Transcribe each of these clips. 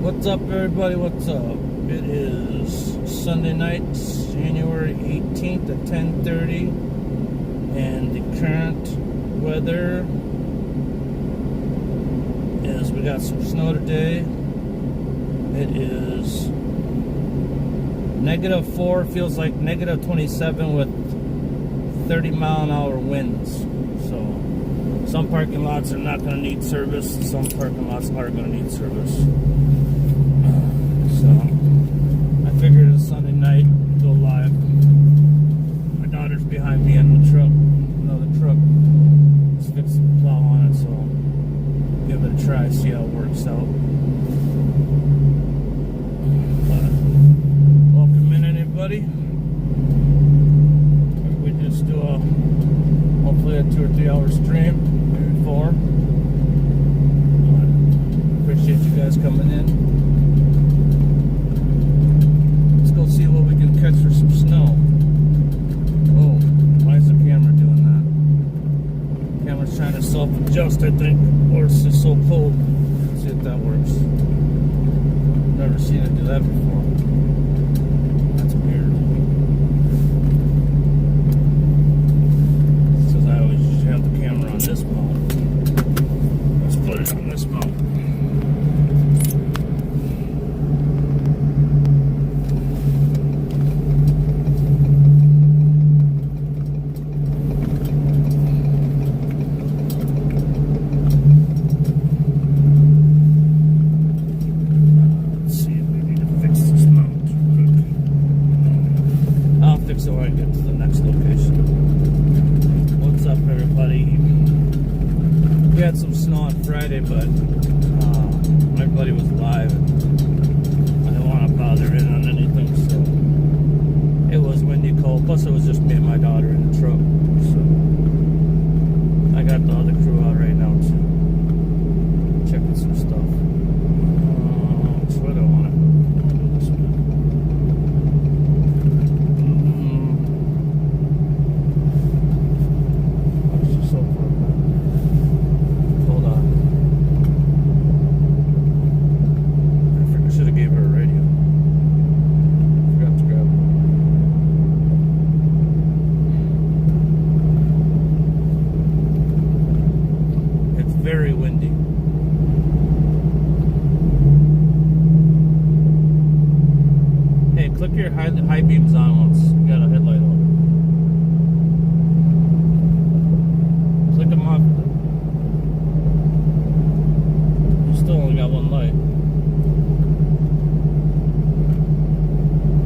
What's up, everybody? What's up? It is Sunday night, January 18th at 10:30, and the current weather is we got some snow today. It is -4, feels like -27 with 30-mile-an-hour winds. So some parking lots are not going to need service, some parking lots are going to need service. So I figured it's Sunday night, go live. My daughter's behind me in the truck, another truck. Let's fix the plow on it, so give it a try, see how it works out. Welcome in, anybody. We just do a hopefully a 2 or 3 hour stream, maybe 4. Appreciate you guys coming in. Let's go see what we can catch for some snow. Oh, why is the camera doing that? The camera's trying to self-adjust, I think, or it's just so cold. Let's see if that works. Never seen it do that before. That's weird. Because I always usually have the camera on this mount. Let's put it on this mount. So I get to the next location. What's up, everybody? We had some snow on Friday, but my buddy was live and I didn't want to bother in on anything, so it was windy, cold, plus it was just me and my daughter in the truck, so I got the other crew out right now too, checking some stuff. So I don't want to do this one. Very windy. Hey, click your high beams on once you got a headlight on. Click them off. You still only got one light.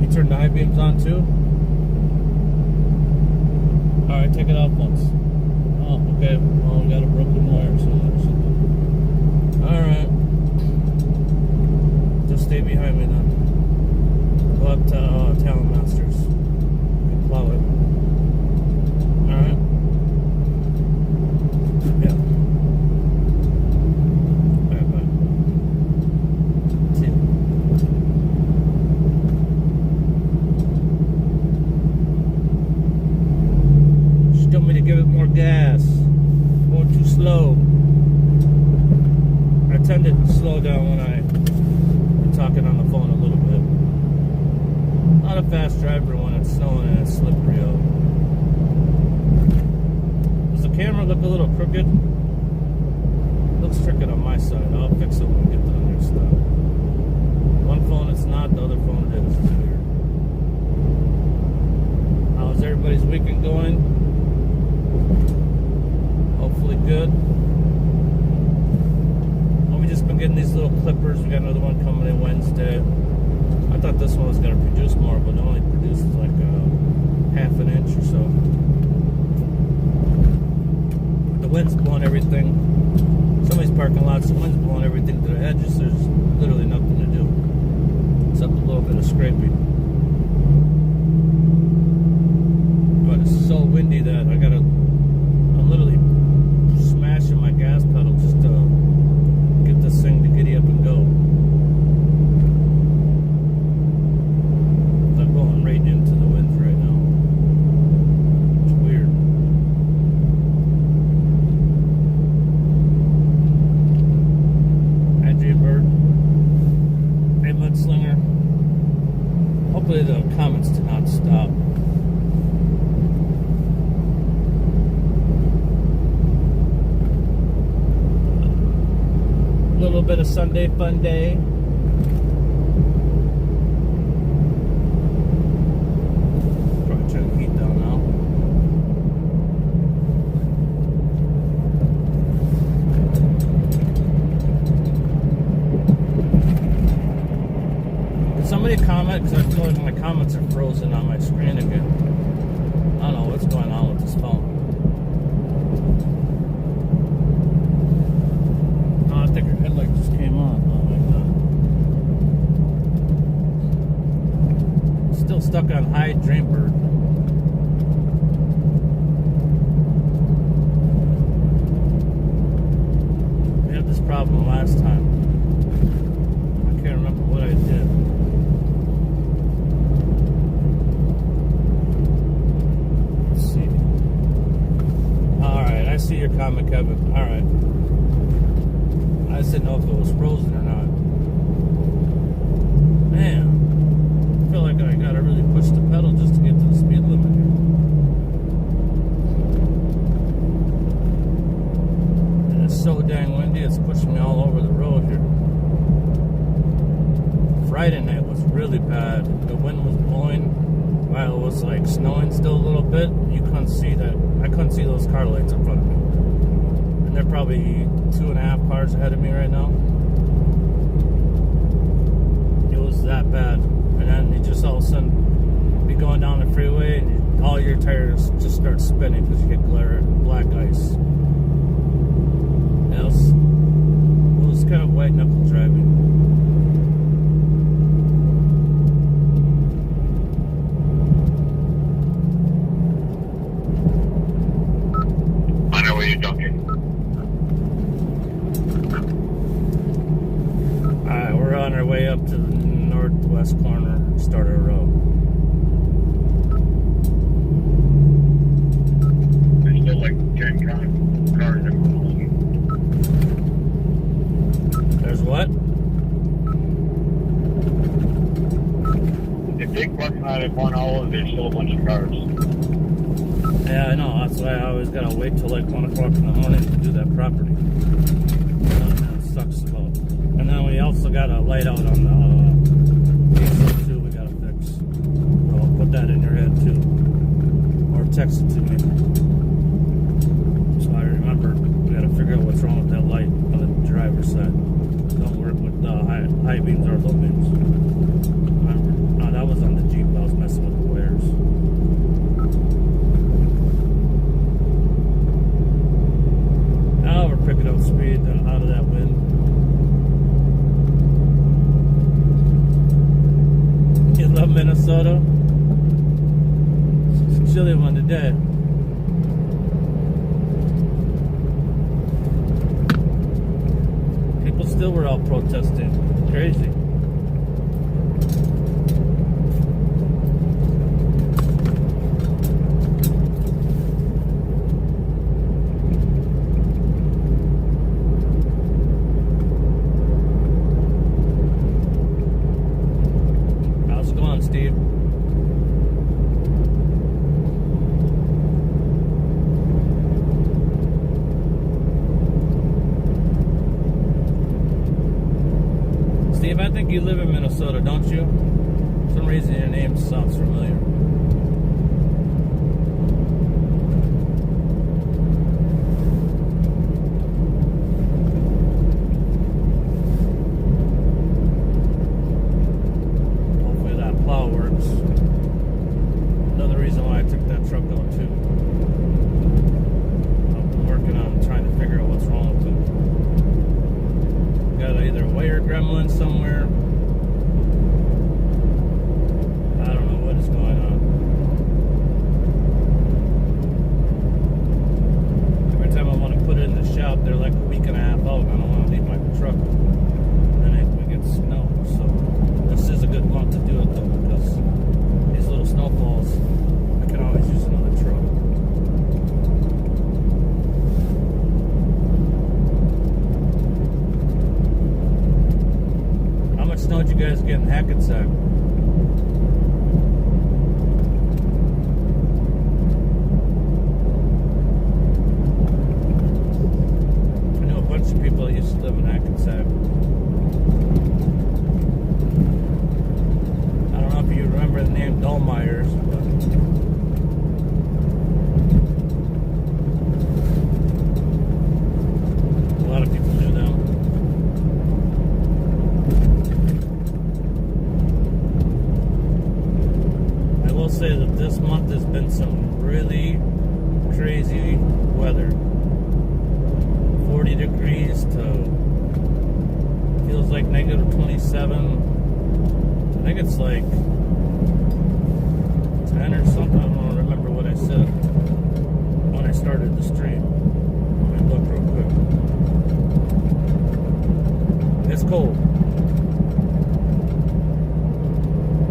You turned the high beams on too? Alright, take it off once. Oh, okay. Well, we got a broken wire somewhere. Alright. Just stay behind me then. Go up to Talent Masters. And plow it. Alright. Yeah. Alright, bye. See you. She told me to give it more gas. Going too slow. I tend to slow down when I'm talking on the phone a little bit. Not a fast driver when it's snowing and it's slippery out. Does the camera look a little crooked? It looks crooked on my side. I'll fix it when we get to the next stop. One phone it's not, the other phone it is. It's weird. How's everybody's weekend going? Hopefully good. We just been getting these little clippers. We got another one coming in Wednesday. I thought this one was going to produce more, but it only produces like half an inch or so. The wind's blowing everything. Some of these parking lots, the wind's blowing everything to the edges. There's literally nothing to do except a little bit of scraping. But it's so windy that I'm literally smashing my gas pedal just to get this thing to giddy up and go. I'm going right into the winds right now. It's weird. Adrian Bird. non-stop. A little bit of Sunday fun day. Probably turn the heat down now. Somebody comment, because I feel like my comments are frozen on my screen again. I don't know what's going on with this phone. Oh, I think her headlight just came on. Oh my god. Still stuck on high Dreambird. We had this problem last time. I can't remember what I did. I see your comment, Kevin. Alright. I just didn't know if it was frozen or not. Man. I feel like I gotta really push the pedal just to get to the speed limit here. And it's so dang windy, it's pushing me all over the road here. Friday night was really bad. The wind was blowing while it was like snowing still a little bit. You couldn't see that. I couldn't see those car lights in front of me. And they're probably 2.5 cars ahead of me right now. It was that bad. And then you just all of a sudden be going down the freeway and all your tires just start spinning because you hit black ice. It was kind of white knuckle driving. Alright, we're on our way up to the northwest corner, start our road. There's still like 10 cars in one. There's what? If big parking lot at one hour, there's still a bunch of cars. Yeah, I know. That's why I always gotta wait till like 1 o'clock in the morning to do that property. That sucks about. And then we also got a light out on the diesel too. We gotta fix. So I'll put that in your head too, or text it to me. So I remember we gotta figure out what's wrong with that light on the driver's side. Don't work with high beams or low beams. Remember? No, that was on the Jeep. I was messing with the wires. Now we're picking up speed out of that wind. You love Minnesota? It's a chilly one today. People still were out protesting. Crazy. Steve. Steve, I think you live in Minnesota, don't you? For some reason your name sounds familiar. Plow works. Another reason why I took that truck out too. I've been working on trying to figure out what's wrong with it. Got either a wire gremlin somewhere. I don't know what is going on. Every time I want to put it in the shop, they're like a week and a half out. I don't want to leave my truck. And then we get snow, so this is a good month to do it though, because these little snowfalls, I can always use another truck. How much snow did you guys get in Hackensack? Myers, but a lot of people knew them. I will say that this month has been some really crazy weather. 40 degrees to feels like negative 27. I think it's like 10 or something. I don't remember what I said when I started the stream. Let me look real quick. It's cold.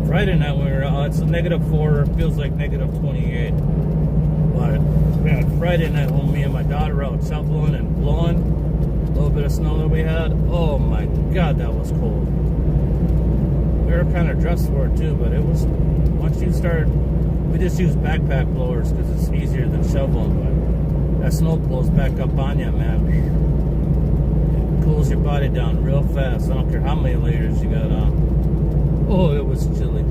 Friday night we were out, it's a negative 4, feels like negative 28. But yeah, Friday night when me and my daughter were out shoveling and blowing, a little bit of snow that we had, oh my god, that was cold. We were kind of dressed for it too, but it was, once you start, we just use backpack blowers because it's easier than shoveling, but that snow blows back up on you, man. It cools your body down real fast. I don't care how many layers you got on. Oh, it was chilly.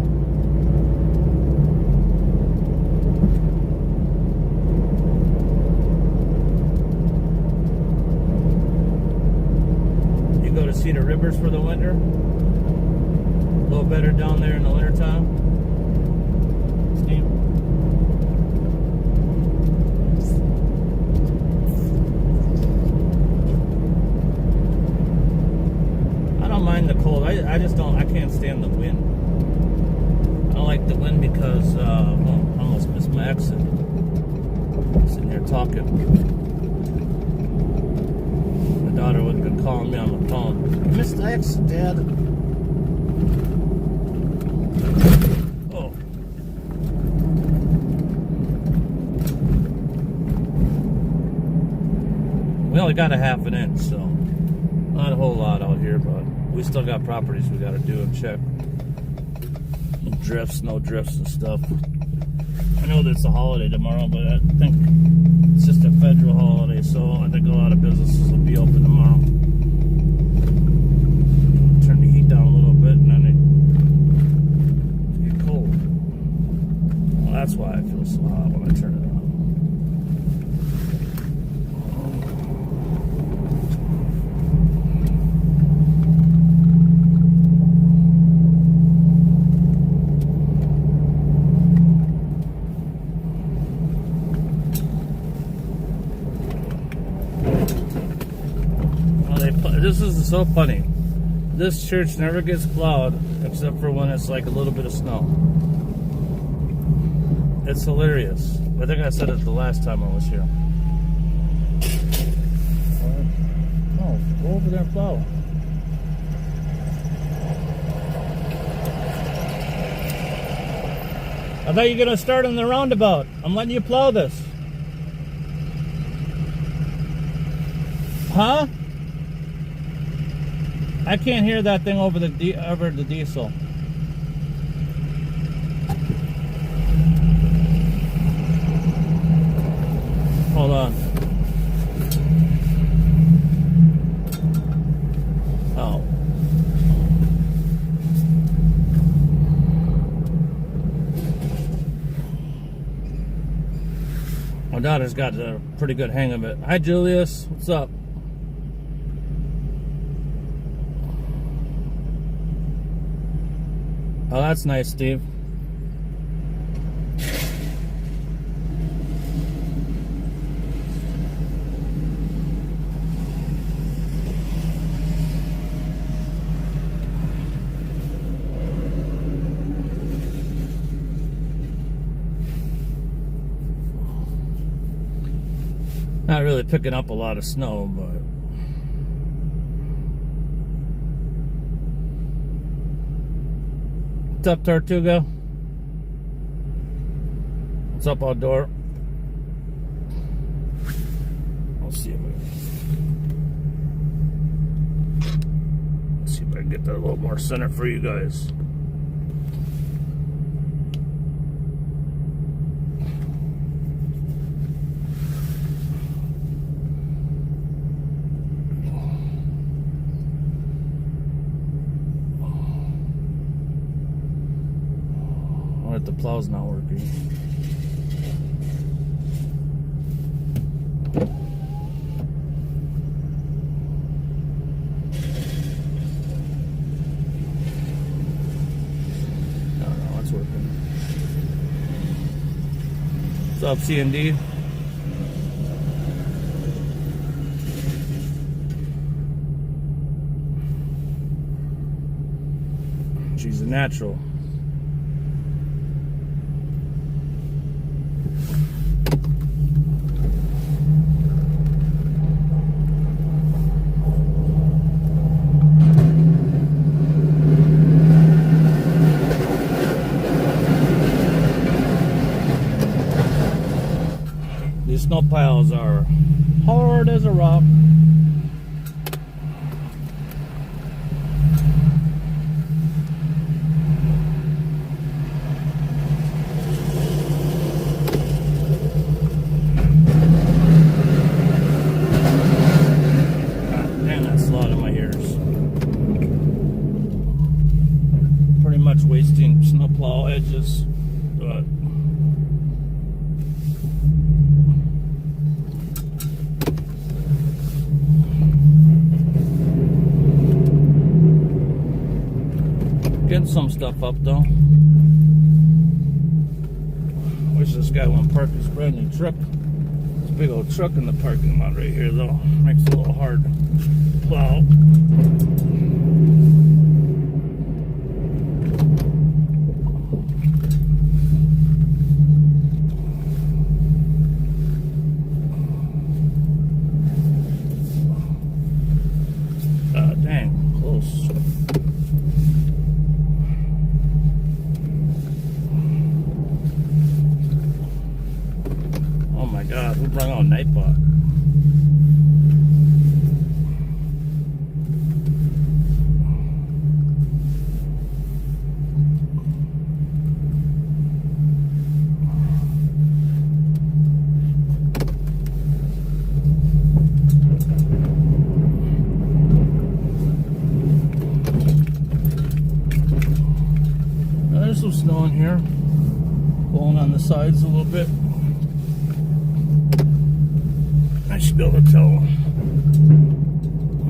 You go to Cedar Rivers for the winter? A little better down there in the wintertime? Steve? I don't mind the cold. I just don't, I can't stand the wind. I don't like the wind because, I almost missed my exit. Sitting here talking. My daughter would have been calling me on the phone. I missed the exit, Dad. Oh. We only got a half an inch, so not a whole lot out here, but we still got properties we got to do and check. Drifts, no drifts and stuff. I know that it's a holiday tomorrow, but I think it's just a federal holiday, so I think a lot of businesses will be open tomorrow. Turn the heat down a little bit and then it get cold. Well, that's why I feel so hot when I turn it on. This is so funny. This church never gets plowed except for when it's like a little bit of snow. It's hilarious. I think I said it the last time I was here. No, go over there and plow. I thought you were going to start on the roundabout. I'm letting you plow this. Huh? I can't hear that thing over the diesel. Hold on. Oh. My daughter's got a pretty good hang of it. Hi, Julius. What's up? Oh, that's nice, Steve. Not really picking up a lot of snow, but what's up, Tortuga? What's up, outdoor? Let's see if I can get that a little more center for you guys. that the plow's not working. No, it's working. What's up, C&D? She's a natural. These snow piles are hard as a rock. Damn, that's a lot in my ears. Pretty much wasting snowplow edges, but getting some stuff up though. Wish this guy wouldn't park his brand new truck. This big old truck in the parking lot right here though. Makes it a little hard to plow. Dang, close. Oh my God, who brought out Nightbot? There's some snow in here, blowing on the sides a little bit. I should be able to tell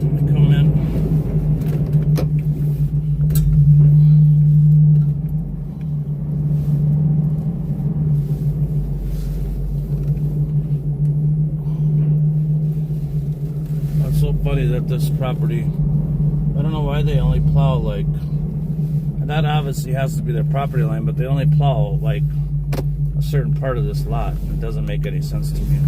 when they come in. It's so funny that this property, I don't know why they only plow like, that obviously has to be their property line, but they only plow like a certain part of this lot. It doesn't make any sense to me.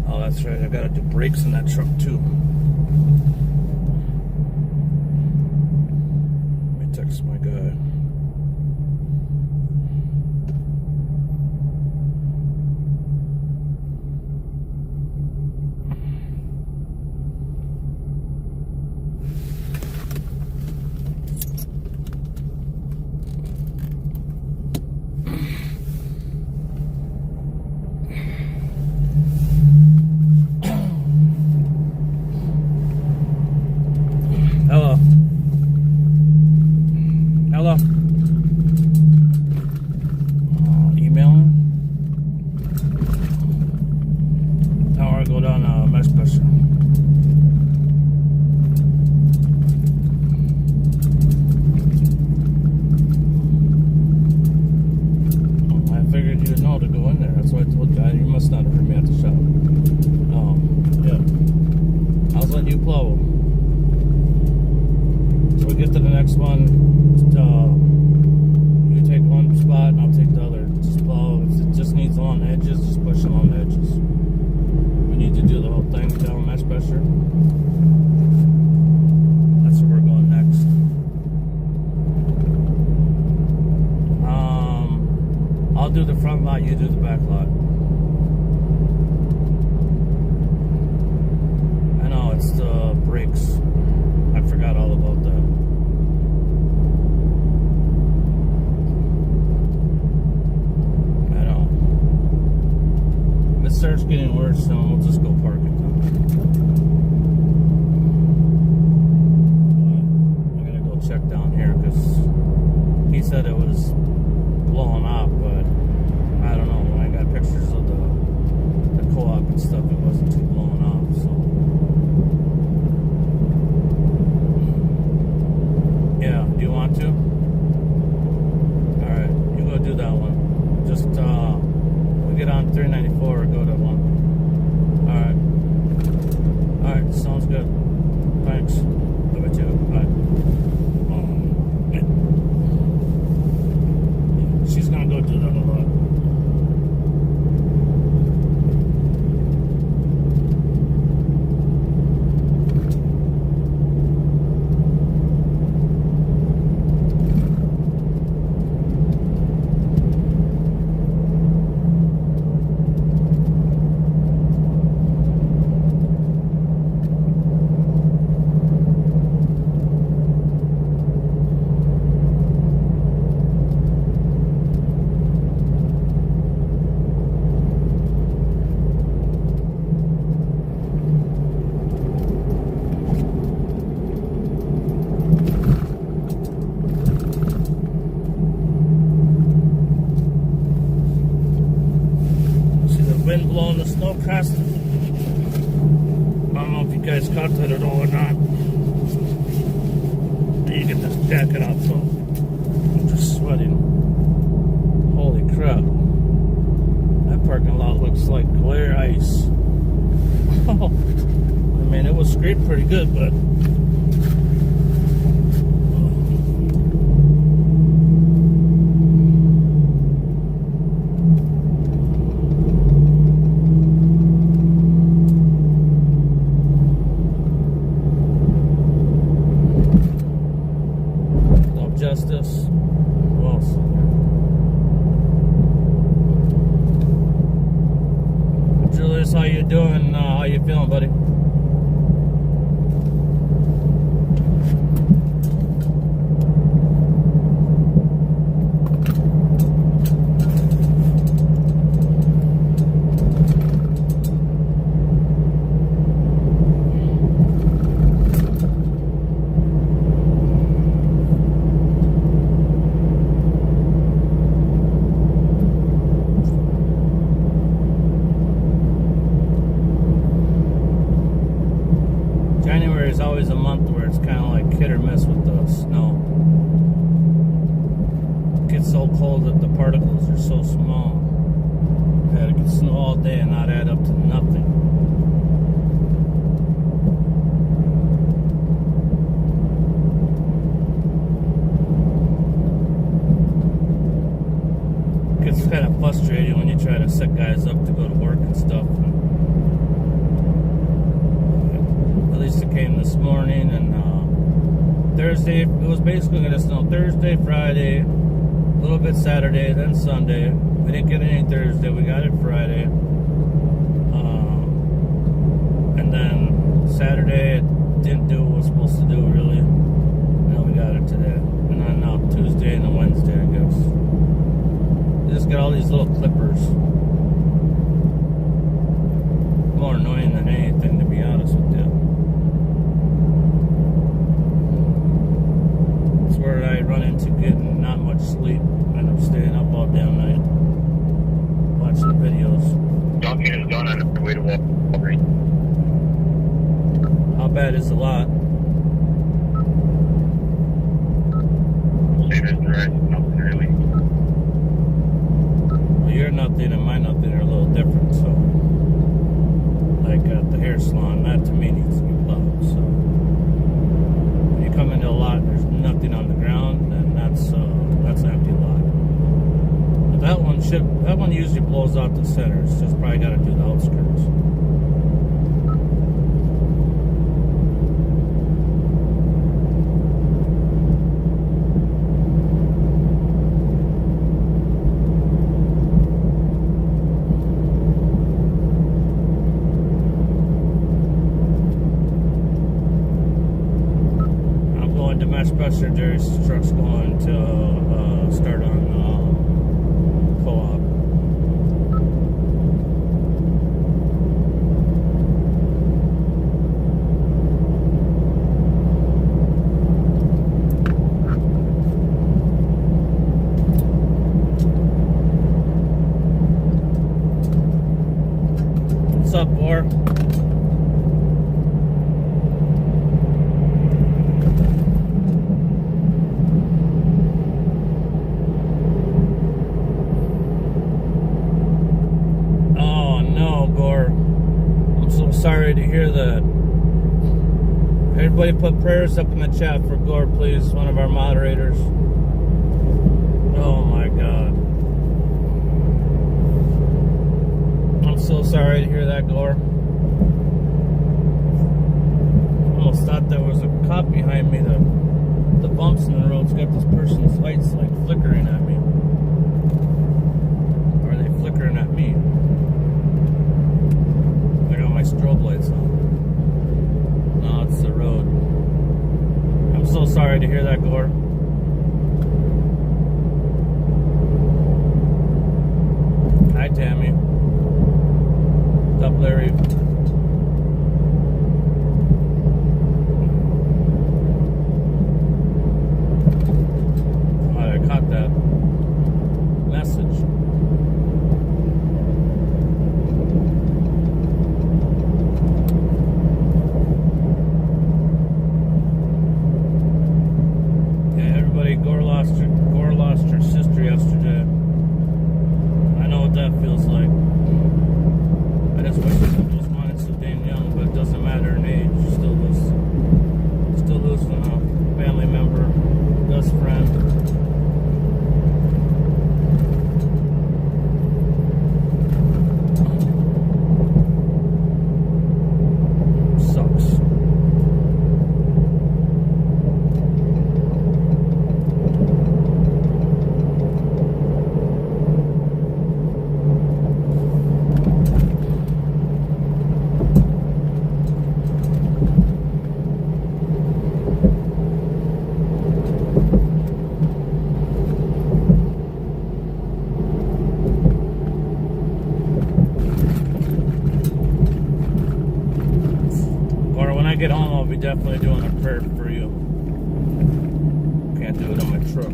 Oh, that's right. I gotta do brakes in that truck too. Let me text my guy. Hello. Hello. Emailing. Now I go down mesh pressure. I figured you'd know to go in there. That's why I told you. You must not have heard me at the shop. Oh, yeah. I was letting you plow. So we get to the next one, you take one spot and I'll take the other. Just plow. If it just needs along the edges, just push along the edges. We need to do the whole thing down mesh pressure. That's where we're going next. I'll do the front lot, you do the back lot. I know, it's the brakes. I forgot all about Sounds good. Thanks. Love it too. Bye. She's gonna go do that a lot. Wind blowing the snow crust. I don't know if you guys caught that at all or not. You can just jack it up, so I'm just sweating. Holy crap. That parking lot looks like clear ice. I mean, it was scraped pretty good, but Justice. Who else? Julius, how you doing? How you feeling, buddy? January is always a month where it's kind of like hit or miss with the snow. It gets so cold that the particles are so small that it can snow all day and not add up to nothing. It gets kind of frustrating when you try to set guys up to go to work and stuff. At least it came this morning, and Thursday, it was basically going to snow Thursday, Friday, a little bit Saturday, then Sunday. We didn't get any Thursday, we got it Friday. And then Saturday, it didn't do what it was supposed to do, really. Now we got it today. And then now Tuesday and then Wednesday, I guess. They just got all these little clippers. More annoying than anything, to be honest with you. Where I run into getting not much sleep, and I'm staying up all damn night watching videos. Duncan is gone on her way to Walgreens. How bad is the lot? Same as the rest, nothing really. Well, your nothing and my nothing are a little different, so like at the hair salon, that to me needs to be plowed. So when you come into a lot, there's nothing on the ground, and that's an empty lot. But that one usually blows out the center. It's just probably got to do the outskirts. Pressure, Jerry's truck's going to start on co-op. What's up, Boar? Everybody put prayers up in the chat for Gore, please. One of our moderators. Oh my God. I'm so sorry to hear that, Gore. I almost thought there was a cop behind me. The bumps in the road's got this person's lights like flickering at me. Or are they flickering at me? I got my strobe lights on. No, it's the road. I'm so sorry to hear that, Gore. Hi, Tammy. What's up, Larry? Oh, I caught that message. Gore lost her sister yesterday. I know what that feels like. I just wish I could lose mine so damn young, but it doesn't matter in age. You still losing a family member, best friend. Sucks. Get home, I'll be definitely doing a prayer for you. Can't do it on my truck.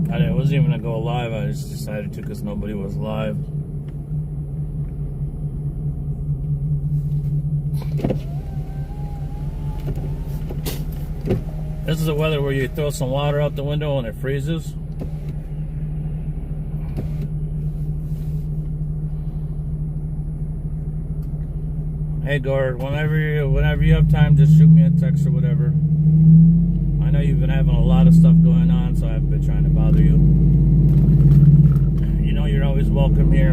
I wasn't even gonna go live. I just decided to because nobody was live. This is the weather where you throw some water out the window and it freezes. Hey Gord, whenever you have time, just shoot me a text or whatever. I know you've been having a lot of stuff going on, so I haven't been trying to bother you. You know you're always welcome here.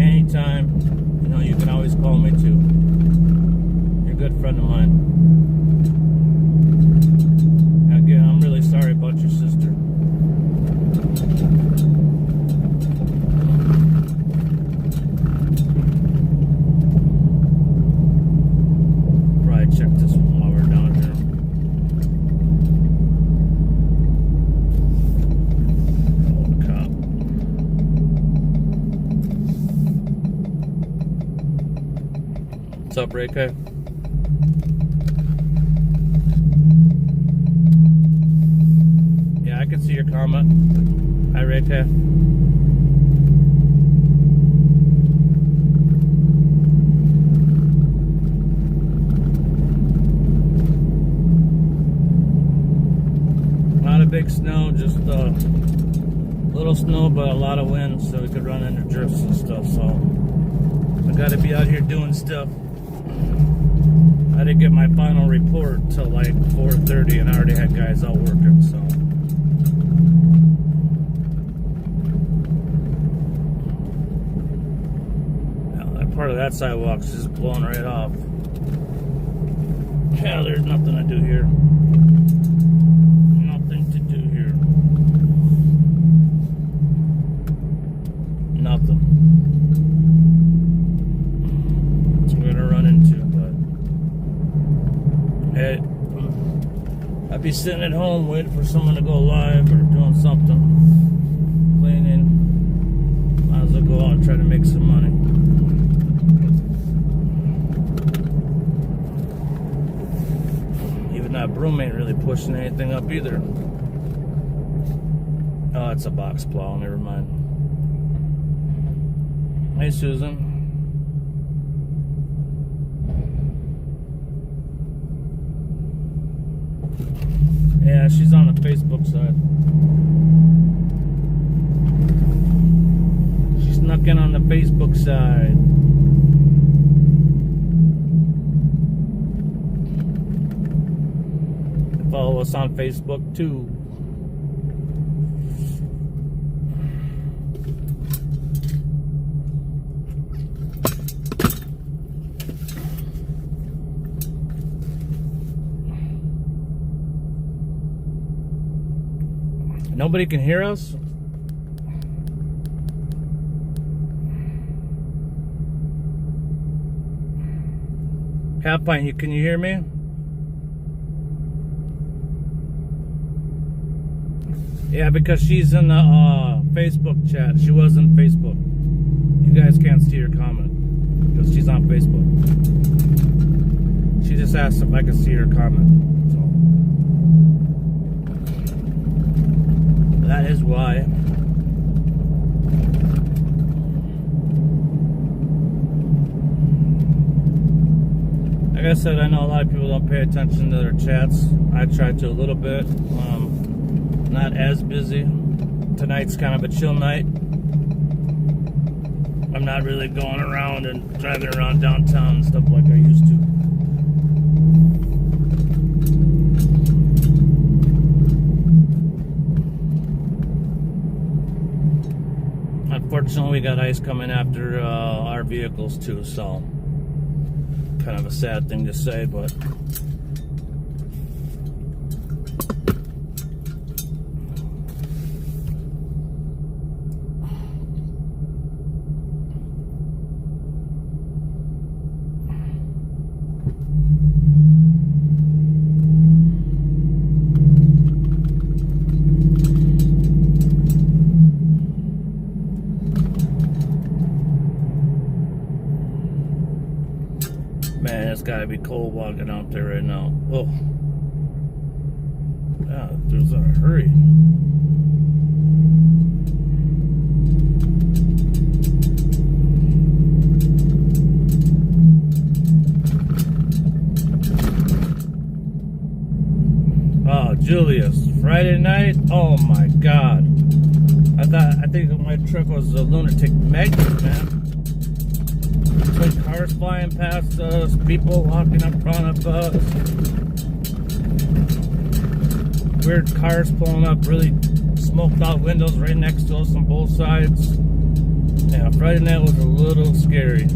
Anytime. You know you can always call me too. You're a good friend of mine. Again, I'm really sorry about your sister. Probably check this one while we're down here. Old cop. What's up, Reika? I can see your comment. Hi, Rita. Not a big snow, just a little snow, but a lot of wind, so we could run into drifts and stuff. So I got to be out here doing stuff. I didn't get my final report till like 4:30, and I already had guys out working. So. Part of that sidewalk's just blown right off. Yeah, there's nothing to do here. Nothing to do here. Nothing. That's what we're gonna run into, but hey, I'd be sitting at home waiting for someone to go live or doing something. Cleaning. Might as well go out and try to make some money. That broom ain't really pushing anything up either. Oh, it's a box plow, never mind. Hey, Susan. Yeah, she's on the Facebook side. She snuck in on the Facebook side. Follow us on Facebook too. Nobody can hear us? Half Pint, can you hear me? Yeah, because she's in the Facebook chat. She was in Facebook. You guys can't see her comment because she's on Facebook. She just asked if I could see her comment. So that is why. Like I said, I know a lot of people don't pay attention to their chats. I try to a little bit. Not as busy. Tonight's kind of a chill night. I'm not really going around and driving around downtown and stuff like I used to. Unfortunately, we got ice coming after our vehicles too, so kind of a sad thing to say, but man, it's gotta be cold walking out there right now. Oh, yeah, there's a hurry. Oh, Julius, Friday night. Oh my God, I think my truck was a lunatic magnet, man. Between cars flying past us, people walking in front of us, weird cars pulling up, really smoked out windows right next to us on both sides. Yeah, Friday night was a little scary.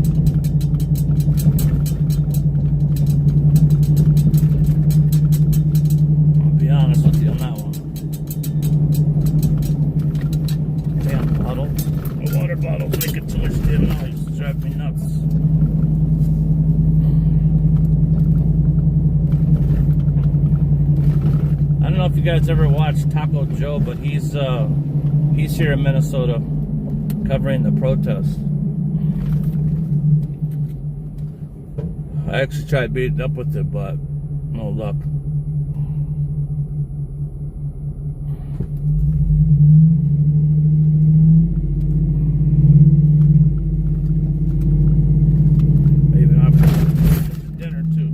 I'll be honest with you on that one. Damn bottle. The water bottle's making too much damn noise. It's driving me nuts. I don't know if you guys ever watched Taco Joe, but he's here in Minnesota covering the protests. I actually tried beating up with it, but no luck. Maybe not for dinner too.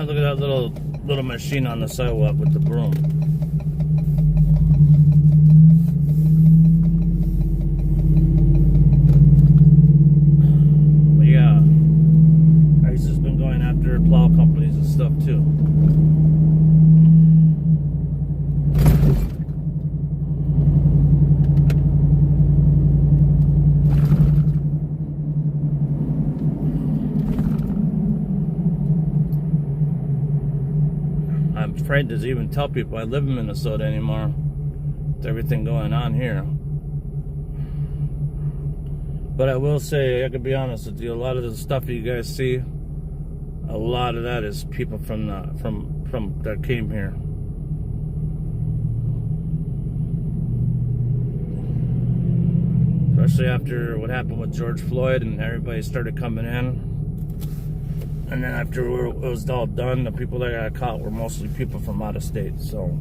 Look at that little machine on the sidewalk with the broom. But yeah, ICE has been going after plow companies and stuff too. I'm afraid to even tell people I live in Minnesota anymore with everything going on here. But I will say, I can be honest with you, a lot of the stuff you guys see, a lot of that is people from that came here. Especially after what happened with George Floyd and everybody started coming in. And then after it was all done, the people that got caught were mostly people from out of state, so.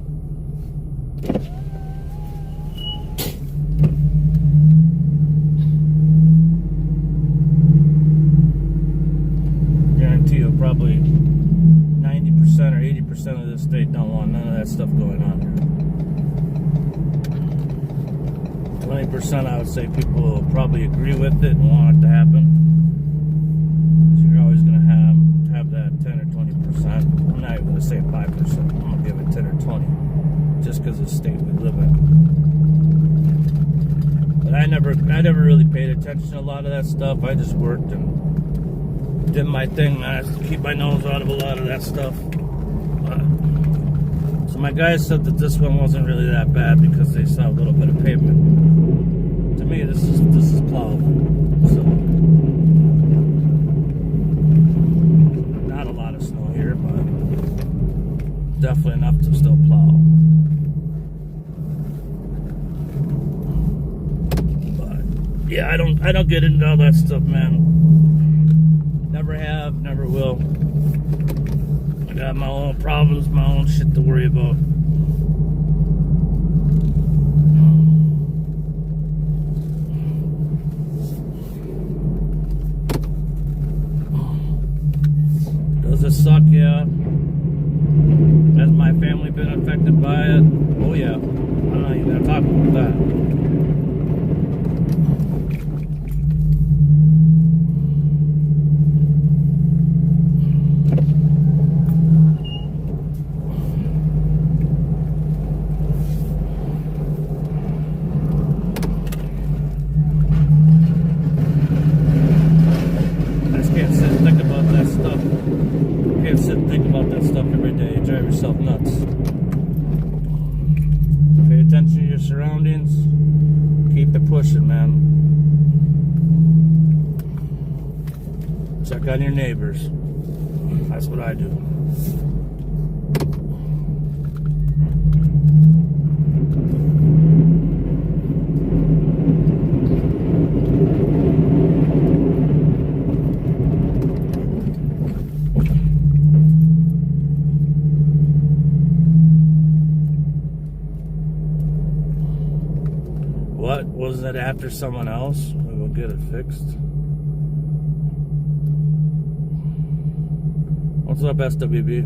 90%, I would say people will probably agree with it and want it to happen. So you're always going to have that 10 or 20%. I'm not even going to say 5%. I'm going to give it 10 or 20, just because of the state we live in. But I never really paid attention to a lot of that stuff. I just worked and did my thing. I had to keep my nose out of a lot of that stuff. So my guys said that this one wasn't really that bad because they saw a little bit of pavement. To me, this is Plow. So not a lot of snow here, but definitely enough to still plow. But yeah, I don't get into all that stuff, man. Never have, never will. I got my own problems, my own shit to worry about. Does it suck? Yeah. Has my family been affected by it? Oh yeah. I'm not even gonna talk about that. Drive yourself nuts. Pay attention to your surroundings. Keep it pushing, man. Check on your neighbors. That's what I do. What was that after someone else? We will get it fixed. What's up, SWB?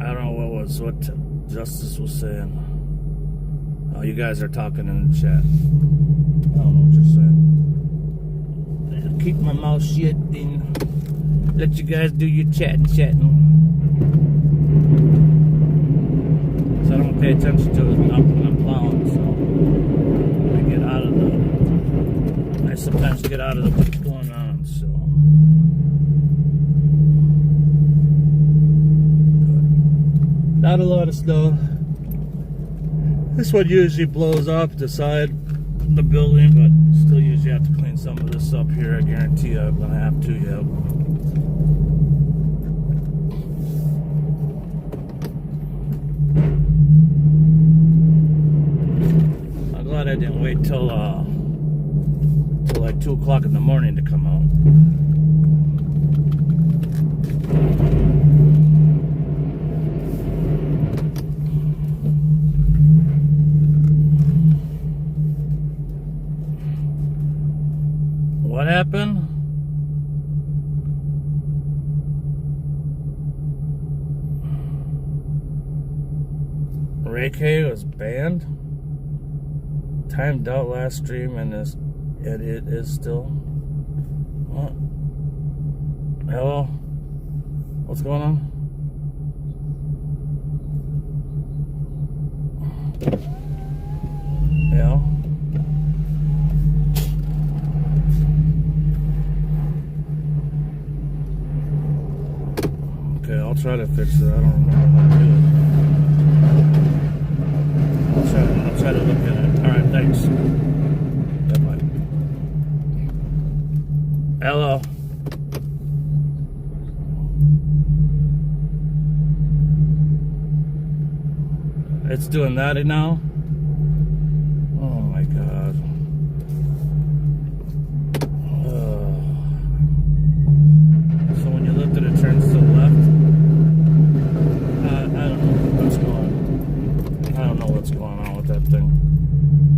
I don't know what Justice was saying. Oh, you guys are talking in the chat. I don't know what you're saying. Keep my mouth shut and let you guys do your chatting. So I don't pay attention to it when I'm plowing, so I sometimes get out of what's going on, so. Not a lot of snow. This one usually blows off the side of the building, but still usually have to clean some of this up here. I guarantee you I'm gonna have to, yeah. I didn't wait till like 2 o'clock in the morning to come out. What happened? Ray K was banned? Timed out last stream and it is still. What? Hello? What's going on? Yeah. Okay, I'll try to fix it. I don't remember how to do it. I'll try to look at it. Alright, thanks. Bye-bye. Hello. It's doing that now? Oh my god. So when you lift it, it turns to the left? I don't know what's going on. I don't know what's going on with that thing.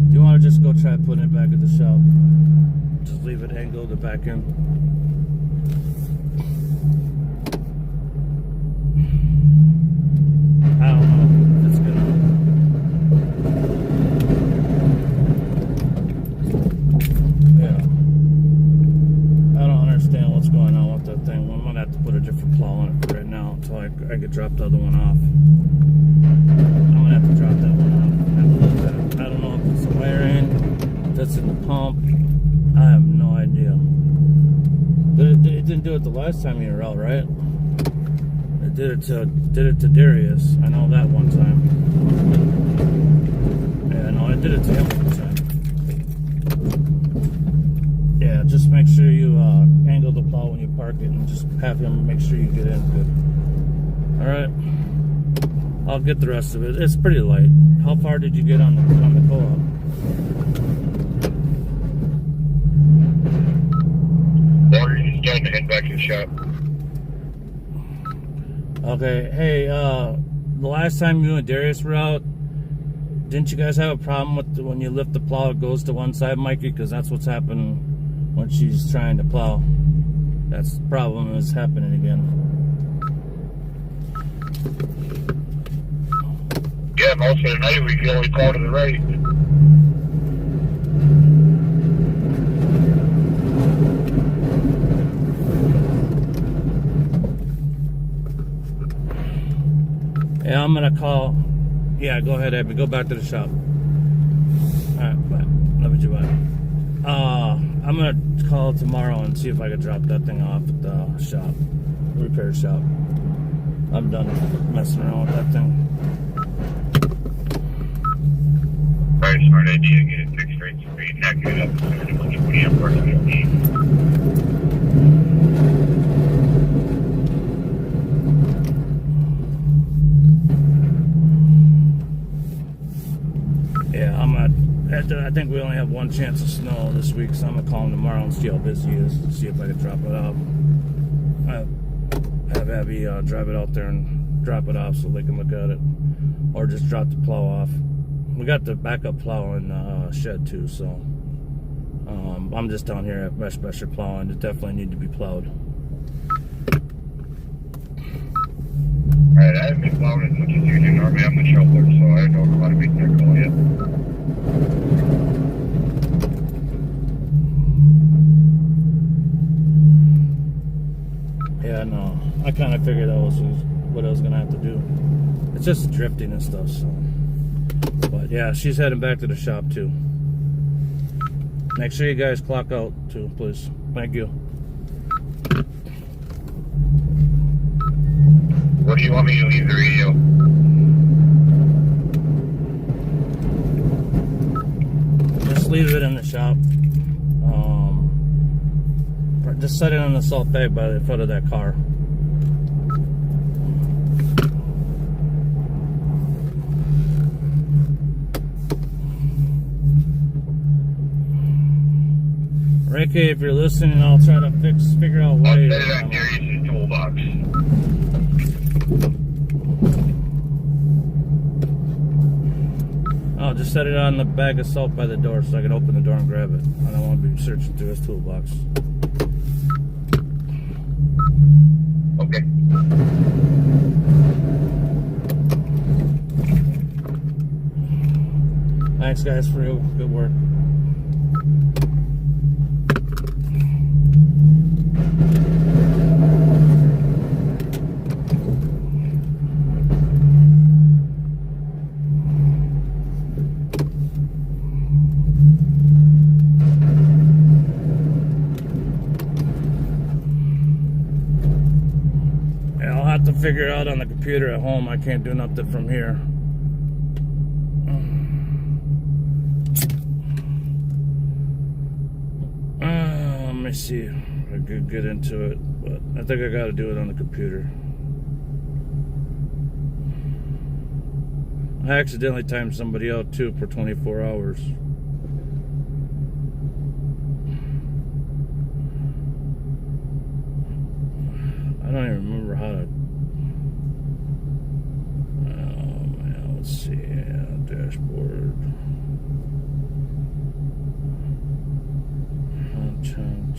Do you want to just go try putting it back at the shop? Just leave it angled and back in. I could drop the other one off. I'm gonna have to drop that one off. Have to look at it. I don't know if it's the wiring, if it's in the pump. I have no idea. It didn't do it the last time you were out, right? It did it to Darius. I know that one time. Yeah, no, I did it to him one time. Yeah, just make sure you angle the plow when you park it, and just have him make sure you get in good. All right, I'll get the rest of it. It's pretty light. How far did you get on the co-op? Or you're just starting to head back to the shop. Okay, hey, the last time you and Darius were out, didn't you guys have a problem with when you lift the plow, it goes to one side, Mikey? Because that's what's happening when she's trying to plow. That's the problem is happening again. Yeah, most of the night we can only plow to the right. Yeah, I'm gonna call. Yeah, go ahead, Abby. Go back to the shop. Alright, bye. Love you, bye. I'm gonna call tomorrow and see if I can drop that thing off at the shop, repair shop. I'm done messing around with that thing. Very smart idea. Get it fixed right so you tack it up and a bunch of 20 amp parts you don't need. Yeah, I think we only have one chance of snow this week, so I'm gonna call him tomorrow and see how busy he is, see if I can drop it off. Have Abby drive it out there and drop it off so they can look at it, or just drop the plow off. We got the backup plow in the shed too, so I'm just down here at West Pressure plowing. It definitely need to be plowed. Alright, I haven't been plowing as much as you do. Normally I'm the shoveler, so I don't know how to make that call yet. Yeah, no, I kind of figured that was what I was gonna have to do. It's just drifting and stuff, so. But yeah, she's heading back to the shop too. Make sure you guys clock out too, please. Thank you. What do you want me to leave the radio? Just leave it in the shop. Just set it on the salt bag by the foot of that car. Ricky, if you're listening, I'll try to figure out why. I'll set it on Darius' toolbox. Oh, just set it on the bag of salt by the door so I can open the door and grab it. I don't want to be searching through his toolbox. Okay. Thanks, guys, for your good work. To figure it out on the computer at home. I can't do nothing from here. Let me see if I could get into it, but I think I got to do it on the computer. I accidentally timed somebody out too for 24 hours. I don't even remember how to. Let's see, dashboard, content.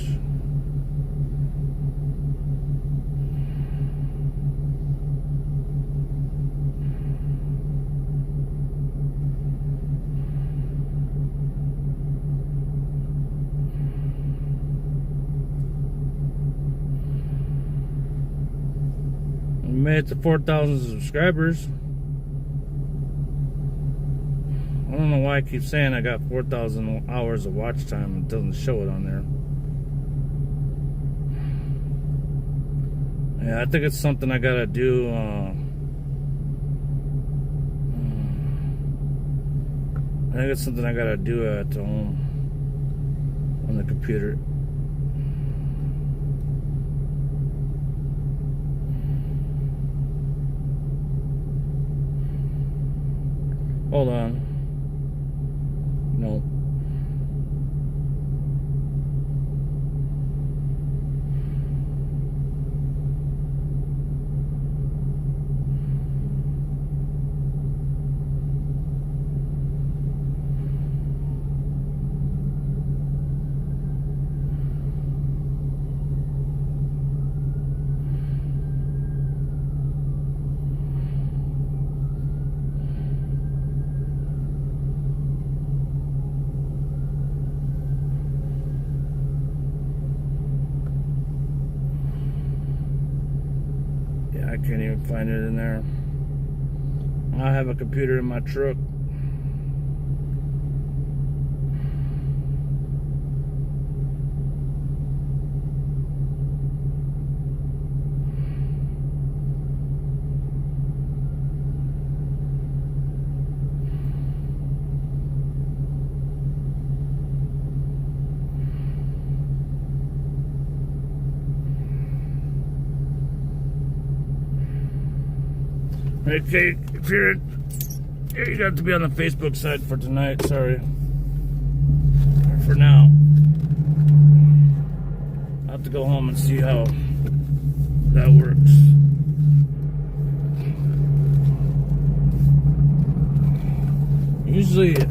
made it to 4,000 subscribers. I don't know why I keep saying I got 4,000 hours of watch time. It doesn't show it on there. Yeah, I think it's something I gotta do. I think it's something I gotta do at home on the computer. Hold on. No. I can't even find it in there. I have a computer in my truck. Okay, if you're, you got to be on the Facebook side for tonight, sorry. Or for now. I'll have to go home and see how that works. Usually it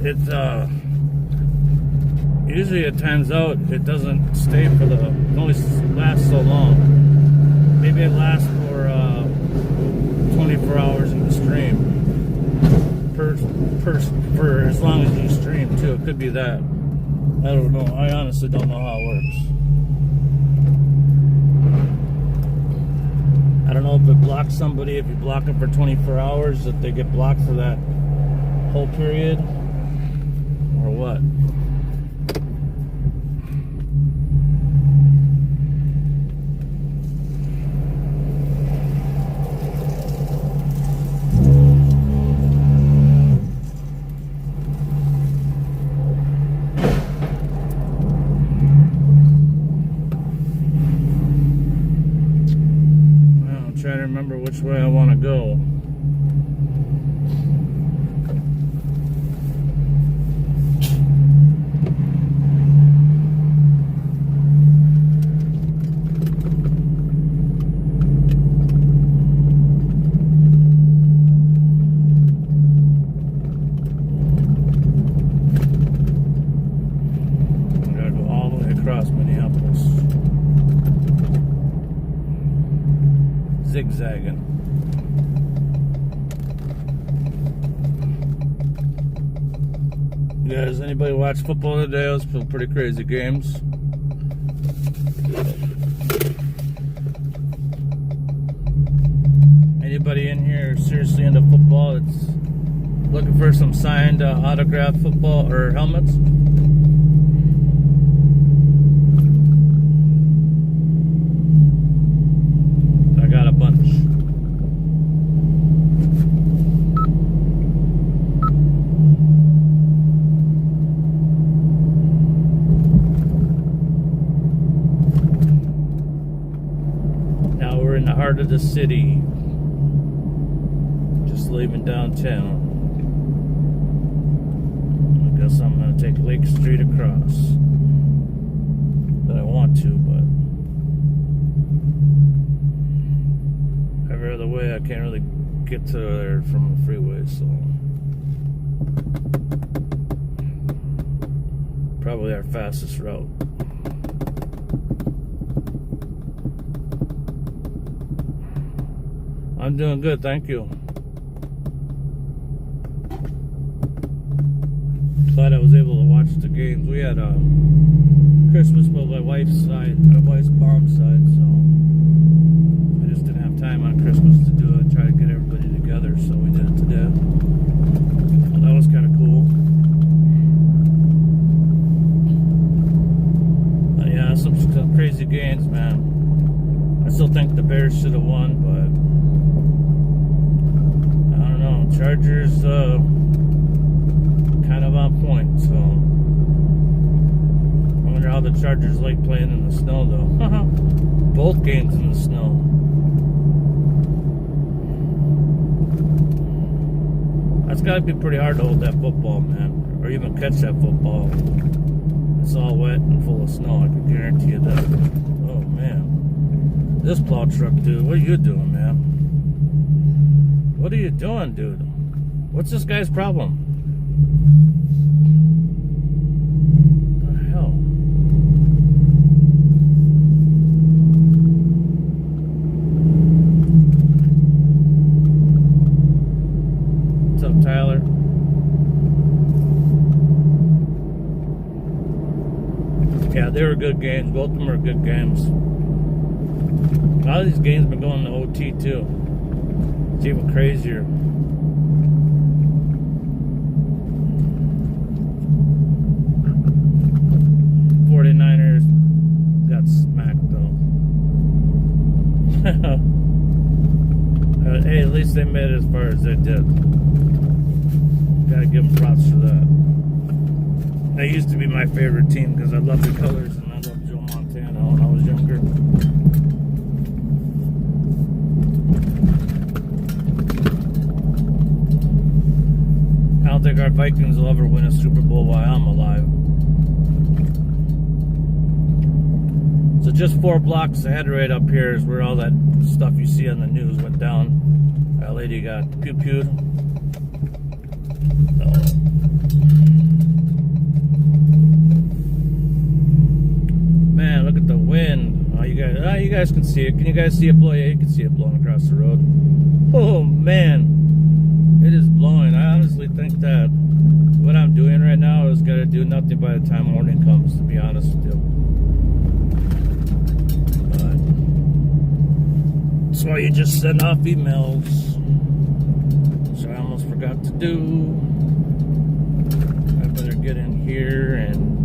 times out, it doesn't stay for it only lasts so long. Maybe it lasts for 24 hours in the stream for as long as you stream too. It could be that. I don't know. I honestly don't know how it works. I don't know if it blocks somebody, if you block them for 24 hours, that they get blocked for that whole period or what. Trying to remember which way I want to go. I gotta go all the way across Minneapolis. Zigzagging. You guys, anybody watch football today? It was pretty crazy games. Anybody in here seriously into football? It's looking for some signed autographed football or helmets? Got a bunch. Now we're in the heart of the city. Just leaving downtown. I guess I'm gonna take Lake Street across. But I want to, but every other way I can't really get to there from the freeway, so probably our fastest route. I'm doing good, thank you. Glad I was able to watch the games. We had Christmas with my wife's side, my wife's mom's side, so I just didn't have time on Christmas to do it, try to get everybody together, so we did it today. Well, that was kind of cool. But yeah, some crazy games, man. I still think the Bears should have won, but I don't know. Chargers kind of on point, so I wonder how the Chargers like playing in the snow, though. Both games in the snow. That's got to be pretty hard to hold that football, man, or even catch that football. It's all wet and full of snow. I can guarantee you that. Oh man, this plow truck, dude. What are you doing, man? What are you doing, dude? What's this guy's problem? What the hell? What's up, Tyler? Yeah, they were good games. Both of them were good games. A lot of these games have been going to OT too. It's even crazier. 49ers got smacked though. Hey, at least they made it as far as they did. Gotta give them props for that. They used to be my favorite team because I love the colors and I love Joe Montana when I was younger. I don't think our Vikings will ever win a Super Bowl while I'm alive. So just 4 blocks ahead right up here is where all that stuff you see on the news went down. That lady got pew-pewed. Man, look at the wind. Oh, you guys can see it. Can you guys see it blow? Yeah, you can see it blowing across the road. Oh, man. It is blowing. I honestly think that what I'm doing right now is going to do nothing by the time morning comes, to be honest with you. That's why you just send off emails, which I almost forgot to do. I better get in here and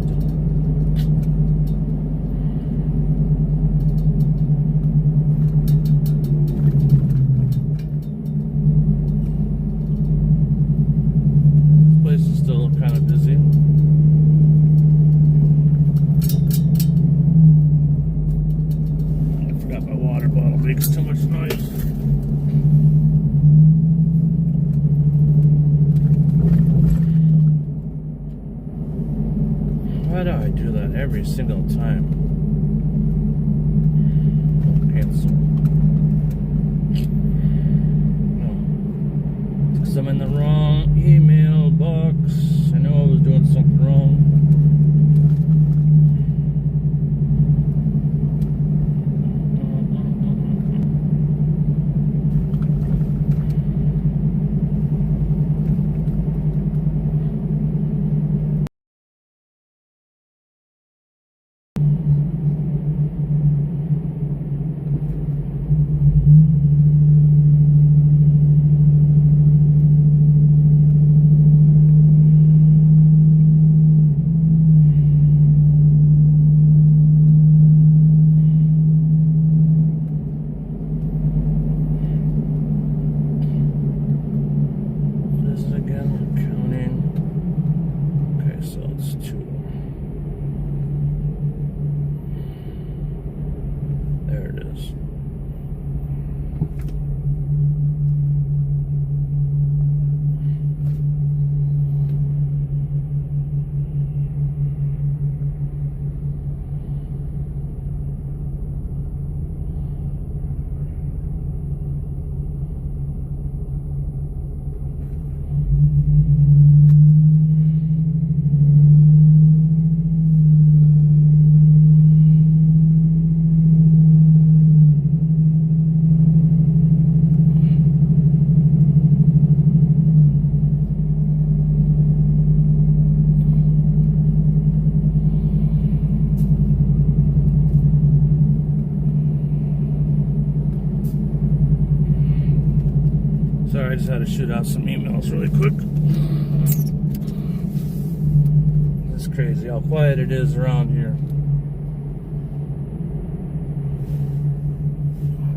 this place is still kind of busy. I forgot my water bottle. Makes too much noise. Why do I do that every single time? Cancel. No. Because I'm in the wrong email box. I know I was doing something wrong. I just had to shoot out some emails really quick. It's crazy how quiet it is around here.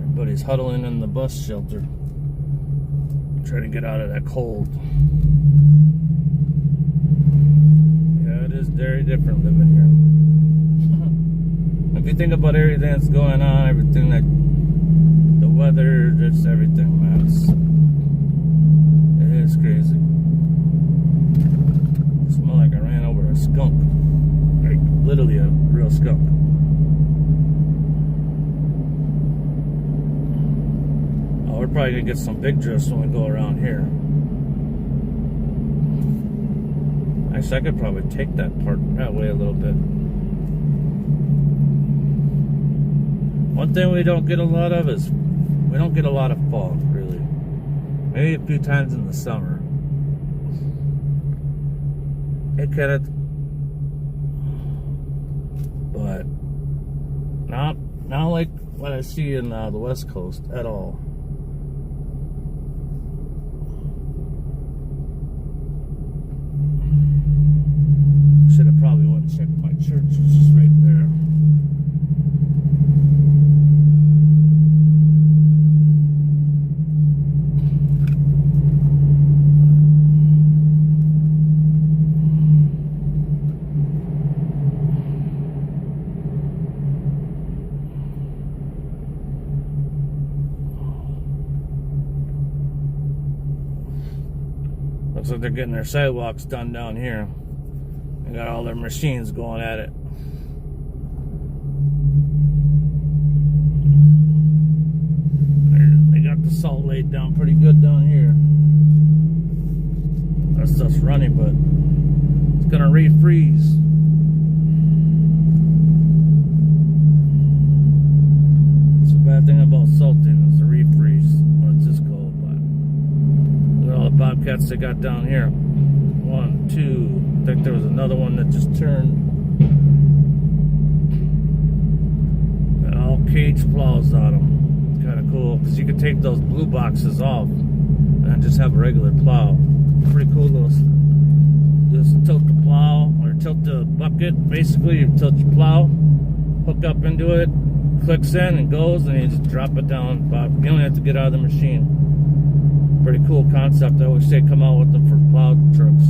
Everybody's huddling in the bus shelter, trying to get out of that cold. Yeah, it is very different living here. If you think about everything that's going on, everything that the weather, just everything, man, it is crazy. It smelled like I ran over a skunk, like literally a real skunk. Oh, we're probably gonna get some big drifts when we go around here. Actually, I could probably take that part that way a little bit. One thing we don't get a lot of is we don't get a lot of fog, really. Maybe a few times in the summer. It kind of, but not like what I see in the West Coast at all. Should have probably went and checked my church, which is right there. Looks like they're getting their sidewalks done down here. They got all their machines going at it. They got the salt laid down pretty good down here. That stuff's running, but it's gonna refreeze. It's a bad thing about salting is the refreeze when it's this cold. But look at all the bobcats they got down here. 1, 2. I think there was another one that just turned. Got all cage plows on them. Kind of cool because you can take those blue boxes off and just have a regular plow. Pretty cool. Just tilt the plow or tilt the bucket. Basically, you tilt your plow, hook up into it, clicks in and goes, and you just drop it down. You don't have to get out of the machine. Pretty cool concept. I wish they'd come out with them for plow trucks.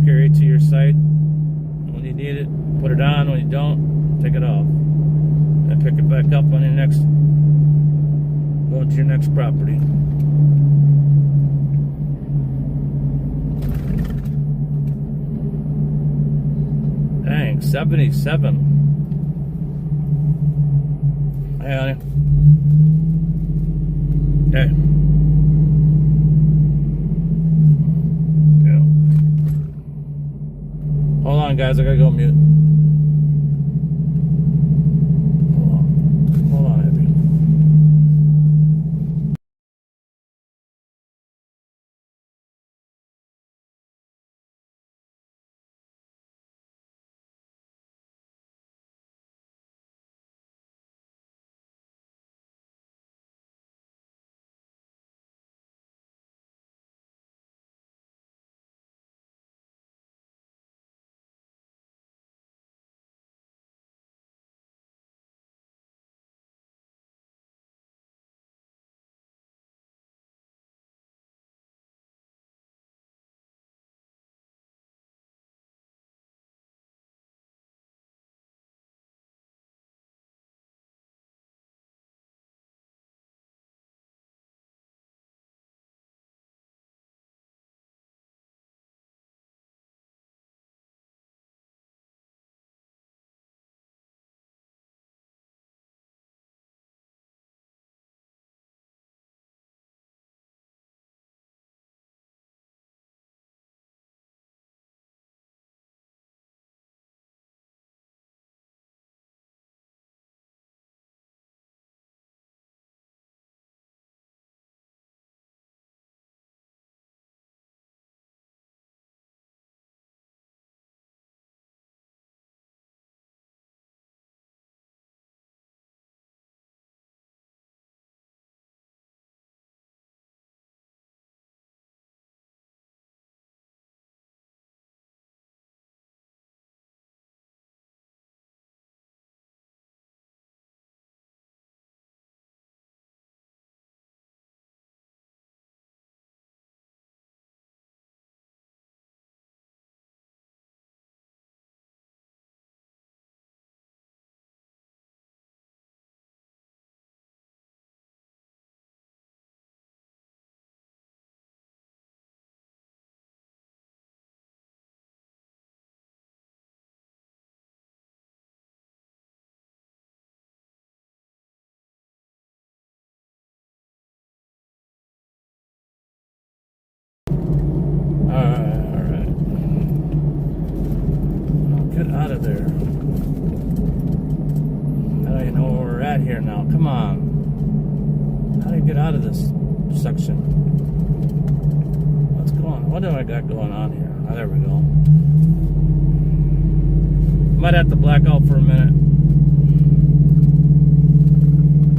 Carry it to your site when you need it, put it on. When you don't, take it off and pick it back up on your next, going to your next property. Dang, 77. Hey, honey. Hey. Hold on, guys. I gotta go mute. What do I got going on here? Oh, there we go. Might have to black out for a minute.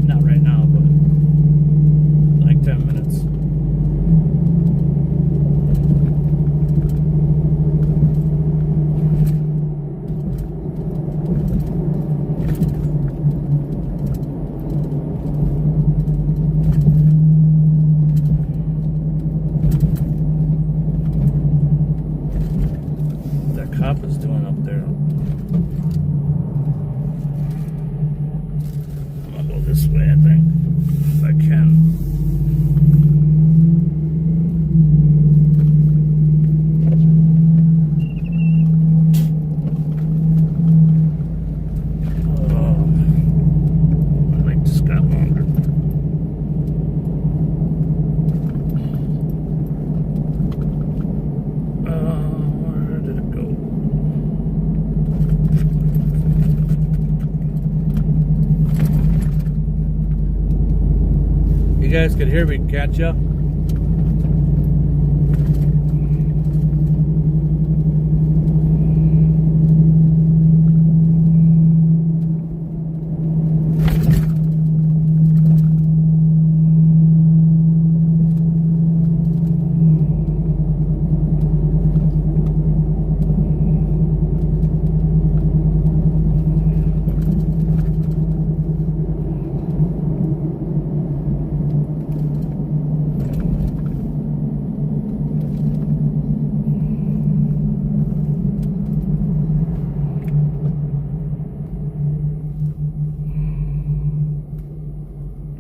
Not right now, but like 10 minutes. Cop is doing up there. I'm gonna go this way, I think, if I can. Oh, my leg just got longer. Where did it go? You guys could hear me catch up.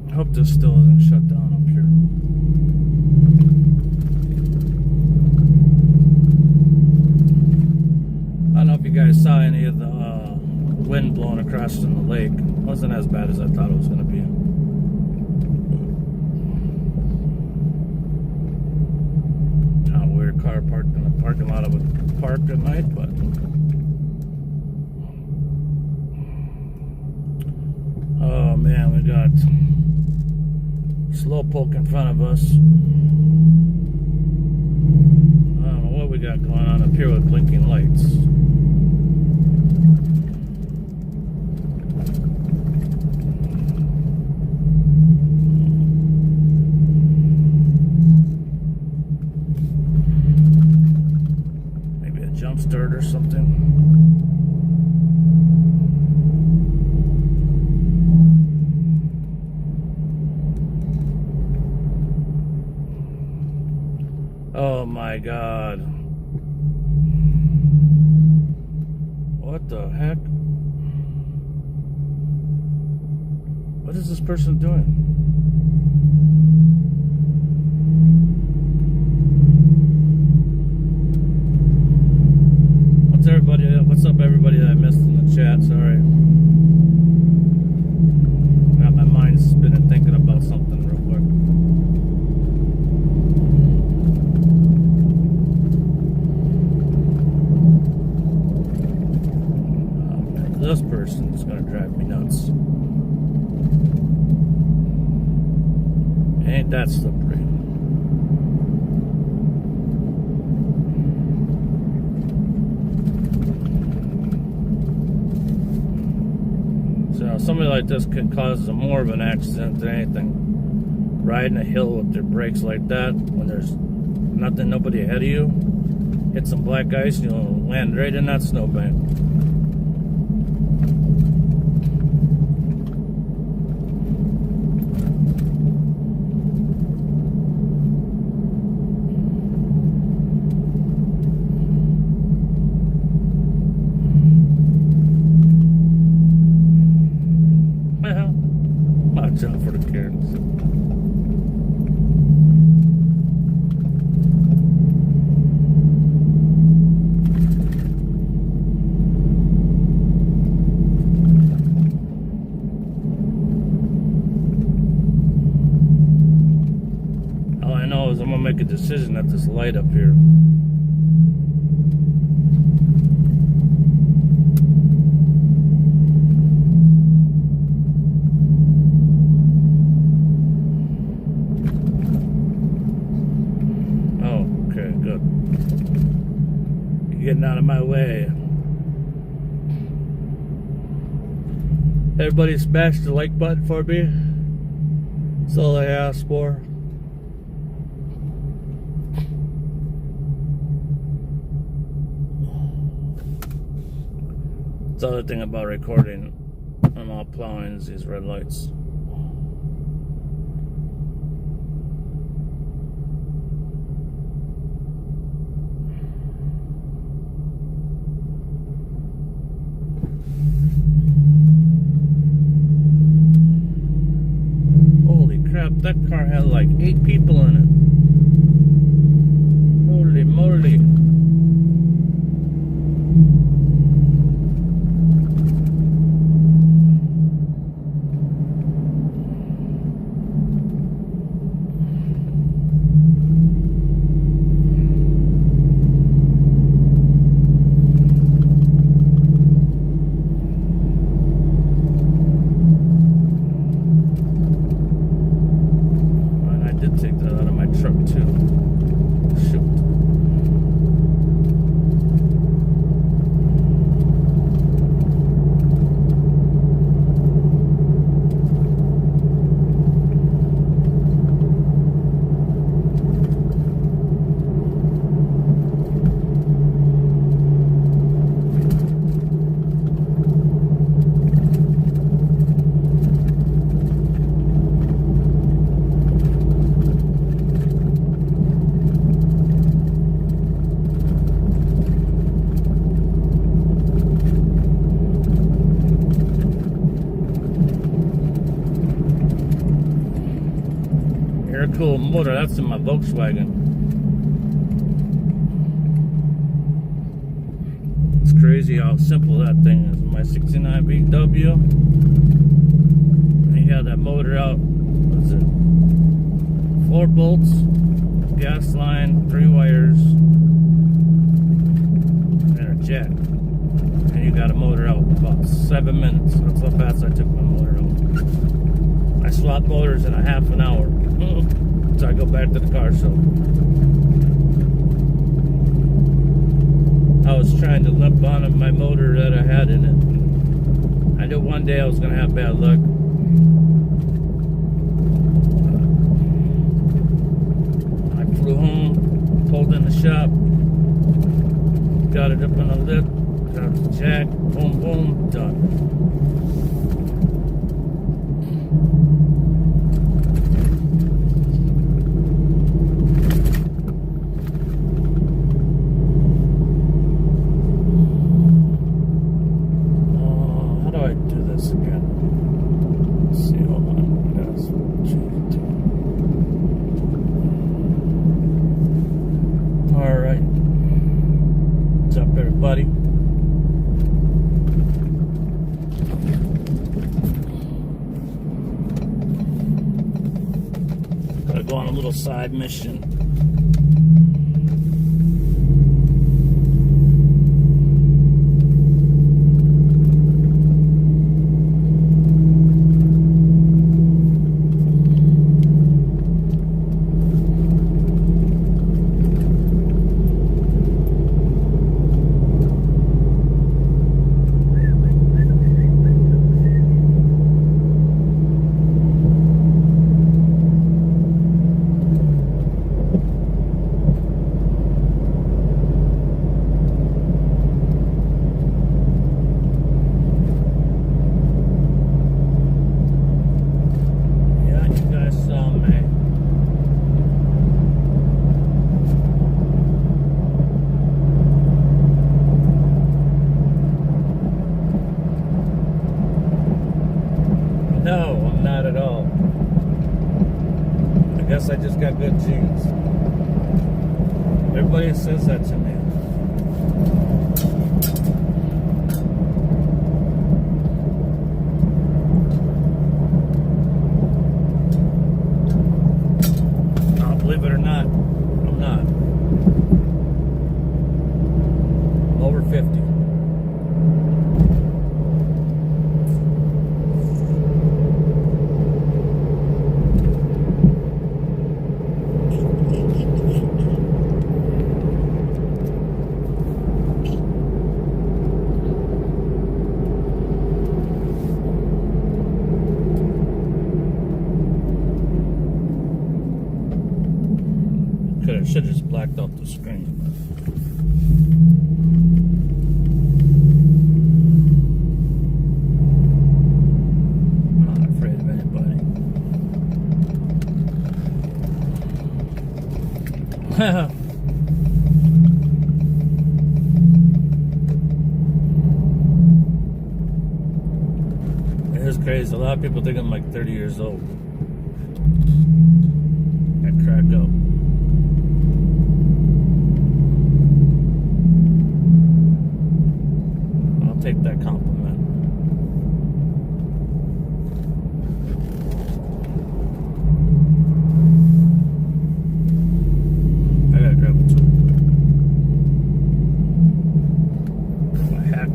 I hope this still isn't shut down up here. I don't know if you guys saw any of the wind blowing across in the lake. It wasn't as bad as I thought it was going to be. Kind of weird car parked in the parking lot of a park at night, but oh man, we got slowpoke in front of us. I don't know what we got going on up here with blinking lights. Maybe a jump start or something. Oh my God. What the heck? What is this person doing? What's up everybody that I missed in the chat? Sorry. Got my mind spinning thinking about something real quick. This person is going to drive me nuts. Ain't that slippery? So somebody like this could cause more of an accident than anything. Riding a hill with their brakes like that when there's nobody ahead of you. Hit some black ice, you'll land right in that snowbank. Watch out for the Karens. All I know is I'm gonna make a decision at this light up here. good. You're getting out of my way. Everybody smash the like button for me. That's all I ask for. That's the other thing about recording. I'm all plowing is these red lights. That car had like 8 people in it. Holy moly. Take that out of my truck too. Shoot. Cool motor, that's in my Volkswagen. It's crazy how simple that thing is. My 69 VW. And you have that motor out, what's it? 4 bolts, gas line, 3 wires, and a jack. And you got a motor out in about 7 minutes. That's how fast I took my motor out. I swapped motors in a half an hour. So I go back to the car show. I was trying to limp on my motor that I had in it. I knew one day I was going to have bad luck. I flew home, pulled in the shop, got it up on the lip, got the jack, boom, boom, done. Buddy. Gotta go on a little side mission. No, I'm not at all. I guess I just got good genes. Everybody says that to me. Oh, believe it or not, I'm not. I'm over 50. the screen. I'm not afraid of anybody. It is crazy. A lot of people think I'm like 30 years old. I crack up. I'll take that compliment. I gotta grab a tool. My hack.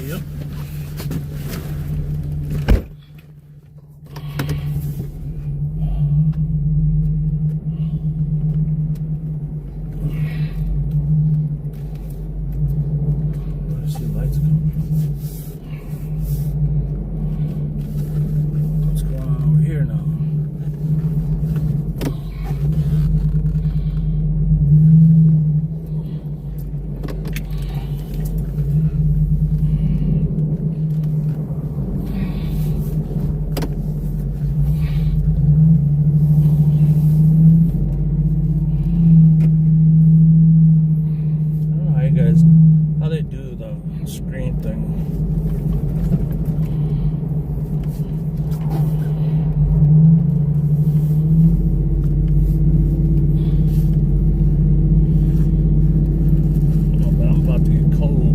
Yep. I see lights coming. What's going on over here now? How they do the screen thing. Oh, but I'm about to get cold.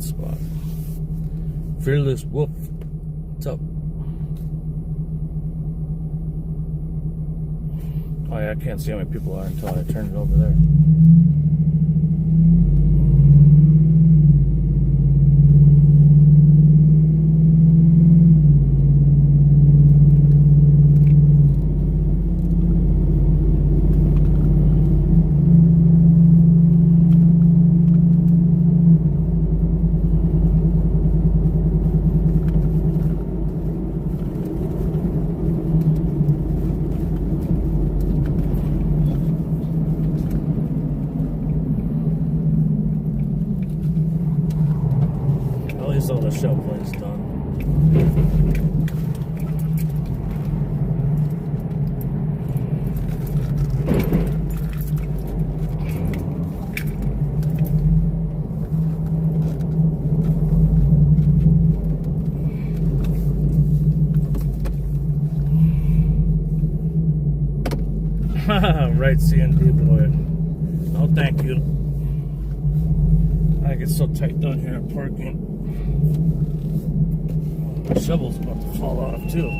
hot spot. Fearless Wolf. What's up? Oh yeah, I can't see how many people are until I turn it over there. All the shoveling's done. Right, CND boy. No, thank you. I get so tight down here in parking. The shovel's about to fall off too.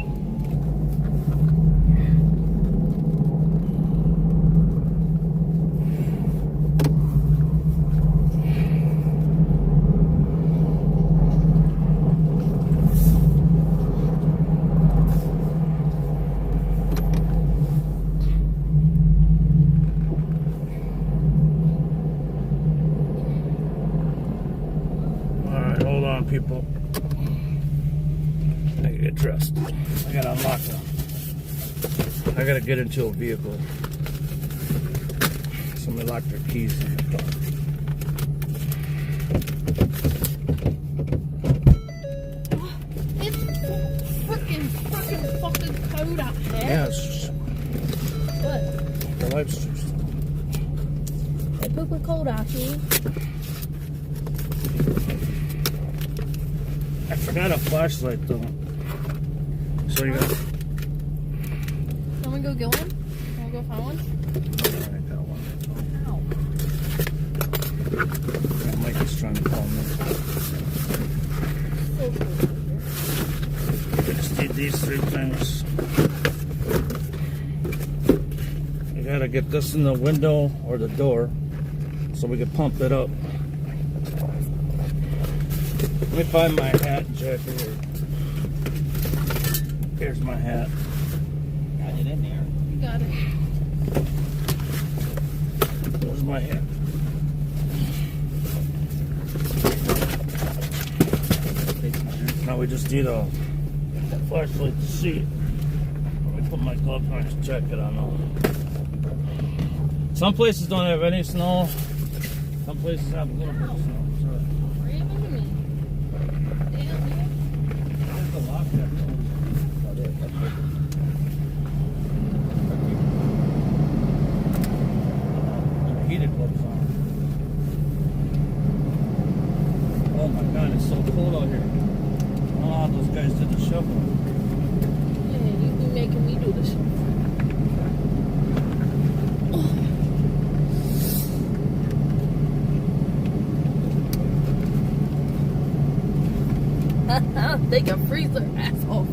Alright, hold on, people. I gotta get dressed. I gotta unlock them. I gotta get into a vehicle. Somebody locked their keys in the car. It's fucking cold out there. Yeah, it's just, What? the life's just. It's super cold out here. I forgot a flashlight though. So you got. Can we go get one? Can we go find one? I got one. Ow. Mike is trying to call me. So cold. I just need these 3 things. You gotta get this in the window or the door so we can pump it up. Let me find my hat and jacket here. Here's my hat. Got it in there. You got it. Where's my hat? Now we just need a flashlight to see it. Let me put my gloves on and jacket on. Some places don't have any snow. Some places have a little bit of snow. Where are you going to me? Damn, man. There's a lock there. Heated gloves on. Oh my god, it's so cold out here. Oh, those guys did the shovel. Yeah, you be making me do this. They can freeze their ass off.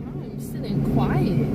I'm sitting quiet.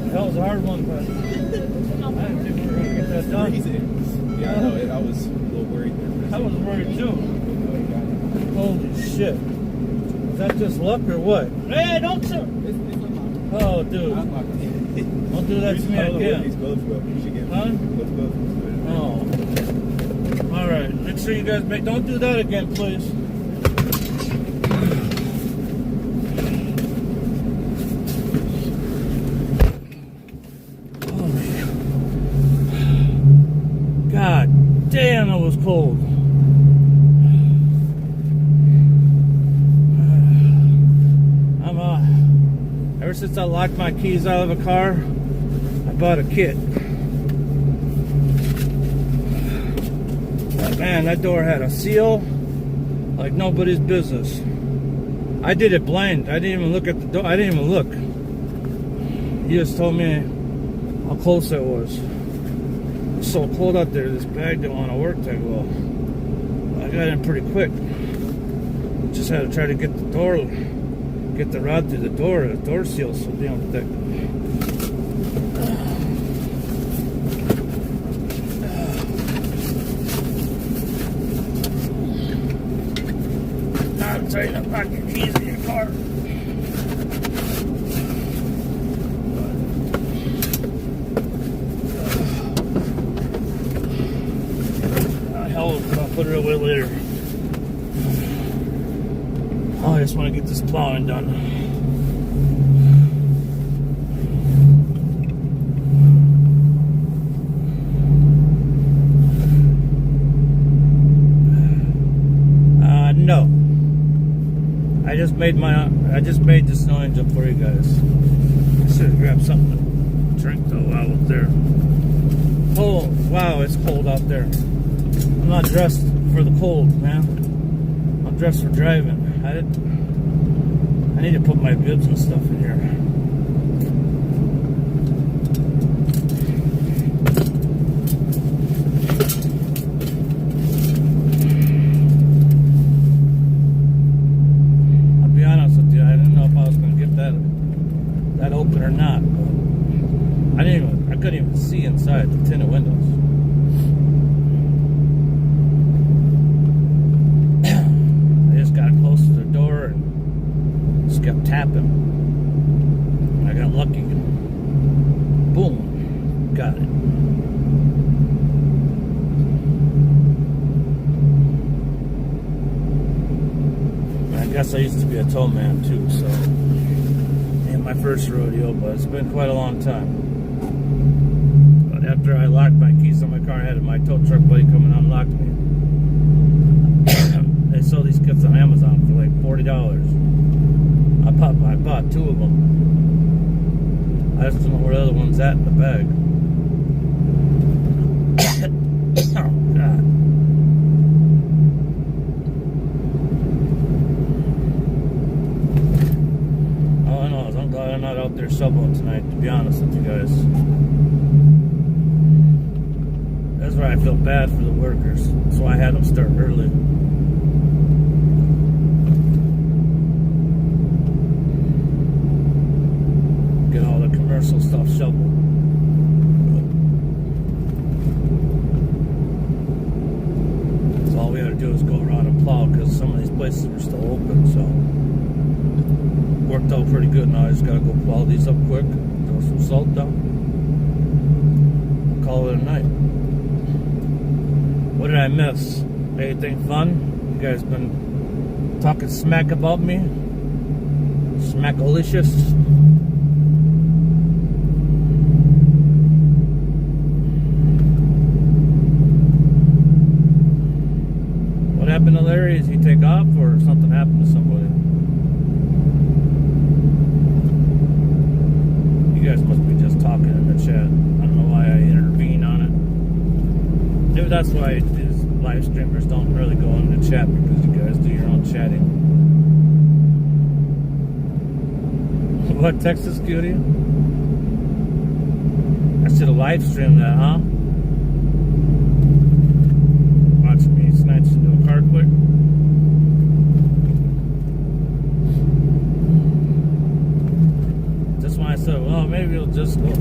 That was a hard one, but I didn't think we were going to get that done. Yeah, I know. I was a little worried there. I was worried too. Holy shit. Is that just luck or what? Hey, don't sir. Oh, dude. Don't do that to me again. These boats will. You should get Huh? those boats. Oh. Alright. Make sure you guys don't do that again, please. God damn, it was cold. Ever since I locked my keys out of a car, I bought a kit. But man, that door had a seal like nobody's business. I did it blind. I didn't even look at the door. I didn't even look. He just told me how close it was. It's so cold out there, this bag didn't want to work that well. I got in pretty quick. Just had to try to get the door, get the rod through the door. The door seal's so damn thick. I'm trying to lock your keys in your car. I'll put it away later. Oh, I just want to get this plowing done. No. I just made the snow angel for you guys. I should have grabbed something to drink though while out there. Oh, wow, it's cold out there. I'm not dressed for the cold, man. I'm dressed for driving. I need to put my bibs and stuff in here. I'll be honest with you, I didn't know if I was going to get that open or not. But I couldn't even see inside the tinted windows. Kept tapping. I got lucky. Boom. Got it. I guess I used to be a tow man too, so ain't my first rodeo, but it's been quite a long time. But after I locked my keys on my car, I had my tow truck buddy come and unlock me. They sold these kits on Amazon for like $40. I bought two of them. I just don't know where the other one's at in the bag. Oh, God. All I know is I'm glad I'm not out there shoveling tonight, to be honest with you guys. That's why I feel bad for the workers. That's why I had them start early. Commercial stuff shoveled. So all we had to do is go around and plow because some of these places were still open. So Worked out pretty good. Now I just gotta go plow these up quick, throw some salt down, call it a night. What did I miss? Anything fun? You guys been talking smack about me? Smackolicious? What happened to Larry? Is he take off or something happened to somebody? You guys must be just talking in the chat. I don't know why I intervene on it. Maybe that's why these live streamers don't really go into the chat, because you guys do your own chatting. What, Texas Cutie? I should have live streamed that, huh? Watch me snatch into a car quick. Just when I said, well, maybe we'll just go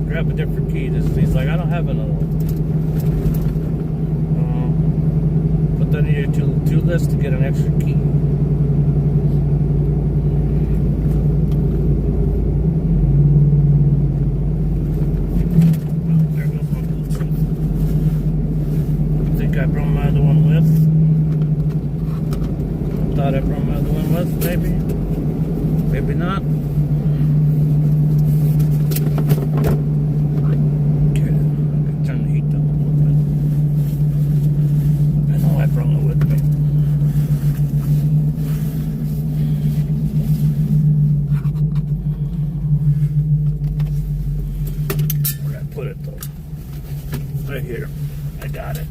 grab a different key. He's like, I don't have another one. Put that in your to-do list to get an extra key. There goes my Bluetooth. I think I brought my other one with. Thought I brought my other one with, maybe. Maybe not. Right here. I got it.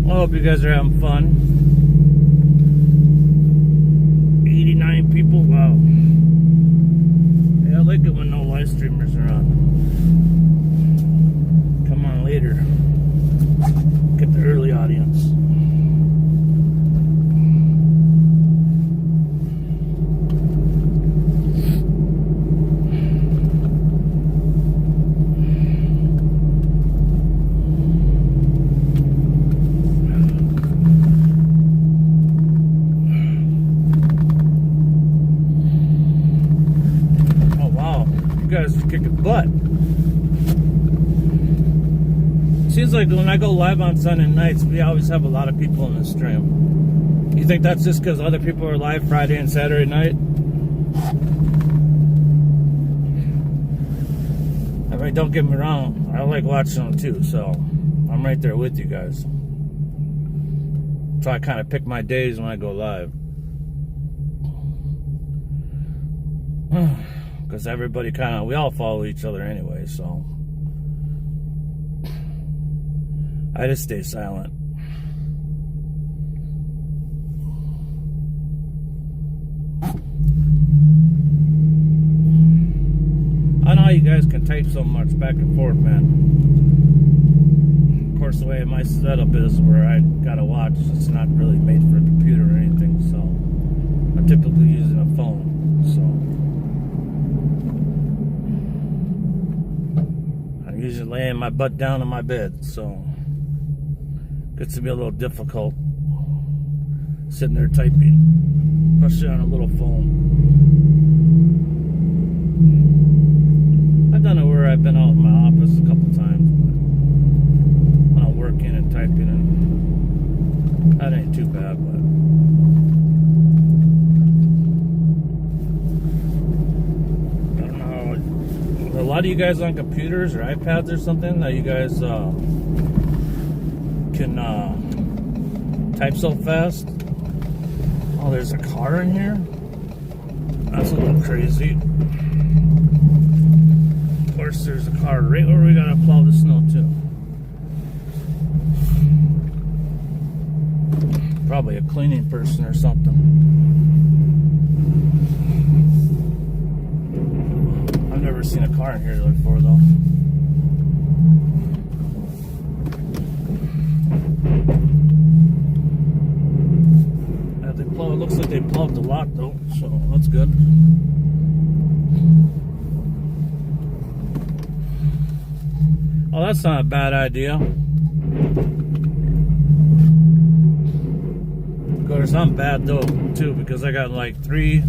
I hope you guys are having fun. 89 people. Wow. Yeah, I like it when no live streamers are on. Come on later. Get the early audience. Kicking butt. Seems like when I go live on Sunday nights, we always have a lot of people in the stream. You think that's just because other people are live Friday and Saturday night? I mean, don't get me wrong, I like watching them too, so I'm right there with you guys. So I kind of pick my days when I go live. Because everybody we all follow each other anyway, so I just stay silent. I know how you guys can type so much back and forth, man. Of course, the way my setup is where I gotta watch, it's not really made for a computer or anything, so I'm typically using a phone, so usually laying my butt down on my bed, so gets to be a little difficult sitting there typing, especially on a little phone. I've done it where I've been out in my office a couple times, but when I'm working and typing, and that ain't too bad, but a lot of you guys on computers or iPads or something that you guys can type so fast. Oh, there's a car in here? That's a little crazy. Of course, there's a car right where we gotta plow the snow to. Probably a cleaning person or something. I've never seen a car in here before, though. It looks like they plowed the lot, though, so that's good. Oh, that's not a bad idea. course, I'm bad though too because I got like 3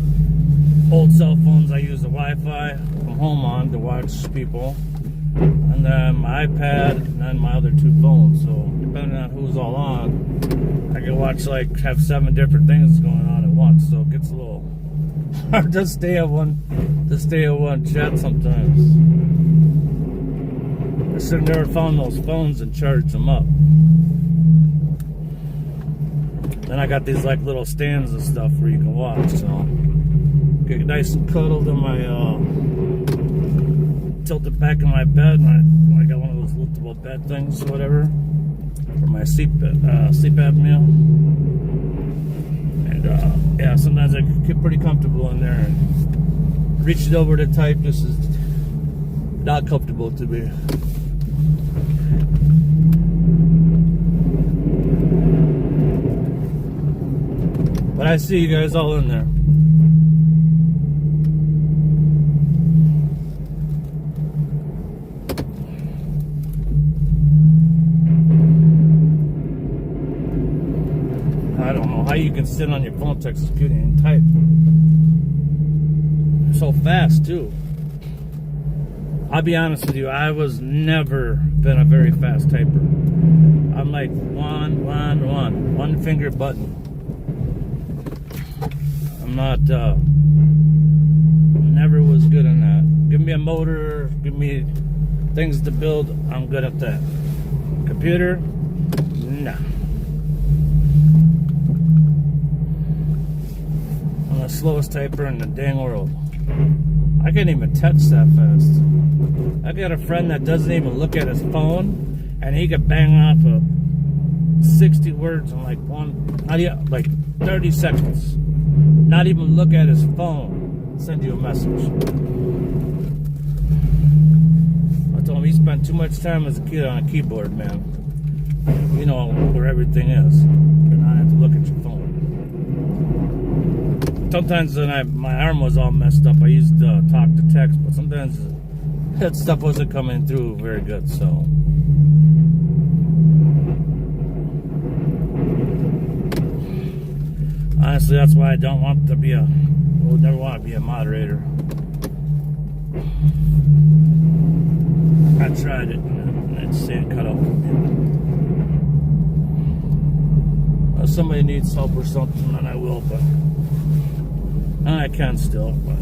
old cell phones I use the Wi-Fi from home on to watch people, and then my iPad, and then my other 2 phones. So depending on who's all on, I can watch like have 7 different things going on at once. So it gets a little hard to stay at one chat sometimes. I should have never found those phones and charged them up. Then I got these like little stands and stuff where you can watch, so get nice and cuddled in my tilted back in my bed, and I got one of those liftable bed things or whatever for my sleep apnea. And yeah, sometimes I get pretty comfortable in there, and reach it over to type. This is not comfortable to me. But I see you guys all in there. I don't know how you can sit on your phone, text this computer, and type so fast too. I'll be honest with you, I was never been a very fast typer. I'm like one finger button. I'm not, never was good in that. Give me a motor, give me things to build, I'm good at that. Computer, nah. I'm the slowest typer in the dang world. I can't even text that fast. I got a friend that doesn't even look at his phone, and he could bang off 60 words in like 30 seconds. Not even look at his phone, send you a message. I told him he spent too much time as a kid on a keyboard, man. You know where everything is. You're not have to look at your phone. Sometimes when my arm was all messed up, I used to talk to text, but sometimes that stuff wasn't coming through very good, so. Honestly, that's why I don't want to be never want to be a moderator. I tried it, and it's saying cut off. If somebody needs help or something, then I will, but I can still, but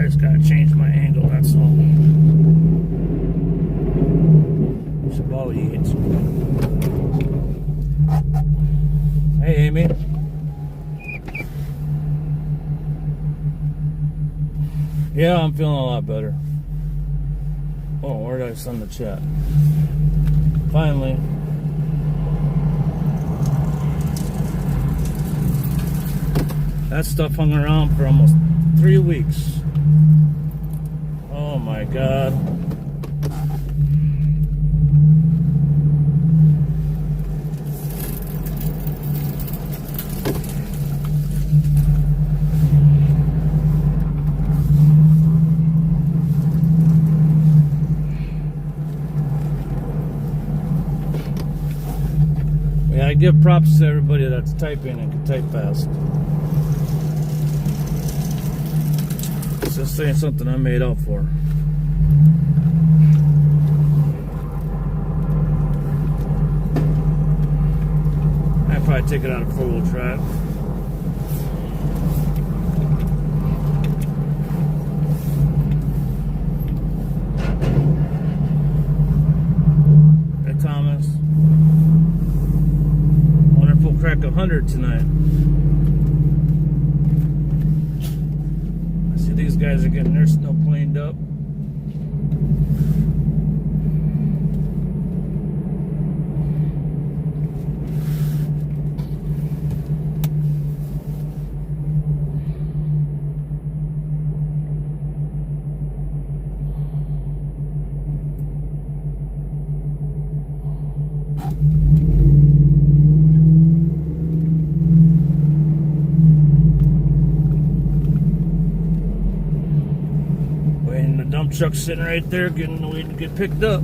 I just gotta change my angle, that's all. Hey, Amy. Yeah, I'm feeling a lot better. Oh, where did I send the chat? Finally. That stuff hung around for almost 3 weeks. Oh my God. Yeah, I give props to everybody that's typing and can type fast. It's just saying something I made up for. I'd probably take it out of 4-wheel drive. Hey, Thomas. Wonderful crack 100 tonight. I see these guys are getting their snow cleaned up. Dump truck sitting right there, waiting to get picked up.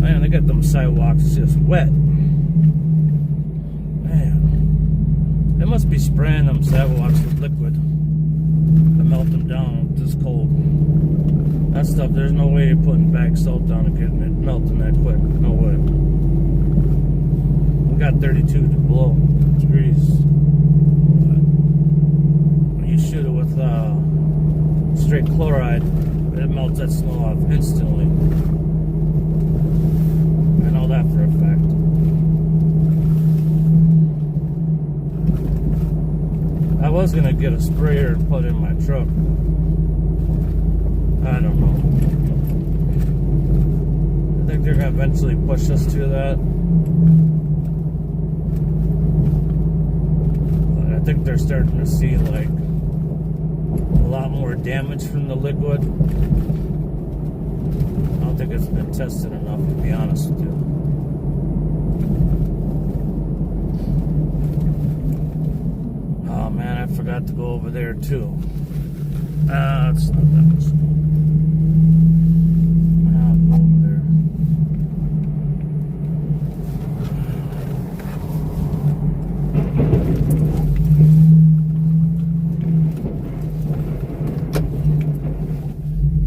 Man, they got them sidewalks just wet. Man, they must be spraying them sidewalks with liquid to melt them down. It's this cold. That stuff, there's no way you're putting bag salt down and getting it melting that quick. No way. We got 32 below degrees. But when you shoot it with straight chloride, it melts that snow off instantly. I know that for a fact. I was gonna get a sprayer and put in my truck. I don't know. I think they're gonna eventually push us to that. But I think they're starting to see like a lot more damage from the liquid. I don't think it's been tested enough, to be honest with you. Oh man, I forgot to go over there too. It's not that much. I'll go over there.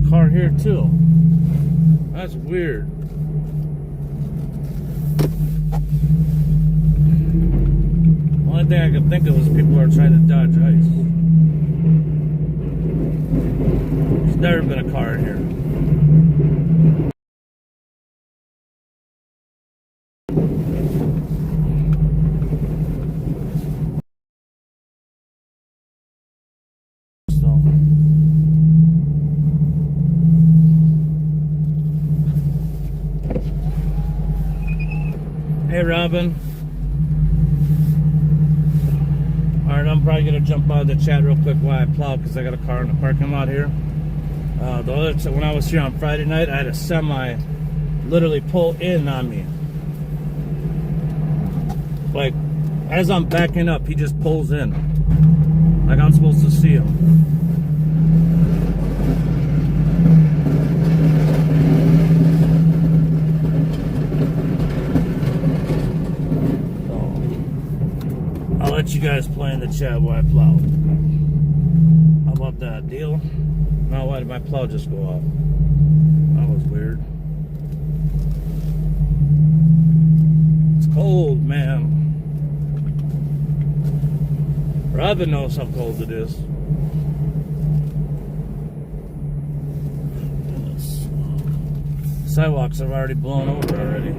Car here too. That's weird. Only thing I could think of was people are trying to dodge ice. There's never been a car in here. So. Hey, Robin. Alright, I'm probably going to jump out of the chat real quick while I plow because I got a car in the parking lot here. When I was here on Friday night, I had a semi literally pull in on me. Like, as I'm backing up, he just pulls in. Like I'm supposed to see him. I'll let you guys play in the chat while I plow. How about that deal? Now why did my plow just go off? That was weird. It's cold, man. Robin knows how cold it is. Sidewalks have already blown over already.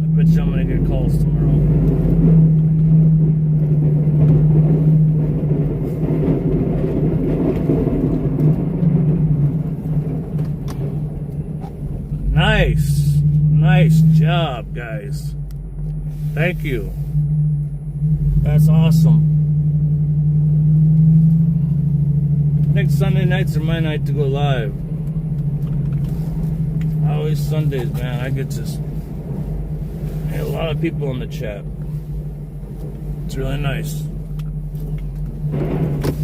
I bet you I'm gonna get calls tomorrow. Nice job, guys. Thank you. That's awesome. I think Sunday nights are my night to go live. Always Sundays, man. I get just a lot of people in the chat. It's really nice.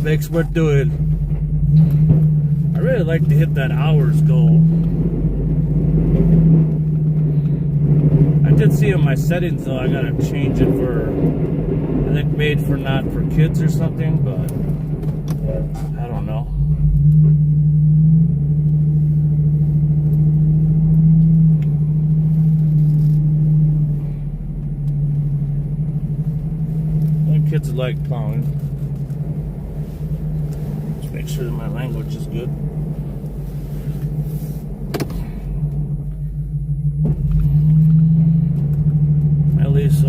Makes worth doing. I really like to hit that hours goal. I did see in my settings though, I gotta change it for, I think made for not for kids or something, but I don't know. I think kids like plowing. Just make sure that my language is good. At least so.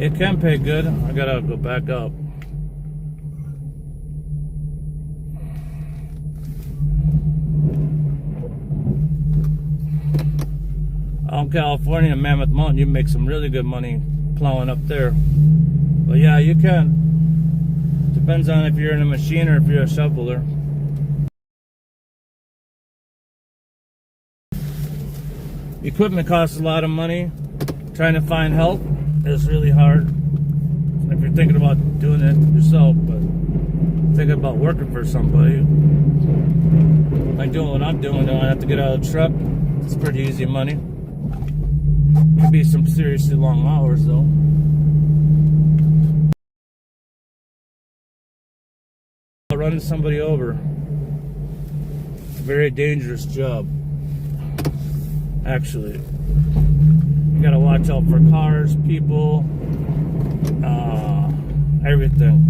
It can pay good. I gotta go back up. Out in California, Mammoth Mountain, you make some really good money plowing up there. But yeah, you can. Depends on if you're in a machine or if you're a shoveler. Equipment costs a lot of money. Trying to find help is really hard. If you're thinking about doing it yourself, but thinking about working for somebody. Like doing what I'm doing, I don't have to get out of the truck. It's pretty easy money. Could be some seriously long hours though. Running somebody over. Very dangerous job. Actually, you gotta watch out for cars, people, everything.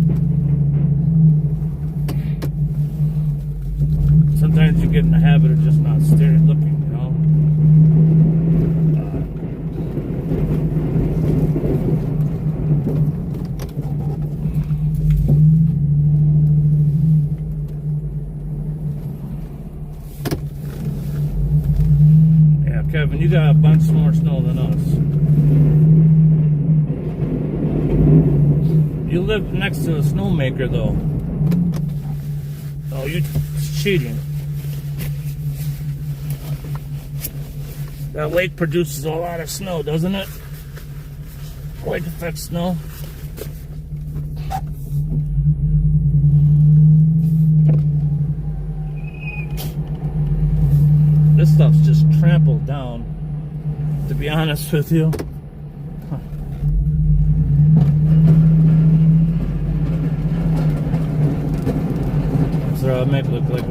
Sometimes you get in the habit of just not staring, looking, you know. Kevin, you got a bunch more snow than us. You live next to a snowmaker, though. Oh, you're cheating. That lake produces a lot of snow, doesn't it? Lake affects snow. This stuff's just trampled down, to be honest with you. So I'll make it look like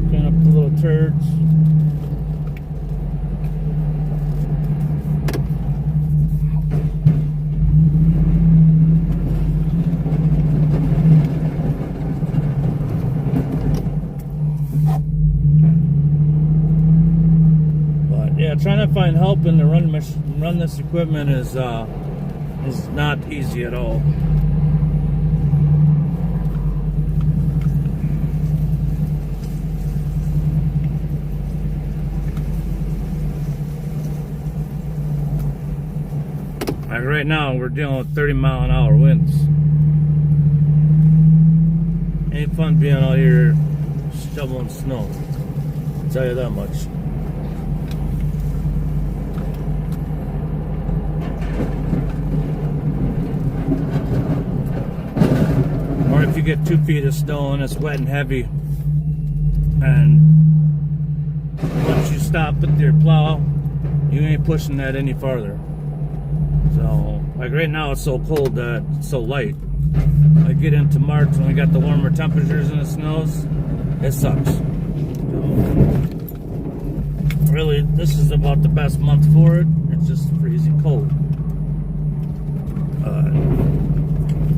clean up the little turds. Yeah, trying to find help and to run this equipment is not easy at all. Like right now, we're dealing with 30-mile-an-hour winds. Ain't fun being out here shoveling snow. I'll tell you that much. Or if you get 2 feet of snow and it's wet and heavy, and once you stop with your plow, you ain't pushing that any farther. So, like right now it's so cold that it's so light. I get into March when we got the warmer temperatures and it snows, it sucks. So, really, this is about the best month for it. It's just freezing cold.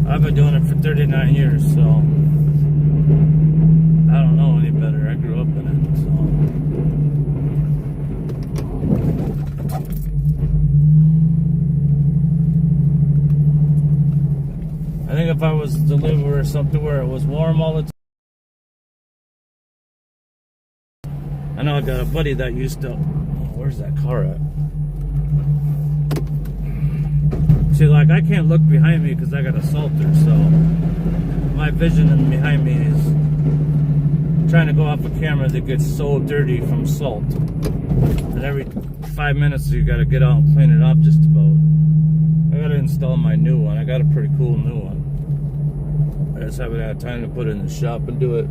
I've been doing it for 39 years, so I don't know any better. I grew up in it, so. I think if I was to live where something where it was warm all the time. I know I got a buddy that used to. Oh, where's that car at? See, like, I can't look behind me because I got a salter, so my vision behind me is trying to go off a camera that gets so dirty from salt. And every 5 minutes you got to get out and clean it up just about. I got to install my new one. I got a pretty cool new one. I just haven't had time to put it in the shop and do it.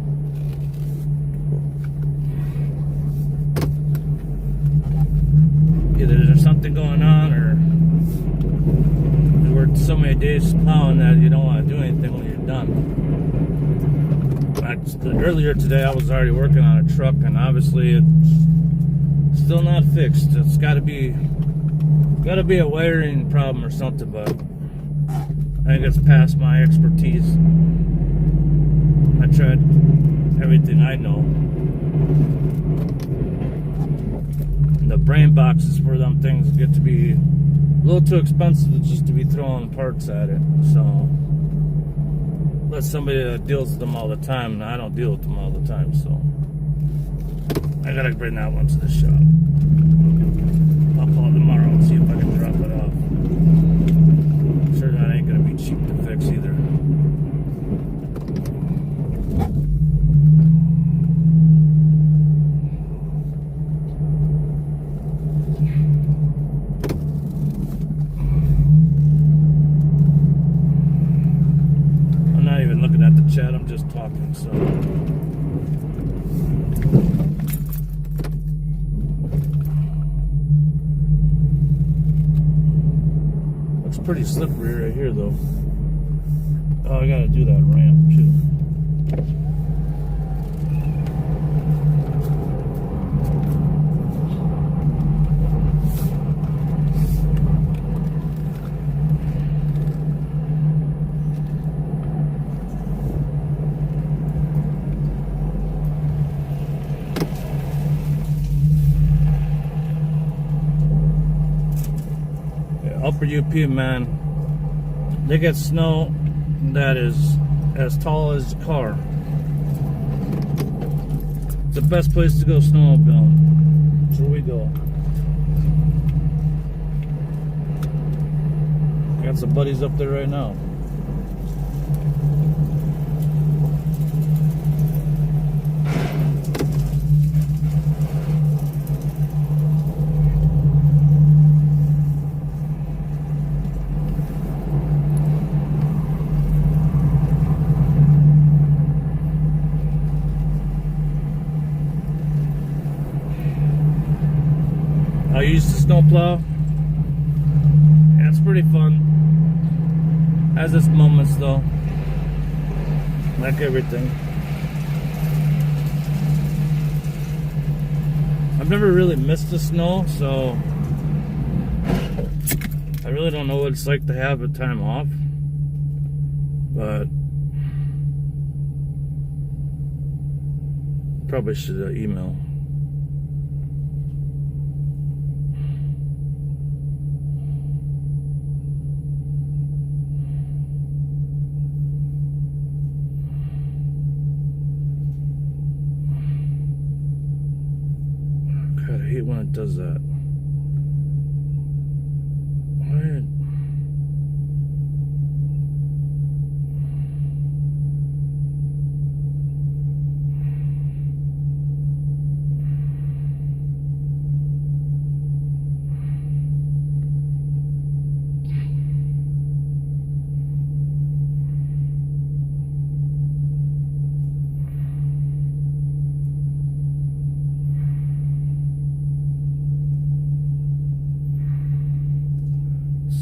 Either there's something going on or you worked so many days plowing that you don't want to do anything when you're done. Earlier today I was already working on a truck and obviously it's still not fixed. It's got to be a wiring problem or something, but I think it's past my expertise. I tried everything I know. And the brain boxes for them things get to be a little too expensive just to be throwing parts at it. So, let somebody that deals with them all the time, and I don't deal with them all the time, so I gotta bring that one to the shop. I'll call tomorrow and see if I can drop it off. I'm sure that ain't gonna be cheap to fix either. chat, I'm just talking, so. Looks pretty slippery right here, though. Oh, I gotta do that ramp, too. Upper UP, man, they get snow that is as tall as a car. It's the best place to go snowmobiling. That's where we go. Got some buddies up there right now. I used to snowplow. Yeah, it's pretty fun. Has its moments though. Like everything. I've never really missed the snow, so I really don't know what it's like to have a time off. But probably should email. God, I hate when it does that. Why?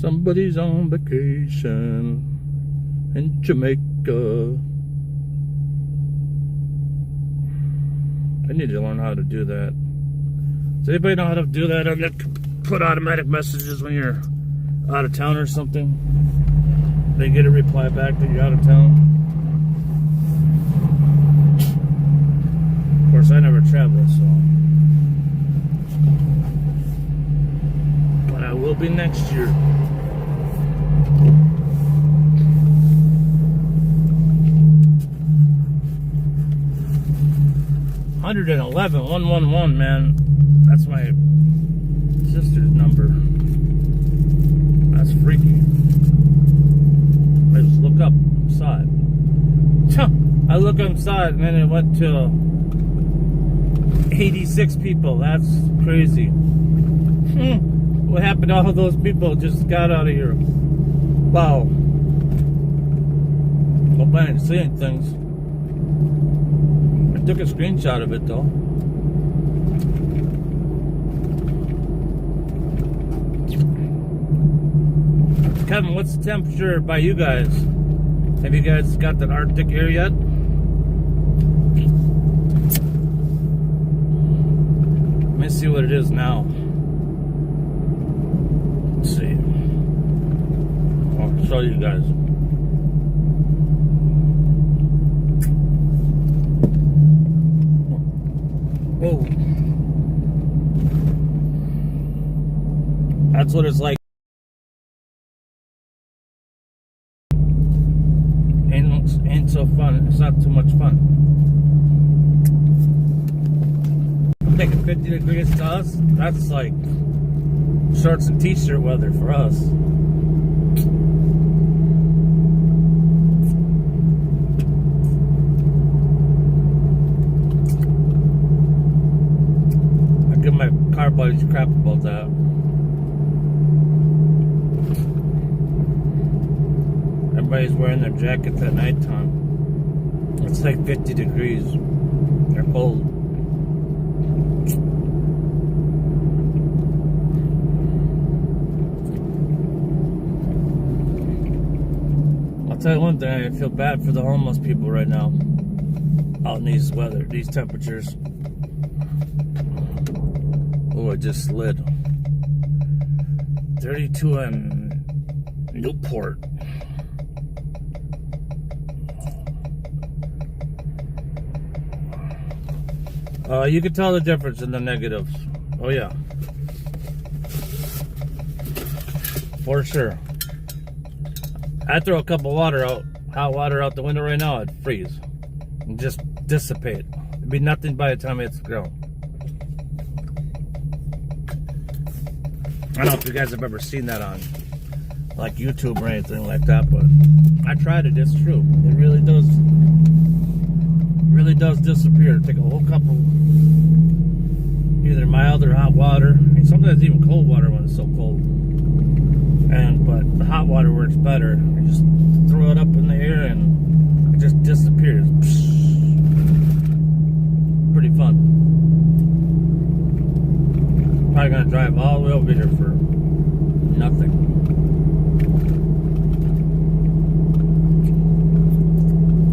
Somebody's on vacation in Jamaica. I need to learn how to do that. Does anybody know how to do that? On that, put automatic messages when you're out of town or something. They get a reply back that you're out of town. Of course, I never travel, so. But I will be next year. $111,111, man. That's my sister's number. That's freaky. I just look up, saw it. I look outside, and then it went to 86 people. That's crazy. What happened to all those people just got out of here? Wow. Hope I didn't see anything. I took a screenshot of it though. Kevin, what's the temperature by you guys? Have you guys got that Arctic air yet? Let me see what it is now. Let's see. I'll show you guys. Whoa. That's what it's like. Ain't so fun. It's not too much fun. I'm thinking 50 degrees to us. That's like shorts and t-shirt weather for us. I give my car buddies crap about that. Everybody's wearing their jackets at nighttime. It's like 50 degrees. They're cold. I'll tell you one thing, I feel bad for the homeless people right now. Out in these weather, these temperatures. Oh, I just slid. 32 in Newport. You can tell the difference in the negatives. Oh yeah. For sure. I'd throw a cup of water out, hot water out the window right now, it'd freeze. And just dissipate. It'd be nothing by the time it hits the ground. I don't know if you guys have ever seen that on like YouTube or anything like that, but I tried it, it's true. It really does disappear. Take a whole cup of either mild or hot water. I mean, sometimes even cold water when it's so cold. But the hot water works better. You just throw it up in the air and it just disappears. Pretty fun. Probably gonna drive all the way over here for nothing.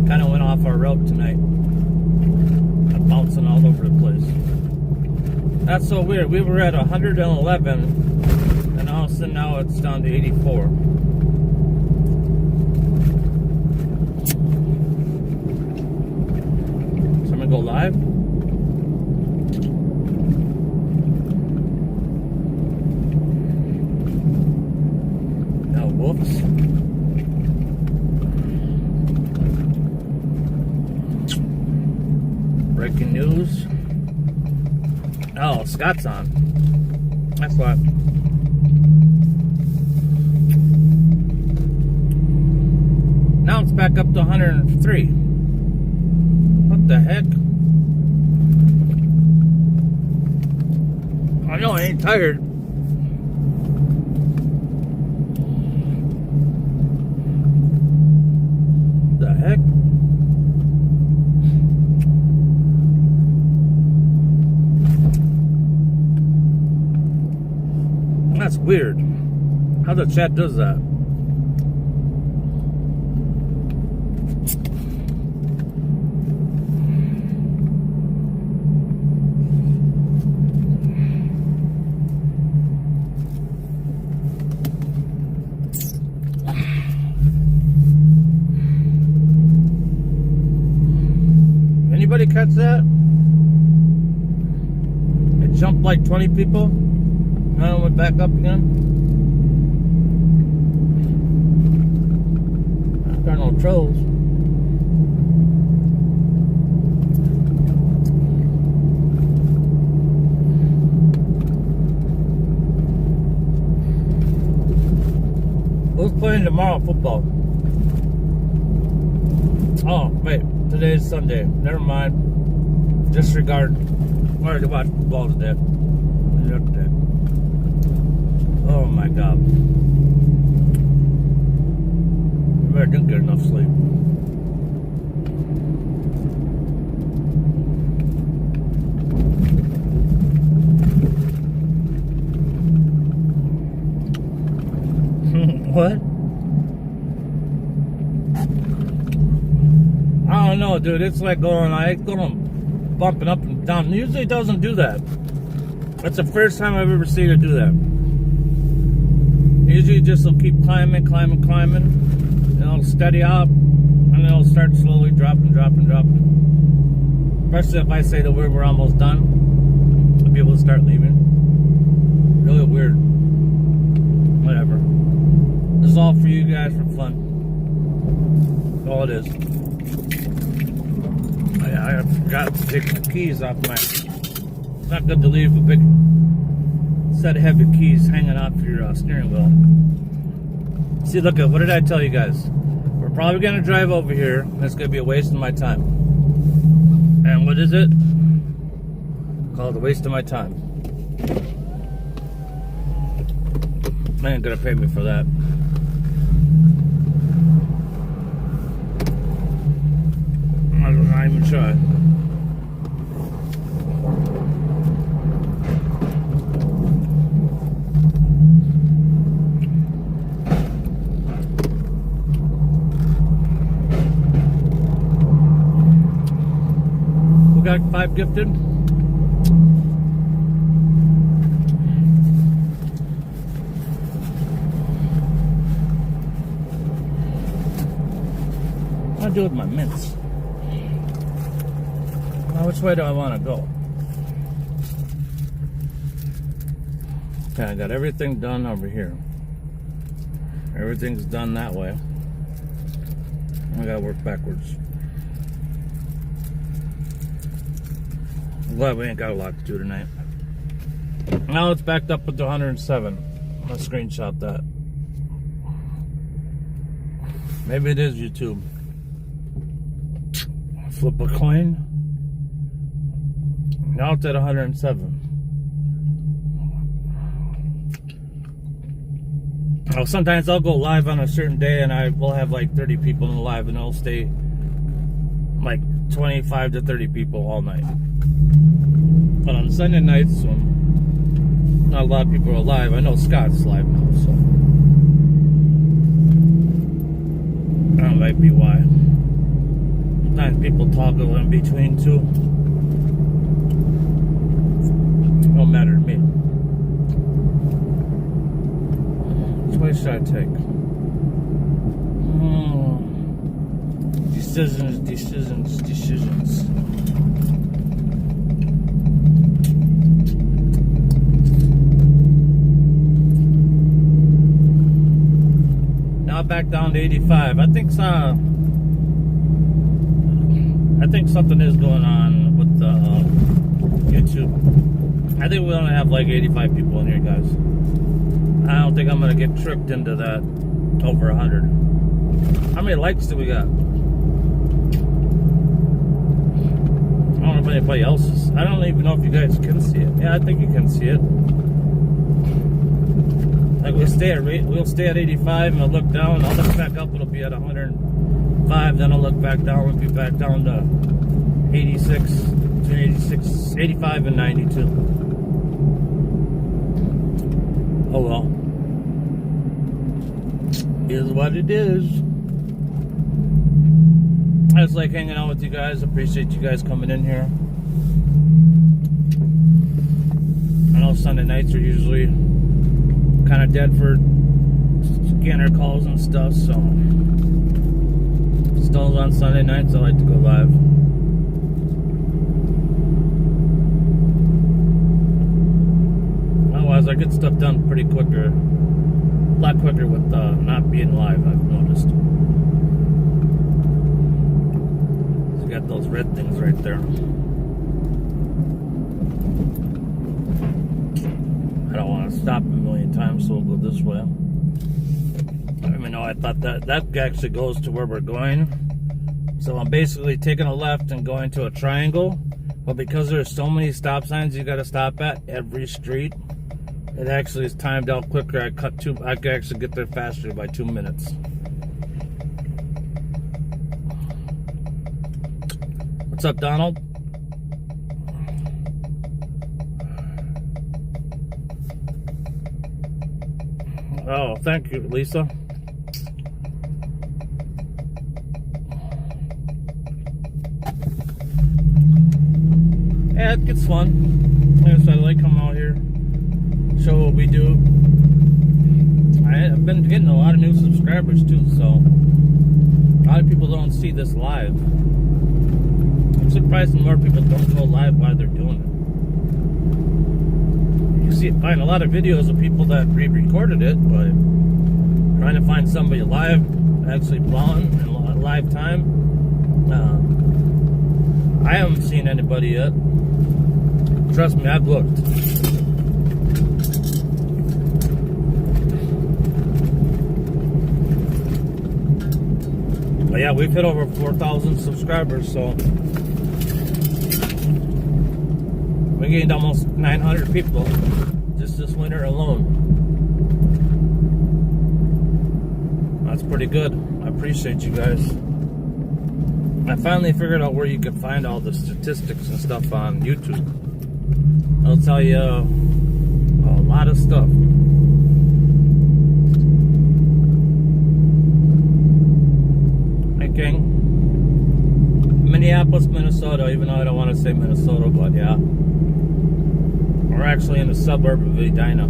Kind of went off our route tonight. I'm bouncing all over the place. That's so weird. We were at 111, and all of a sudden now it's down to 84. So I'm gonna go live. Now, whoops. Breaking news. Oh, Scott's on. That's why. Now it's back up to 103. What the heck? I know I ain't tired. The heck? That's weird. How the chat does that? Anybody catch that? It jumped like 20 people. Now it went back up again. I've got no trolls. Who's playing tomorrow football? Oh, wait. Today's Sunday. Never mind. Disregard. I already watched football today. Yesterday. Oh my God. I didn't get enough sleep. What? I don't know, dude. It's like going bumping up and down. Usually it doesn't do that. That's the first time I've ever seen it do that. Usually just will keep climbing, and it'll steady up, and then it'll start slowly dropping. Especially if I say that we're almost done, I'll be able to start leaving. Really weird. Whatever. This is all for you guys for fun. That's all it is. I forgot to take the keys off my... It's not good to leave a big set of heavy keys hanging off your steering wheel. See, look at, what did I tell you guys? We're probably going to drive over here, and it's going to be a waste of my time. And what is it? Called a waste of my time. They ain't going to pay me for that. Not even try. We got 5 gifted. What do I do with my mints? Now, which way do I want to go? Okay, I got everything done over here. Everything's done that way. I gotta work backwards. I'm glad we ain't got a lot to do tonight. Now it's backed up with the 107. I'll screenshot that. Maybe it is YouTube. Flip a coin. Now it's at 107. Oh, sometimes I'll go live on a certain day and I will have like 30 people in the live and it'll stay like 25 to 30 people all night. But on Sunday nights when not a lot of people are live, I know Scott's live now, so that might be why. Sometimes people toggle in between too. It don't matter to me. Which way should I take? Decisions. Now back down to 85. I think something is going on with the YouTube. I think we only have like 85 people in here, guys. I don't think I'm gonna get tricked into that over 100. How many likes do we got? I don't know if anybody else is. I don't even know if you guys can see it. Yeah, I think you can see it. Like we'll stay at 85 and I'll look down. I'll look back up. It'll be at 105. Then I'll look back down. We'll be back down to 86, between 86, 85 and 92. Oh well. Is what it is. I just like hanging out with you guys. Appreciate you guys coming in here. I know Sunday nights are usually kind of dead for scanner calls and stuff, so still on Sunday nights I like to go live. Otherwise I get stuff done pretty quicker, a lot quicker with not being live, I've noticed. You got those red things right there. I don't want to stop a million times, so we'll go this way. I don't even know, I thought that actually goes to where we're going. So I'm basically taking a left and going to a triangle, but because there's so many stop signs you got to stop at every street, it actually is timed out quicker. I could actually get there faster by 2 minutes. What's up, Donald? Oh, thank you, Lisa. Yeah, it gets fun. Yes, I like coming out here, show what we do. I've been getting a lot of new subscribers too, so a lot of people don't see this live. I'm surprised more people don't go live while they're doing it. You find a lot of videos of people that re-recorded it, but trying to find somebody live, actually plowing in live time, I haven't seen anybody yet. Trust me, I've looked. But yeah, we've hit over 4,000 subscribers, so we gained almost 900 people just this winter alone. That's pretty good. I appreciate you guys. I finally figured out where you can find all the statistics and stuff on YouTube. It'll tell you a lot of stuff. Okay. Minneapolis, Minnesota, even though I don't want to say Minnesota, but yeah. We're actually in the suburb of Edina.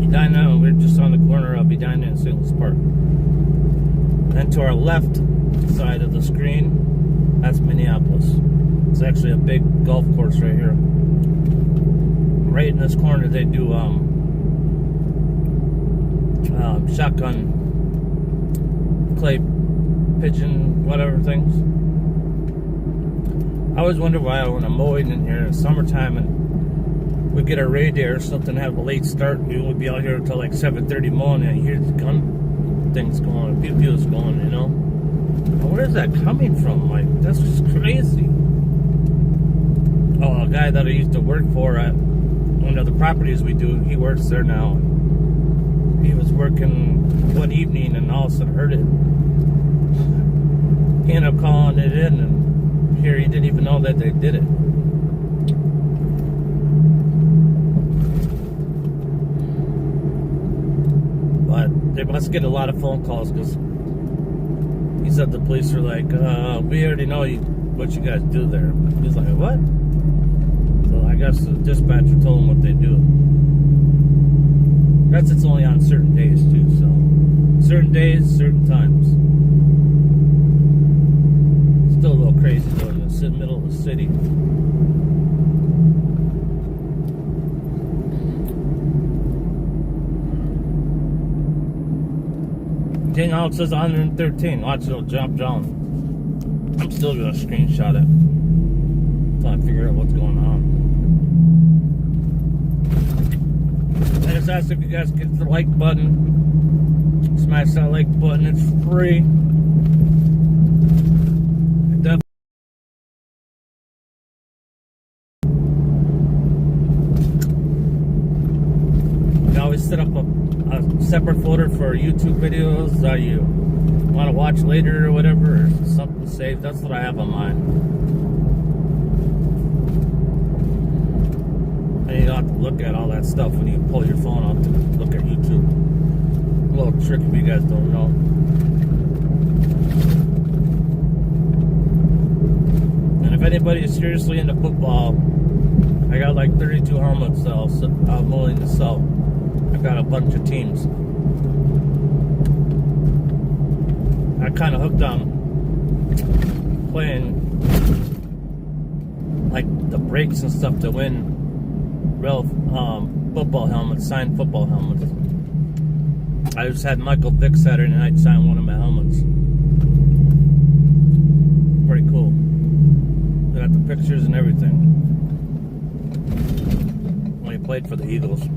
Edina, we're just on the corner of Edina and St. Louis Park. And to our left side of the screen, that's Minneapolis. It's actually a big golf course right here. Right in this corner, they do shotgun, clay pigeon, whatever things. I always wonder why when I'm mowing in here in summertime and we get a raid day or something, have a late start, we would be out here until like 7:30 mowing, and you hear the gun things going, pew pews going, you know. Where is that coming from? Like, that's just crazy. Oh, a guy that I used to work for at one of the properties we do, he works there now. He was working one evening and all of a sudden heard it. He ended up calling it in, and here he didn't even know that they did it. But they must get a lot of phone calls because he said the police were like, we already know what you guys do there. He's like, what? So I guess the dispatcher told him what they do. That's it's only on certain days too, so certain days, certain times. Still a little crazy though in the middle of the city. Dang, now it says 113. Watch, it'll jump down. I'm still gonna screenshot it until I figure out what's going on. I just asked if you guys get the like button. Smash that like button, it's free. You always set up a separate folder for YouTube videos that you want to watch later or whatever, or something saved. That's what I have on mine. And you don't have to look at all that stuff when you pull your phone out to look at YouTube. A little trick if you guys don't know. And if anybody is seriously into football, I got like 32 helmets that I'm willing to sell. I've got a bunch of teams. I kind of hooked on playing like the breaks and stuff to win real football helmets, signed football helmets. I just had Michael Vick Saturday night sign one of my helmets. Pretty cool. They got the pictures and everything. When he played for the Eagles.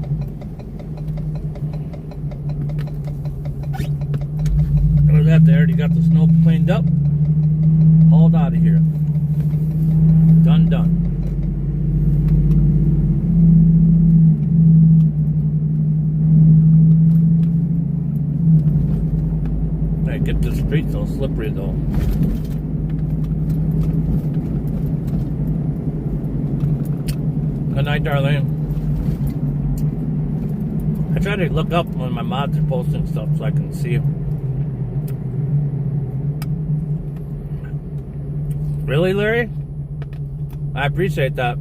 Look at that, they already got the snow cleaned up. Hauled out of here. Done. Hey, get the streets so slippery though. Good night, Darlene. I try to look up when my mods are posting stuff so I can see them. Really, Larry? I appreciate that.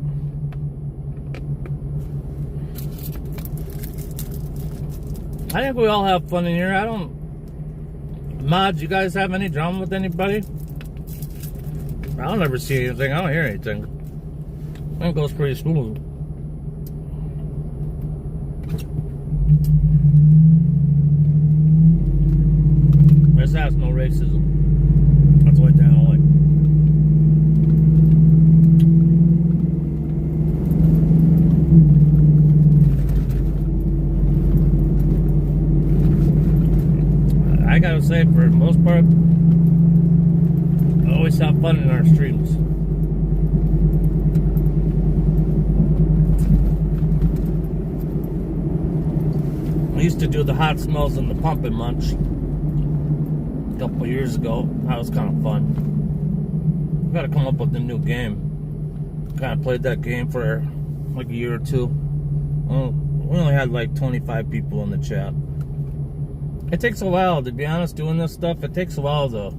I think we all have fun in here. I don't... Mods, you guys have any drama with anybody? I don't ever see anything. I don't hear anything. I think it goes pretty smooth. This has no racism. That's what I don't like. I gotta say, for the most part, I always have fun in our streams. I used to do the hot smells and the pump and munch. couple years ago. That was kind of fun. We got to come up with a new game. Kind of played that game for like a year or two. We only had like 25 people in the chat. It takes a while, to be honest, doing this stuff. It takes a while to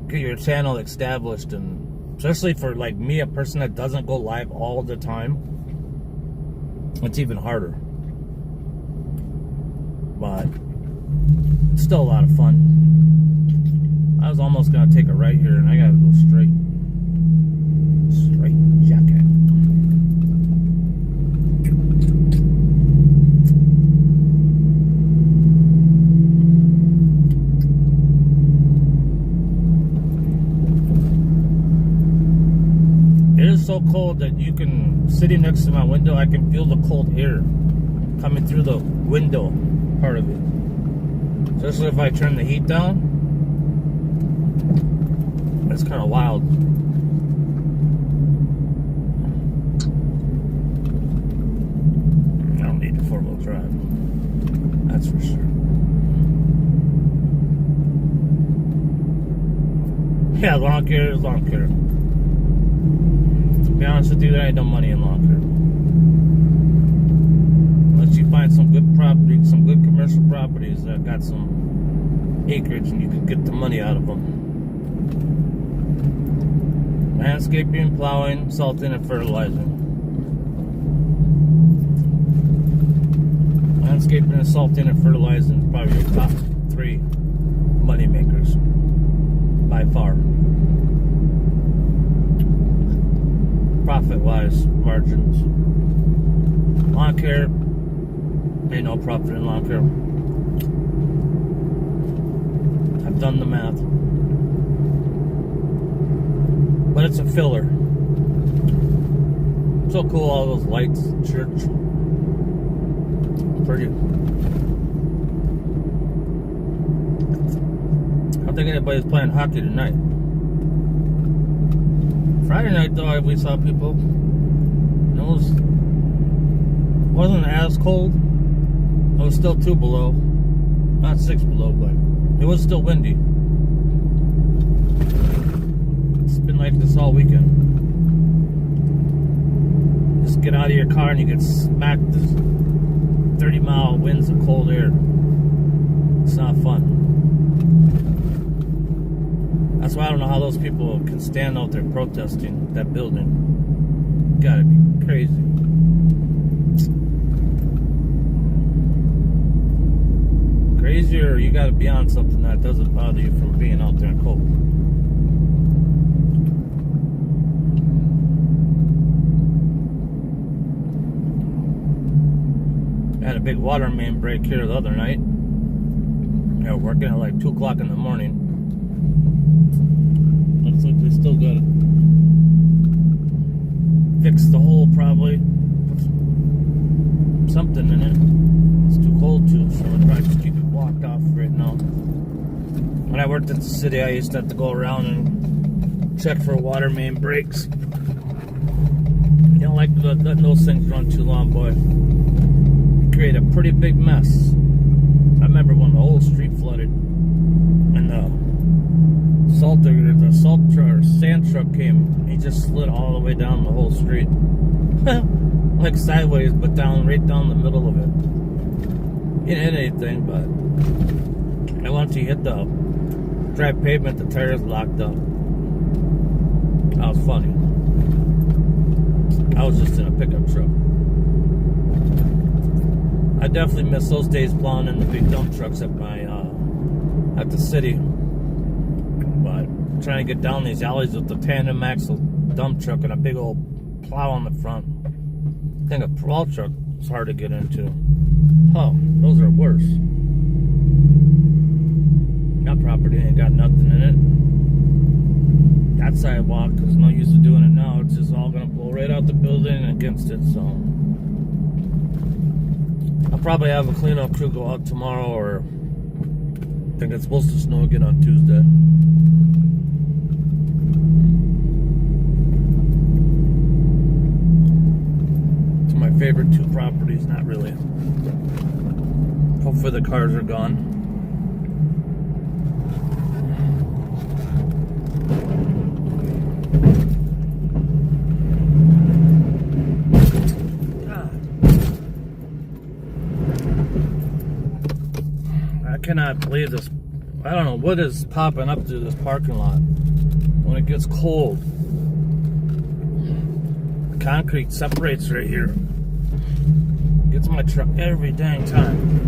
get your channel established, and especially for like me, a person that doesn't go live all the time, it's even harder. But it's still a lot of fun. I was almost gonna take a right here, and I gotta go straight jacket. It is so cold that you can, sitting next to my window, I can feel the cold air coming through the window part of it. Especially if I turn the heat down. That's kind of wild. I don't need a 4-wheel drive. That's for sure. Yeah, lawn care is lawn care. To be honest with you, there ain't no money in lawn care. Unless you find some good property, some good commercial properties that got some acreage and you can get the money out of them. Landscaping, plowing, salting, and fertilizing. Landscaping and salting and fertilizing is probably your top 3 money makers by far. Profit-wise, margins. Lawn care, ain't no profit in lawn care. I've done the math. But it's a filler. So cool, all those lights, church. Pretty. I don't think anybody's playing hockey tonight. Friday night, though, we saw people. It wasn't as cold. It was still 2 below. Not 6 below, but it was still windy. It's been like this all weekend. Just get out of your car and you get smacked this 30-mile winds of cold air. It's not fun. That's why I don't know how those people can stand out there protesting that building. Gotta be crazy. Crazy, or you gotta be on something that doesn't bother you from being out there in cold. I had a big water main break here the other night. They were working at like 2 o'clock in the morning. Looks like they still gotta fix the hole, probably. Put something in it. It's too cold to, so I'll probably just keep it blocked off right now. When I worked at the city, I used to have to go around and check for water main breaks. You don't like letting those things run too long, boy. Create a pretty big mess. I remember when the whole street flooded and the sand truck came. He just slid all the way down the whole street. Like sideways, but right down the middle of it. He didn't hit anything, but once he hit the dry pavement, the tires locked up. That was funny. I was just in a pickup truck. I definitely miss those days plowing in the big dump trucks at at the city. But trying to get down these alleys with the tandem axle dump truck and a big old plow on the front. I think a plow truck is hard to get into. Oh, those are worse. That property ain't got nothing in it. That sidewalk, there's no use of doing it now. It's just all gonna blow right out the building and against it, so. I'll probably have a cleanup crew go out tomorrow, or I think it's supposed to snow again on Tuesday. To my favorite 2 properties, not really. Hopefully the cars are gone. cannot believe this. I don't know what is popping up through this parking lot when it gets cold. The concrete separates right here. Gets my truck every dang time.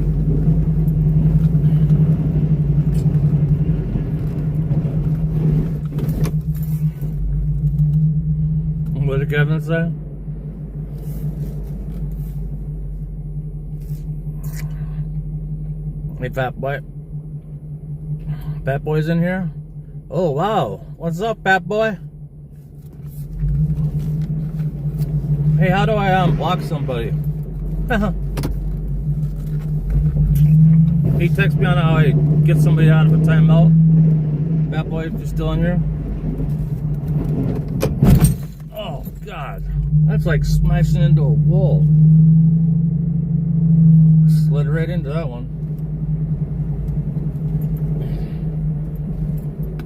What did Kevin say? Hey, fat boy. Fat boy's in here? Oh, wow. What's up, fat boy? Hey, how do I unblock somebody? He texts me on how I get somebody out of a timeout. Fat boy, if you're still in here. Oh, God. That's like smashing into a wall. Slid right into that one.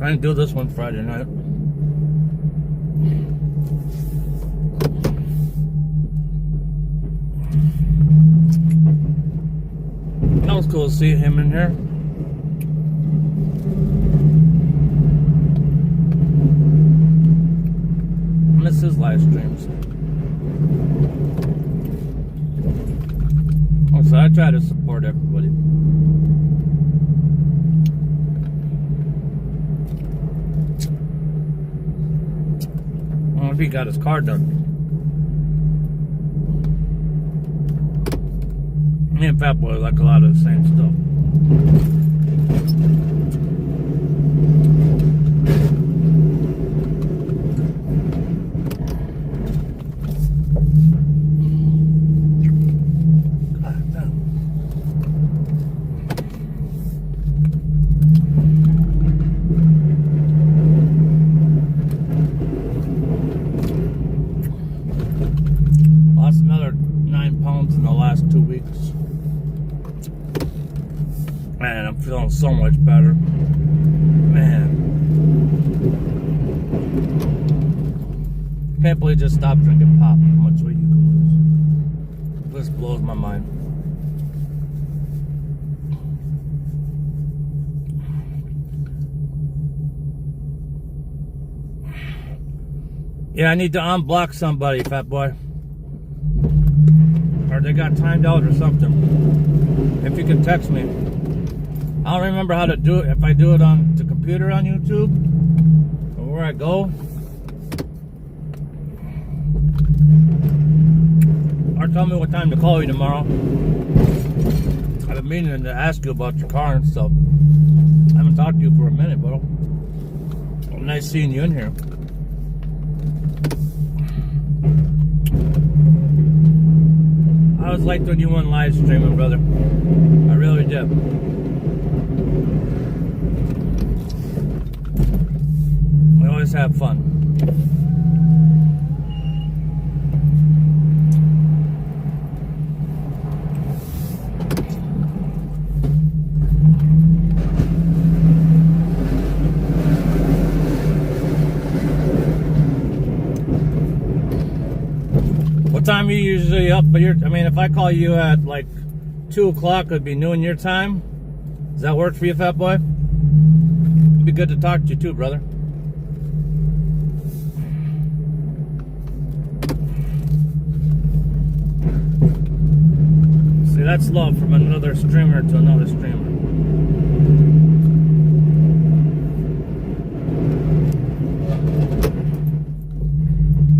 I didn't do this one Friday night. That was cool to see him in here. I miss his live streams. So I try to support everybody. I wonder if he got his car done. Me and Fat Boy like a lot of the same stuff. God damn. Lost another 9 pounds in the last 2 weeks. Man, I'm feeling so much better. Man. Can't believe I just stopped drinking pop. How much weight you can lose. This blows my mind. Yeah, I need to unblock somebody, fat boy. Or they got timed out or something. If you can text me. I don't remember how to do it. If I do it on the computer on YouTube, or where I go, or tell me what time to call you tomorrow. I've been meaning to ask you about your car and stuff. I haven't talked to you for a minute, bro. Well, nice seeing you in here. I always liked when you went live streaming, brother. I really did. We always have fun. What time are you usually up? But I mean, if I call you at like 2 o'clock, it'd be noon your time. Does that work for you, fat boy? It'd be good to talk to you too, brother. See, that's love from another streamer to another streamer.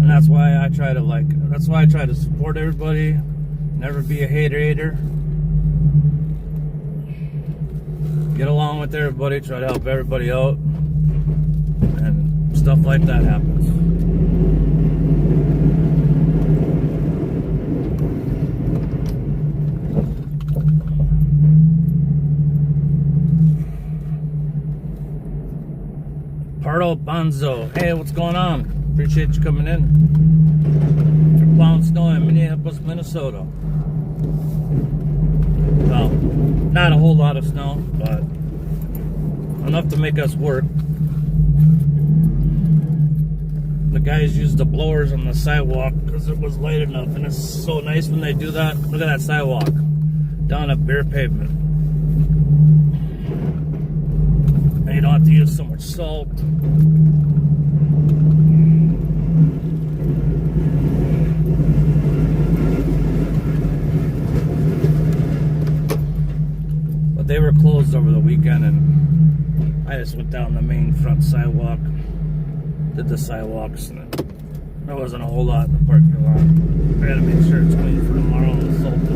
And that's why I try to support everybody, never be a hater. Get along with everybody, try to help everybody out, and stuff like that happens. Pardo Bonzo, hey, what's going on? Appreciate you coming in. We're plowing snow in Minneapolis, Minnesota. Well, not a whole lot of snow, but enough to make us work. The guys used the blowers on the sidewalk because it was light enough, and it's so nice when they do that. Look at that sidewalk down a bare pavement. use so much salt. But they were closed over the weekend, and I just went down the main front sidewalk, did the sidewalks, and there wasn't a whole lot in the parking lot. I gotta make sure it's clean for tomorrow and salted.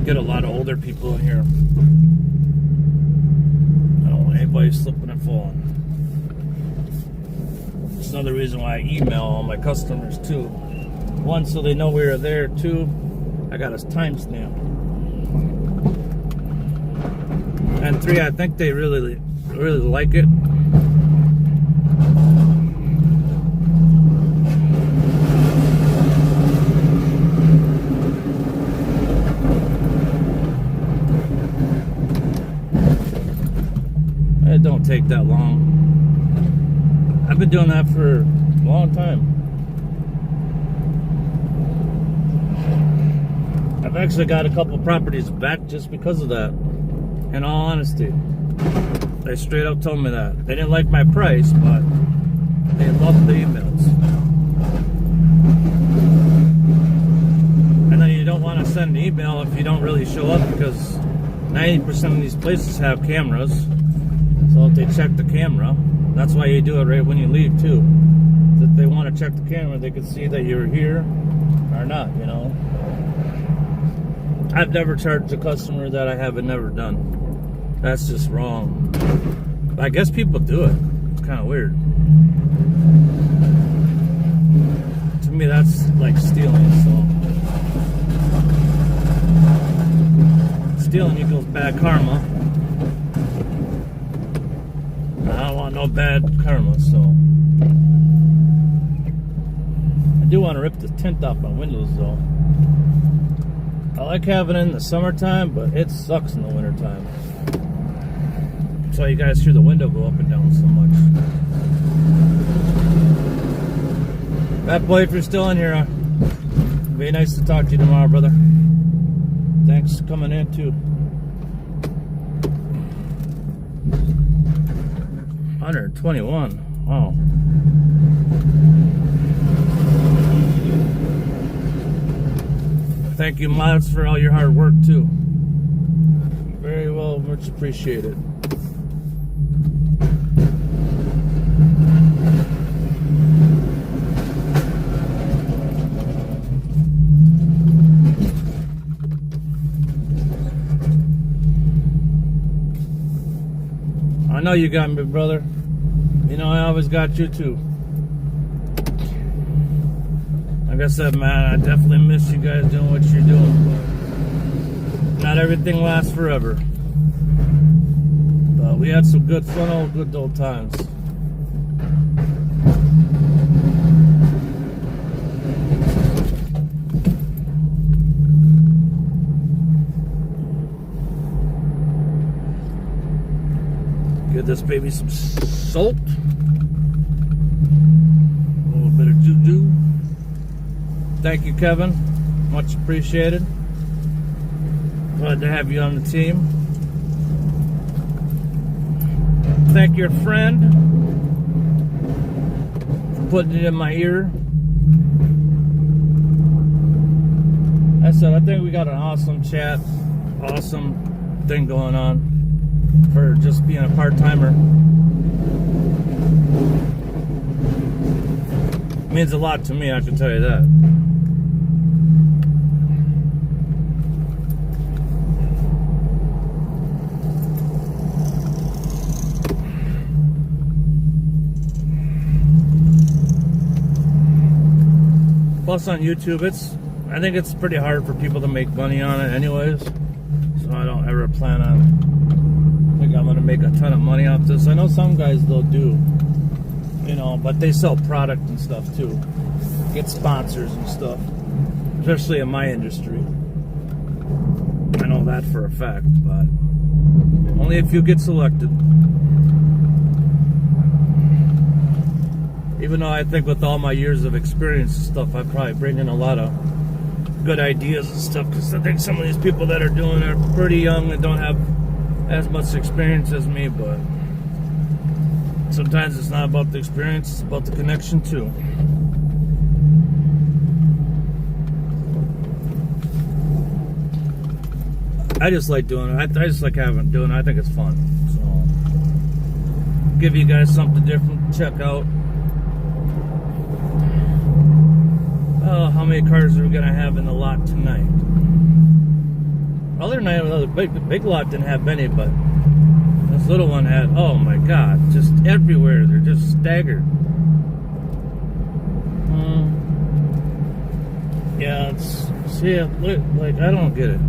Get a lot of older people in here. I don't want anybody slipping and falling. It's another reason why I email all my customers too. One, so they know we were there. Two, I got a timestamp. And three, I think they really like it. It don't take that long. I've been doing that for a long time. I've actually got a couple properties back just because of that. In all honesty, they straight up told me that. They didn't like my price, but they loved the emails. And then you don't want to send an email if you don't really show up, because 90% of these places have cameras. So if they check the camera, that's why you do it right when you leave too. If they want to check the camera, they can see that you're here or not, you know. I've never charged a customer that I haven't never done. That's just wrong. But I guess people do it. It's kind of weird. To me, that's like stealing, so. Stealing equals bad karma. I don't want no bad karma, so. I do want to rip the tint off my windows, though. I like having it in the summertime, but it sucks in the wintertime. That's why you guys hear the window go up and down so much. Bad boy, if you're still in here, it'd be nice to talk to you tomorrow, brother. Thanks for coming in, too. 121. Wow. Thank you, mods, for all your hard work too. Very well, much appreciated. I know you got me, brother. You know I always got you too. Like I said, man, I definitely miss you guys doing what you're doing, but not everything lasts forever. But we had some good old times. Give this baby some salt. A little bit of juju. Thank you, Kevin. Much appreciated. Glad to have you on the team. Thank your friend for putting it in my ear. I said, I think we got an awesome chat, awesome thing going on for just being a part-timer. It means a lot to me, I can tell you that. Plus on YouTube, I think it's pretty hard for people to make money on it anyways. So I don't ever plan on, I'm gonna make a ton of money off this. I know some guys though do, you know, but they sell product and stuff too. Get sponsors and stuff, especially in my industry. I know that for a fact, but only if you get selected. Even though I think with all my years of experience and stuff, I probably bring in a lot of good ideas and stuff, because I think some of these people that are doing it are pretty young and don't have as much experience as me, but sometimes it's not about the experience, it's about the connection too. I just like doing it. I just like doing it. I think it's fun. So, give you guys something different to check out. Oh, how many cars are we gonna have in the lot tonight? Other night, the big lot didn't have many, but this little one had. Oh my God, just everywhere. They're just staggered. Yeah, it's like I don't get it.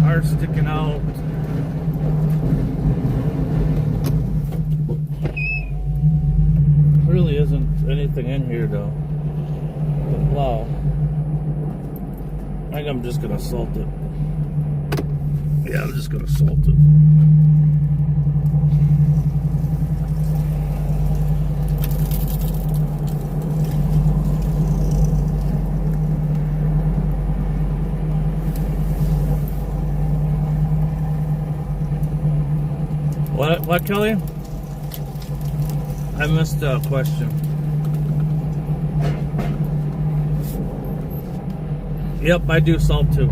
Cars sticking out. Really isn't anything in here though. The plow. I think I'm just gonna salt it. Yeah, I'm just gonna salt it. What, Kelly? I missed a question. Yep, I do salt too.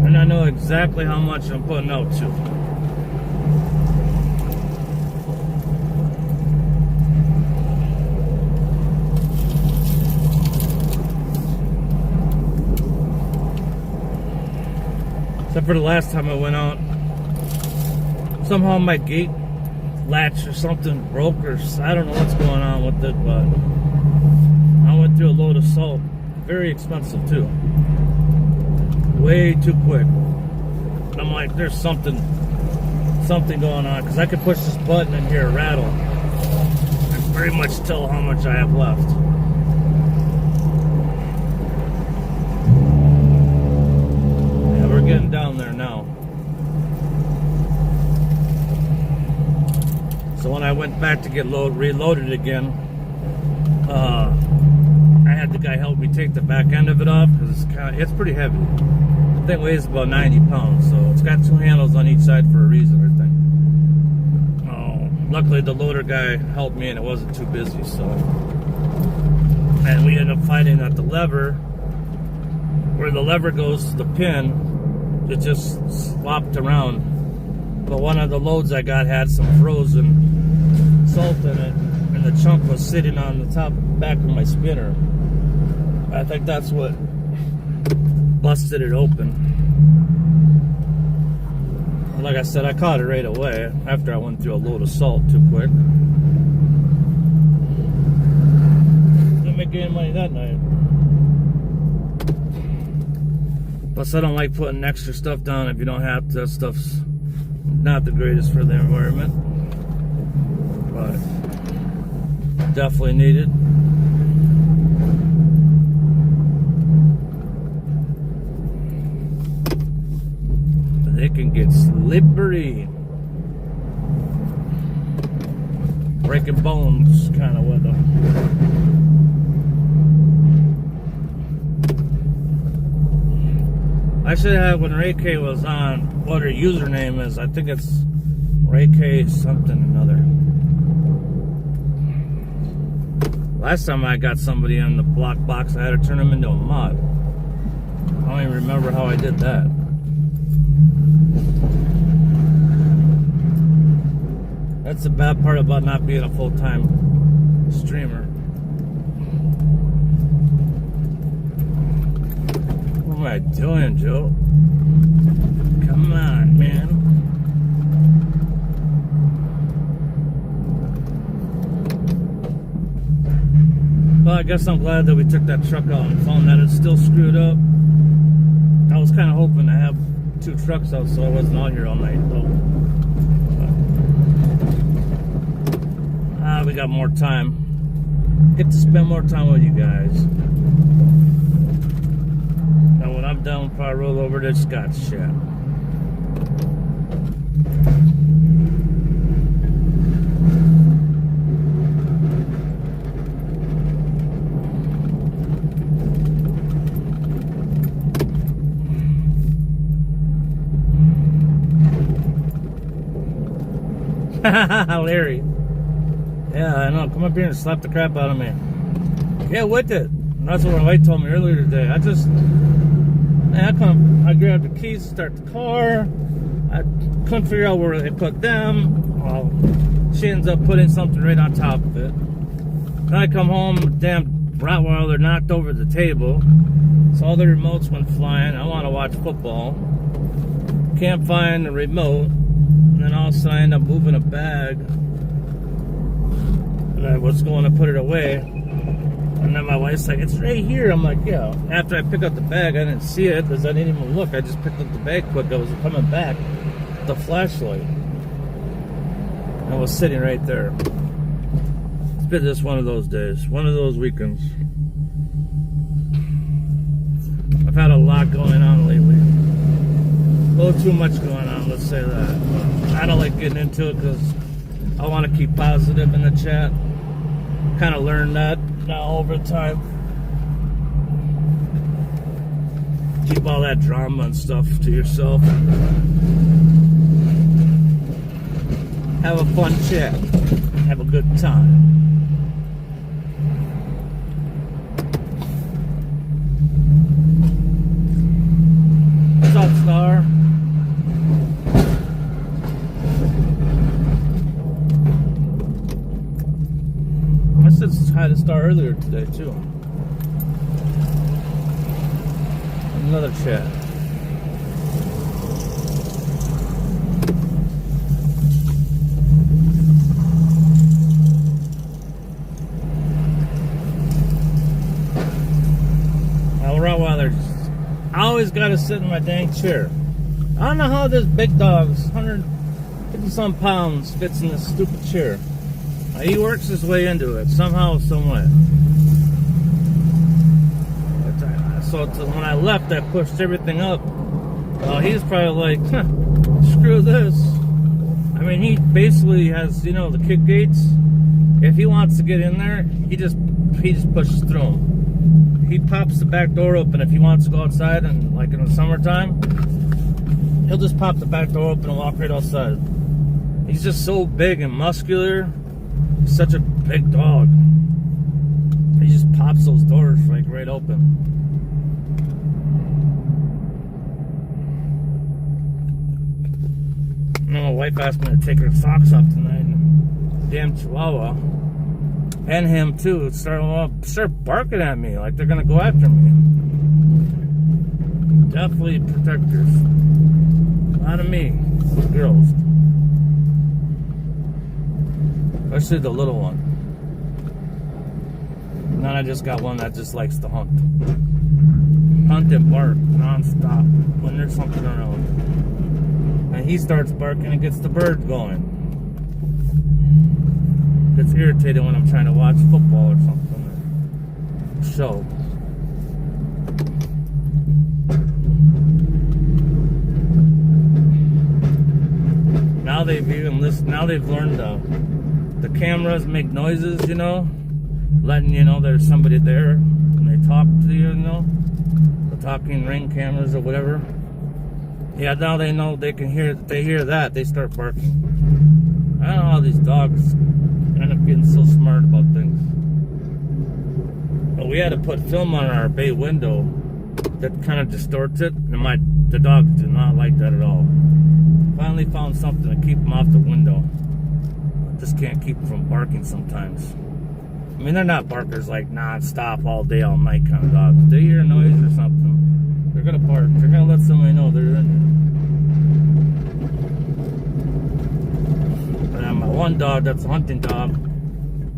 And I know exactly how much I'm putting out too. Except for the last time I went out, somehow my gate latch or something broke, or I don't know what's going on with it, but I went through a load of salt. Very expensive too. Way too quick. I'm like, there's something going on, because I could push this button and hear a rattle. I can pretty much tell how much I have left. Yeah, we're getting down there now. So when I went back to get reloaded again, I had the guy help me take the back end of it off, because it's pretty heavy. The thing weighs about 90 pounds, so it's got two handles on each side for a reason, I think. Oh, luckily the loader guy helped me and it wasn't too busy, so. And we ended up finding that the lever, where the lever goes to the pin, it just swapped around. But one of the loads I got had some frozen salt in it, and the chunk was sitting on the back of my spinner. I think that's what busted it open. Like I said, I caught it right away after I went through a load of salt too quick. Didn't make any money that night. Plus, I don't like putting extra stuff down if you don't have to. That stuff's not the greatest for the environment, but definitely needed. They can get slippery, breaking bones kind of with them. I should have, when Ray K was on, what her username is. I think it's Ray K something or another. Last time I got somebody in the block box, I had to turn them into a mod. I don't even remember how I did that. That's the bad part about not being a full-time streamer. What am I doing, Joe? Come on, man. Well, I guess I'm glad that we took that truck out and found that it's still screwed up. I was kind of hoping to have 2 trucks out so I wasn't out here all night, though. We got more time. Get to spend more time with you guys. Now when I'm done, we'll probably roll over to Scott's shop. Larry. Yeah, I know. Come up here and slap the crap out of me. Get with it. And that's what my wife told me earlier today. I grabbed the keys to start the car. I couldn't figure out where they put them. Well, she ends up putting something right on top of it. Then I come home, the damn Rottweiler knocked over the table. So all the remotes went flying. I want to watch football. Can't find the remote. And then all of a sudden I end up moving a bag. And I was going to put it away. And then my wife's like, it's right here. I'm like, yeah. After I pick up the bag, I didn't see it because I didn't even look. I just picked up the bag quick. I was coming back with the flashlight. I was sitting right there. It's been just one of those days. One of those weekends. I've had a lot going on lately. A little too much going on, let's say that. I don't like getting into it because I want to keep positive in the chat. Kind of learned that now over time. Keep all that drama and stuff to yourself. Have a fun chat. Have a good time. What's up, Star? I said hi to Star earlier today, too. Another chat. Now, Rottweilers, I always got to sit in my dang chair. I don't know how this big dog's 150 some pounds fits in this stupid chair. He works his way into it somehow, some way. So when I left, I pushed everything up. He's probably like, screw this. I mean, he basically has, you know, the kick gates. If he wants to get in there, he just pushes through them. He pops the back door open if he wants to go outside, and like in the summertime, he'll just pop the back door open and walk right outside. He's just so big and muscular. He's such a big dog. He just pops those doors like right open. My wife asked me to take her socks off tonight. Damn Chihuahua, and him too, start barking at me like they're gonna go after me. Definitely protectors. Not of me, girls. Especially the little one. And then I just got one that just likes to hunt. Hunt and bark non-stop when there's something around. And he starts barking and gets the bird going. Gets irritated when I'm trying to watch football or something. Or show. Now they've learned the cameras make noises, you know, letting you know there's somebody there, and they talk to you, you know, the talking ring cameras or whatever. Yeah, now they know they can hear. They hear that, they start barking. I don't know how these dogs end up getting so smart about things. But we had to put film on our bay window that kind of distorts it, and the dogs do not like that at all. Finally found something to keep them off the window. Just can't keep them from barking sometimes. I mean, they're not barkers like non-stop all day, all night kind of dogs. If they hear a noise or something, they're gonna bark. They're gonna let somebody know they're in there. And my one dog, that's a hunting dog,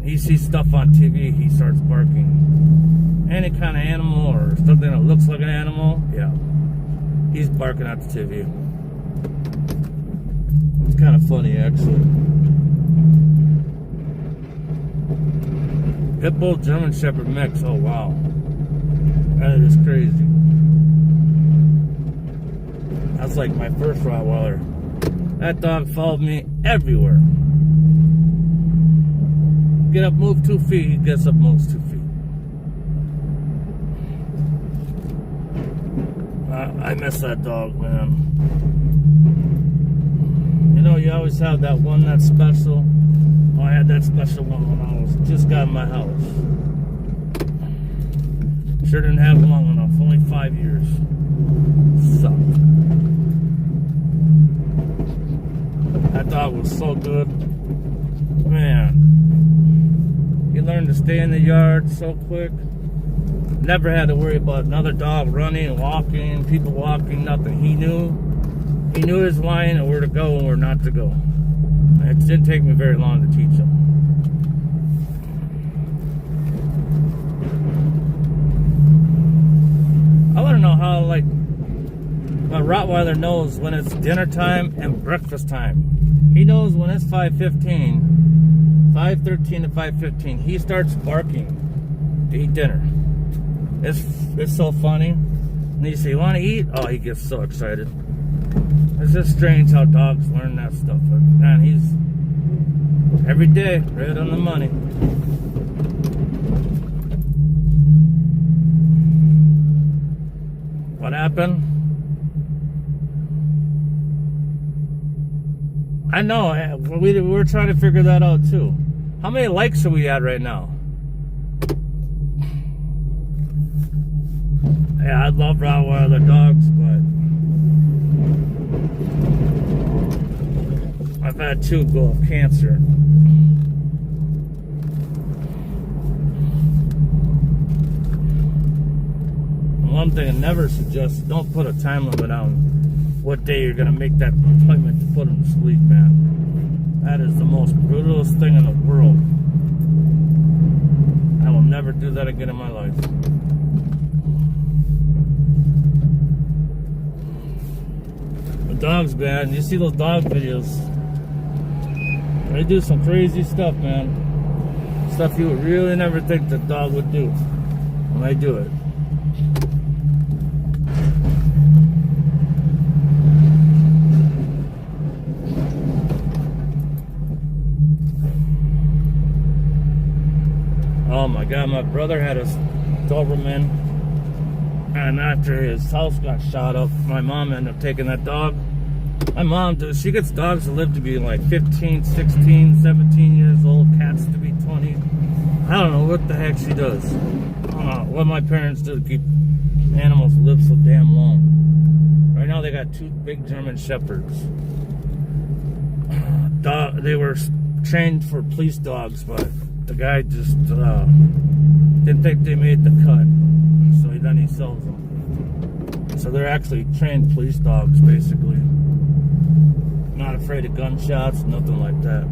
he sees stuff on TV, he starts barking. Any kind of animal or something that looks like an animal, yeah, he's barking at the TV. It's kind of funny, actually. Pitbull German Shepherd mix. Oh wow, that is crazy. That's like my first Rottweiler. That dog followed me everywhere. Get up, move 2 feet. He gets up, moves 2 feet. I miss that dog, man. You know you always have that one that's special. Oh, I had that special one when I was just got in my house. Sure didn't have it long enough. Only 5 years. Sucked. That dog was so good. Man. He learned to stay in the yard so quick. Never had to worry about another dog running, walking, people walking, nothing. He knew his line and where to go and where not to go. It didn't take me very long to teach him. I want to know how, like, my Rottweiler knows when it's dinner time and breakfast time. He knows when it's 5:13 to 5:15. He starts barking to eat dinner. It's so funny. And you say, "You want to eat?" Oh, he gets so excited. It's just strange how dogs learn that stuff. But man, he's every day right on the money. What happened? I know. We were trying to figure that out too. How many likes are we at right now? Yeah, I love Rottweiler dogs, but I've had 2 go of cancer. And one thing I never suggest, don't put a time limit on what day you're going to make that appointment to put them to sleep, man. That is the most brutalest thing in the world. I will never do that again in my life. Dogs, man. You see those dog videos? They do some crazy stuff, man. Stuff you would really never think the dog would do when they do it. Oh my God, my brother had a Doberman, and after his house got shot up, my mom ended up taking that dog. My mom, she gets dogs that live to be like 15, 16, 17 years old, cats to be 20. I don't know what the heck she does. I don't know what my parents do to keep animals live so damn long. Right now they got 2 big German Shepherds. They were trained for police dogs, but the guy just didn't think they made the cut, so then he sells them. So they're actually trained police dogs, basically. Not afraid of gunshots, nothing like that.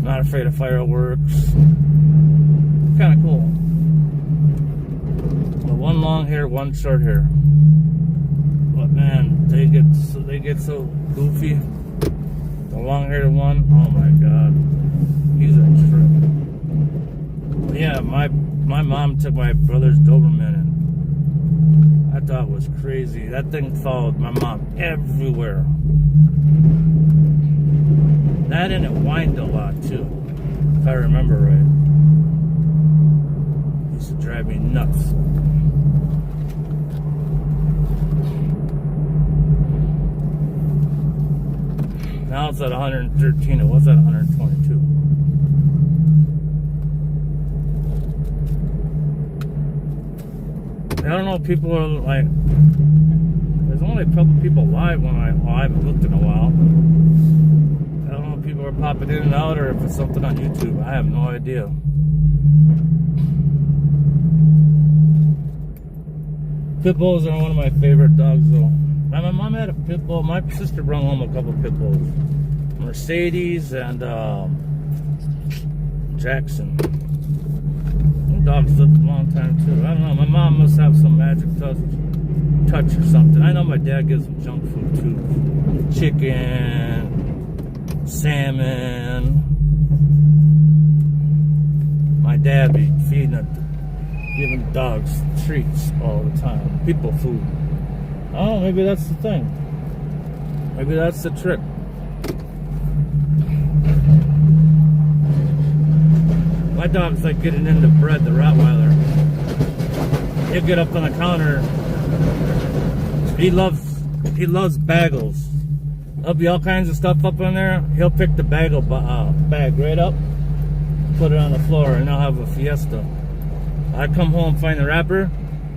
Not afraid of fireworks. Kind of cool. Well, one long hair, one short hair. But man, they get so goofy. The long-haired one, oh my God, he's a trip. Yeah, my mom took my brother's Doberman, and that dog was crazy. That thing followed my mom everywhere. That, and it whined a lot too, if I remember right. It used to drive me nuts. Now it's at 113. It was at 122. I don't know, people are like, there's only a couple people live when I haven't looked in a while. I don't know if people are popping in and out or if it's something on YouTube. I have no idea. Pit bulls are one of my favorite dogs though. My mom had a pit bull. My sister brought home a couple pit bulls. Mercedes and Jackson. Dogs live a long time too. I don't know. My mom must have some magic touch or something. I know my dad gives them junk food too. Chicken, salmon. My dad be giving dogs treats all the time. People food. Oh, maybe that's the thing. Maybe that's the trick. My dog's like getting into bread, the Rottweiler. He'll get up on the counter. He loves bagels. There'll be all kinds of stuff up in there. He'll pick the bag right up, put it on the floor, and I'll have a fiesta. I come home, find the wrapper.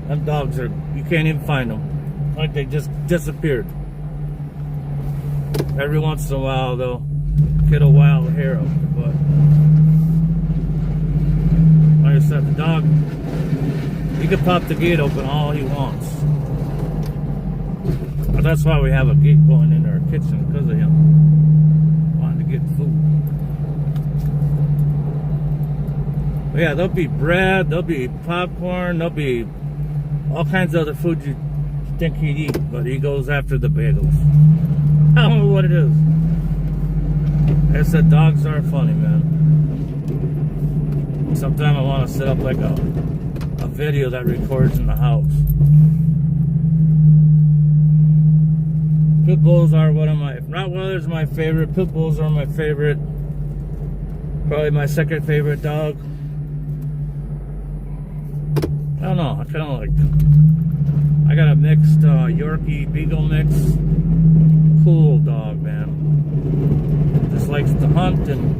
Them dogs are, you can't even find them. Like they just disappeared. Every once in a while, they'll get a wild hair up their butt. Like I said, the dog, he could pop the gate open all he wants. But that's why we have a gate going into our kitchen, because of him wanting to get food. But yeah, there'll be bread, there'll be popcorn, there'll be all kinds of other food you think he'd eat, but he goes after the bagels. I don't know what it is. Like I said, dogs are funny, man. Sometimes I want to set up like a video that records in the house. Pit bulls are one of my, Rottweilers are my favorite, pit bulls are my favorite. Probably my second favorite dog. I don't know, I kind of like, I got a mixed Yorkie Beagle mix. Cool dog, man. Just likes to hunt and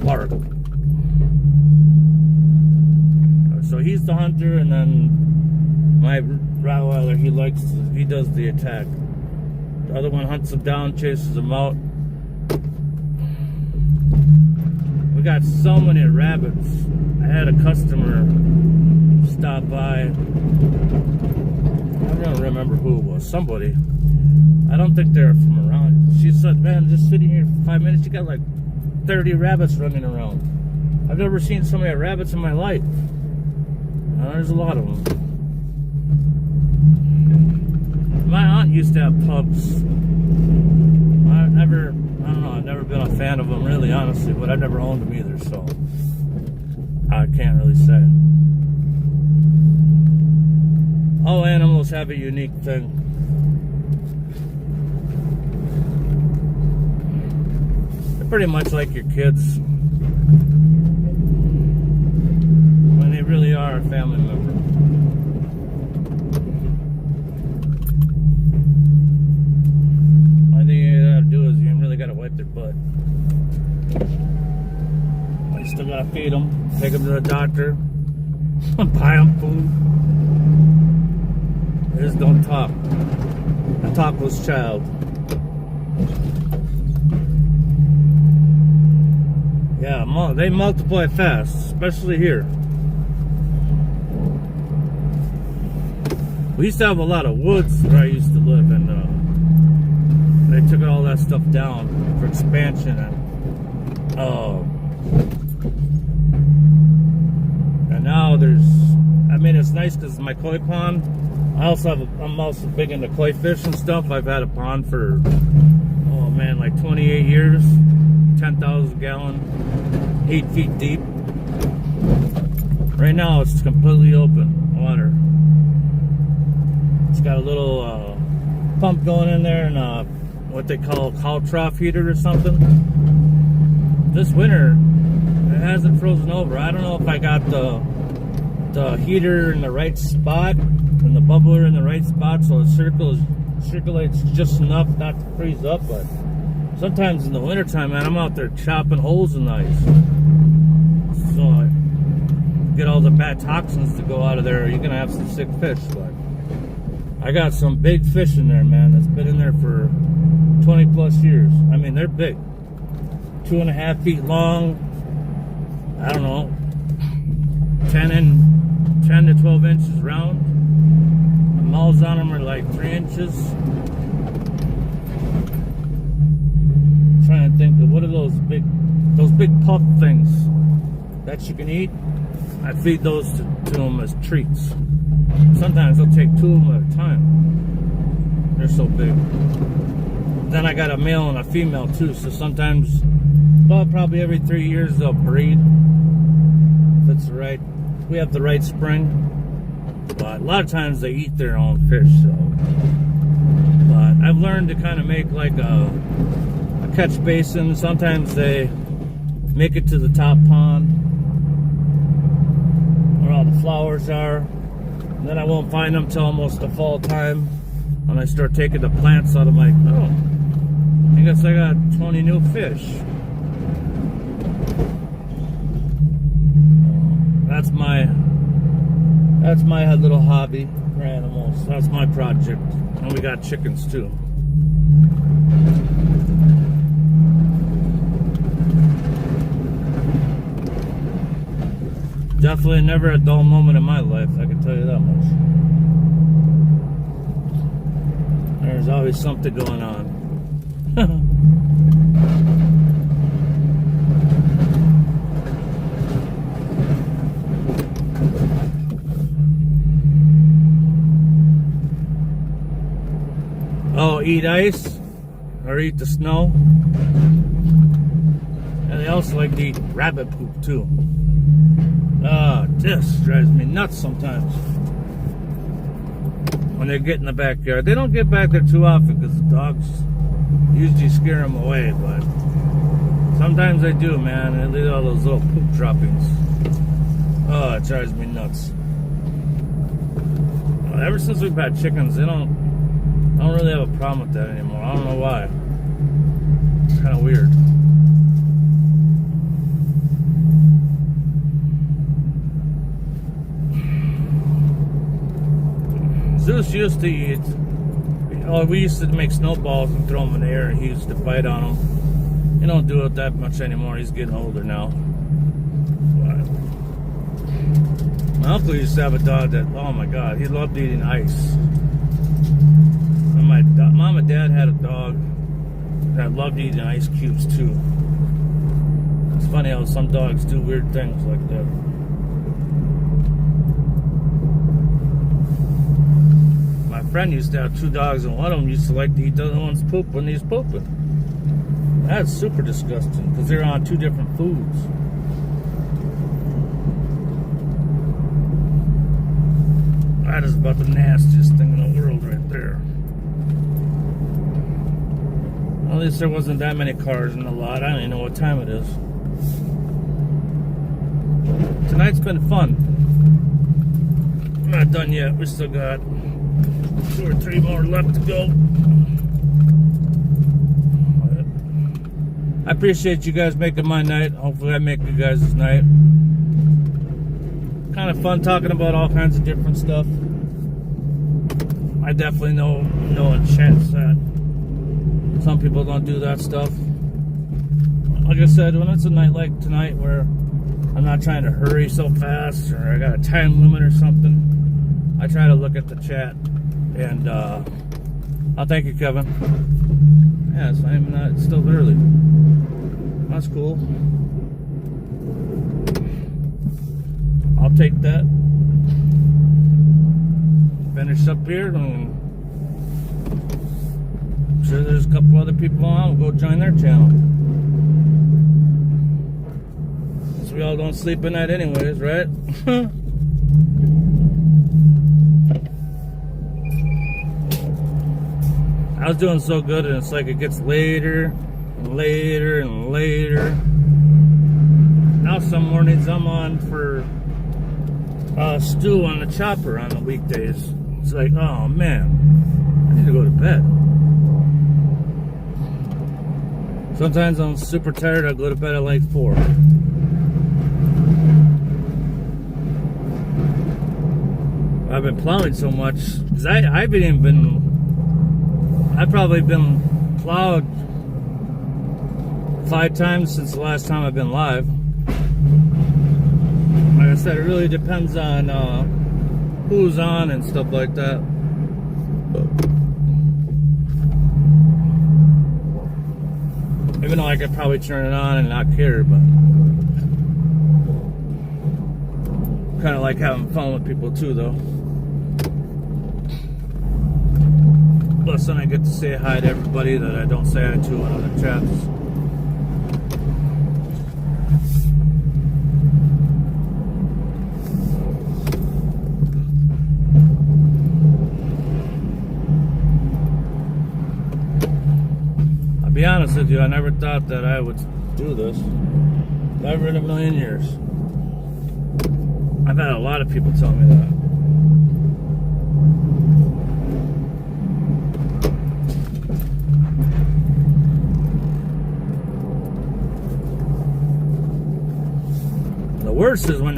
bark. So he's the hunter, and then my Rottweiler, he does the attack. The other one hunts him down, chases him out. We got so many rabbits. I had a customer stop by. I don't remember who it was. Somebody. I don't think they're from around. She said, man, just sitting here for 5 minutes, you got like 30 rabbits running around. I've never seen so many rabbits in my life. There's a lot of them. My aunt used to have pups. I've never been a fan of them really, honestly, but I've never owned them either, so I can't really say. All animals have a unique thing. They're pretty much like your kids. When they really are a family member. Do is you really gotta wipe their butt. You still gotta feed them, take them to the doctor, buy them food. They just don't talk. A talkless child. Yeah, they multiply fast, especially here. We used to have a lot of woods where I used to live, and they took all that stuff down for expansion, and now there's, I mean, it's nice because my koi pond, I'm also big into koi fish and stuff. I've had a pond for, oh man, like 28 years, 10,000 gallon, 8 feet deep. Right now it's completely open water. It's got a little pump going in there, and what they call a cow trough heater or something. This winter, it hasn't frozen over. I don't know if I got the heater in the right spot and the bubbler in the right spot, so it circulates just enough not to freeze up. But sometimes in the wintertime, man, I'm out there chopping holes in the ice. So I get all the bad toxins to go out of there, or you're gonna have some sick fish. But I got some big fish in there, man, that's been in there for 20 plus years. I mean, they're big. 2.5 feet long. I don't know, 10 to 12 inches round. The mouths on them are like 3 inches. I'm trying to think of what are those big puff things that you can eat. I feed those to them as treats. Sometimes I'll take 2 of them at a time. They're so big. Then I got a male and a female too, so sometimes, well, probably every 3 years they'll breed. If it's right, we have the right spring. But a lot of times they eat their own fish, so. But I've learned to kind of make like a catch basin. Sometimes they make it to the top pond where all the flowers are. And then I won't find them till almost the fall time when I start taking the plants out of my, I guess I got 20 new fish. That's my little hobby for animals. That's my project. And we got chickens too. Definitely never a dull moment in my life, I can tell you that much. There's always something going on. Oh, eat ice or eat the snow. And they also like to eat rabbit poop too. Oh, this drives me nuts sometimes. When they get in the backyard. They don't get back there too often because the dogs usually scare them away, but sometimes they do, man. They leave all those little poop droppings. Oh, it drives me nuts. Well, ever since we've had chickens, I don't really have a problem with that anymore. I don't know why. It's kind of weird. Zeus used to eat. Oh, we used to make snowballs and throw them in the air, and he used to bite on them. He don't do it that much anymore. He's getting older now. But my uncle used to have a dog that, oh my God, he loved eating ice. And my mom and dad had a dog that loved eating ice cubes too. It's funny how some dogs do weird things like that. My friend used to have two dogs, and one of them used to like to eat the other one's poop when he's pooping. That's super disgusting because they're on two different foods. That is about the nastiest thing in the world right there. At least there wasn't that many cars in the lot. I don't even know what time it is. Tonight's been fun. I'm not done yet. We still got 2 or 3 more left to go. I appreciate you guys making my night. Hopefully I make you guys' night. Kind of fun talking about all kinds of different stuff. I definitely know in chats that some people don't do that stuff. Like I said, when it's a night like tonight where I'm not trying to hurry so fast or I got a time limit or something, I try to look at the chat. And I'll thank you, Kevin. Yeah, it's still early. That's cool. I'll take that. Finish up here, and I'm sure there's a couple other people on. We'll go join their channel. So we all don't sleep at night anyways, right? I was doing so good, and it's like it gets later and later and later. Now some mornings I'm on for stew on the chopper on the weekdays. It's like, oh man, I need to go to bed. Sometimes I'm super tired. I go to bed at like 4. I've been plowing so much because I've probably been plowed 5 times since the last time I've been live. Like I said, it really depends on who's on and stuff like that. Even though I could probably turn it on and not care, but kind of like having fun with people too, though. Plus, then I get to say hi to everybody that I don't say hi to in other chats. I'll be honest with you, I never thought that I would do this. Never in a million years. I've had a lot of people tell me that. worst is when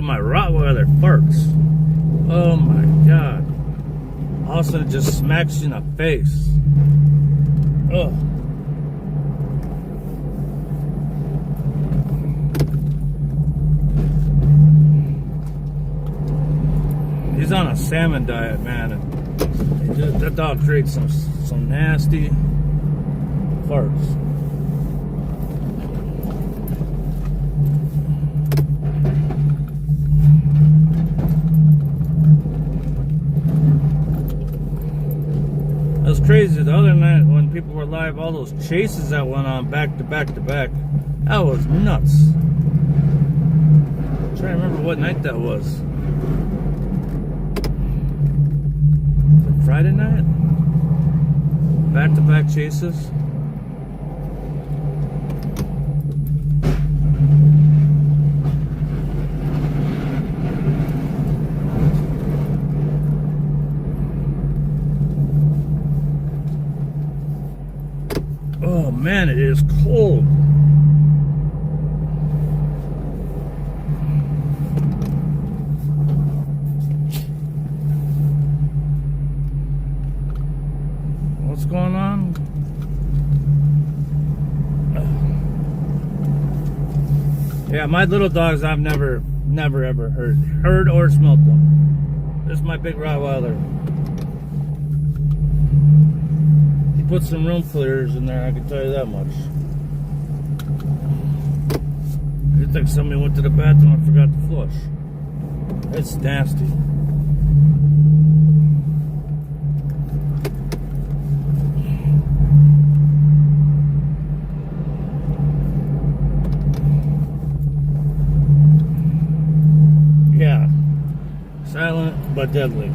my Rottweiler farts. Oh my god. All of a sudden it just smacks you in the face. Ugh. He's on a salmon diet, man. And that dog creates some nasty farts. It was crazy the other night when people were live, all those chases that went on back to back to back. That was nuts. I'm trying to remember what night that was. Friday night? Back-to-back chases? Oh man, it is cold. What's going on? Yeah, my little dogs, I've never ever heard or smelt them. This is my big Rottweiler. He put some room clearers in there, I can tell you that much. You think somebody went to the bathroom and forgot to flush. It's nasty. Yeah, silent but deadly.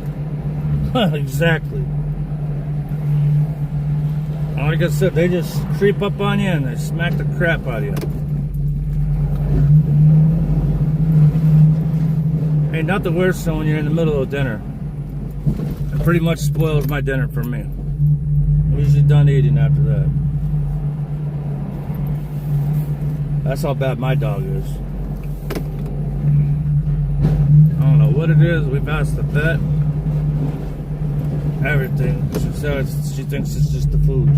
Exactly. Like I said, they just creep up on you and they smack the crap out of you. Ain't nothing worse than when you're in the middle of dinner. It pretty much spoils my dinner for me. I'm usually done eating after that. That's how bad my dog is. I don't know what it is. We've asked the vet. Everything. She says she thinks it's just the food.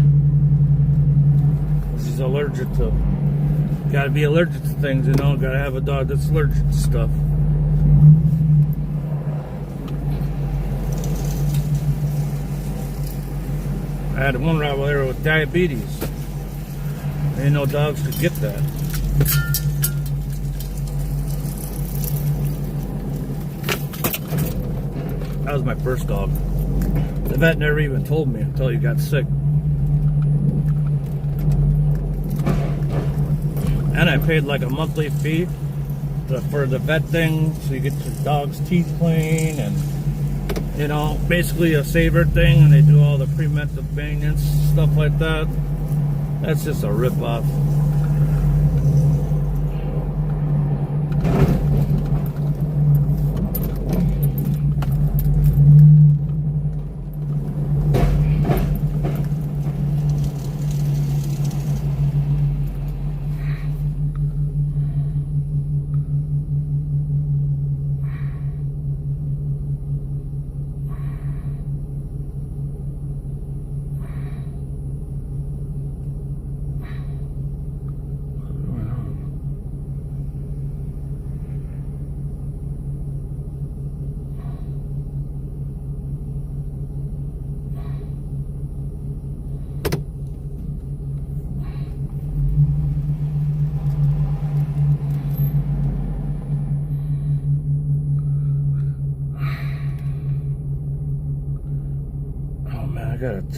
She's allergic to. Gotta be allergic to things, you know. Gotta have a dog that's allergic to stuff. I had one Rottweiler with diabetes. I didn't know dogs could get that. That was my first dog. The vet never even told me until he got sick. And I paid like a monthly fee for the vet thing, so you get your dog's teeth cleaned and, you know, basically a saver thing, and they do all the preventive maintenance, stuff like that. That's just a rip-off.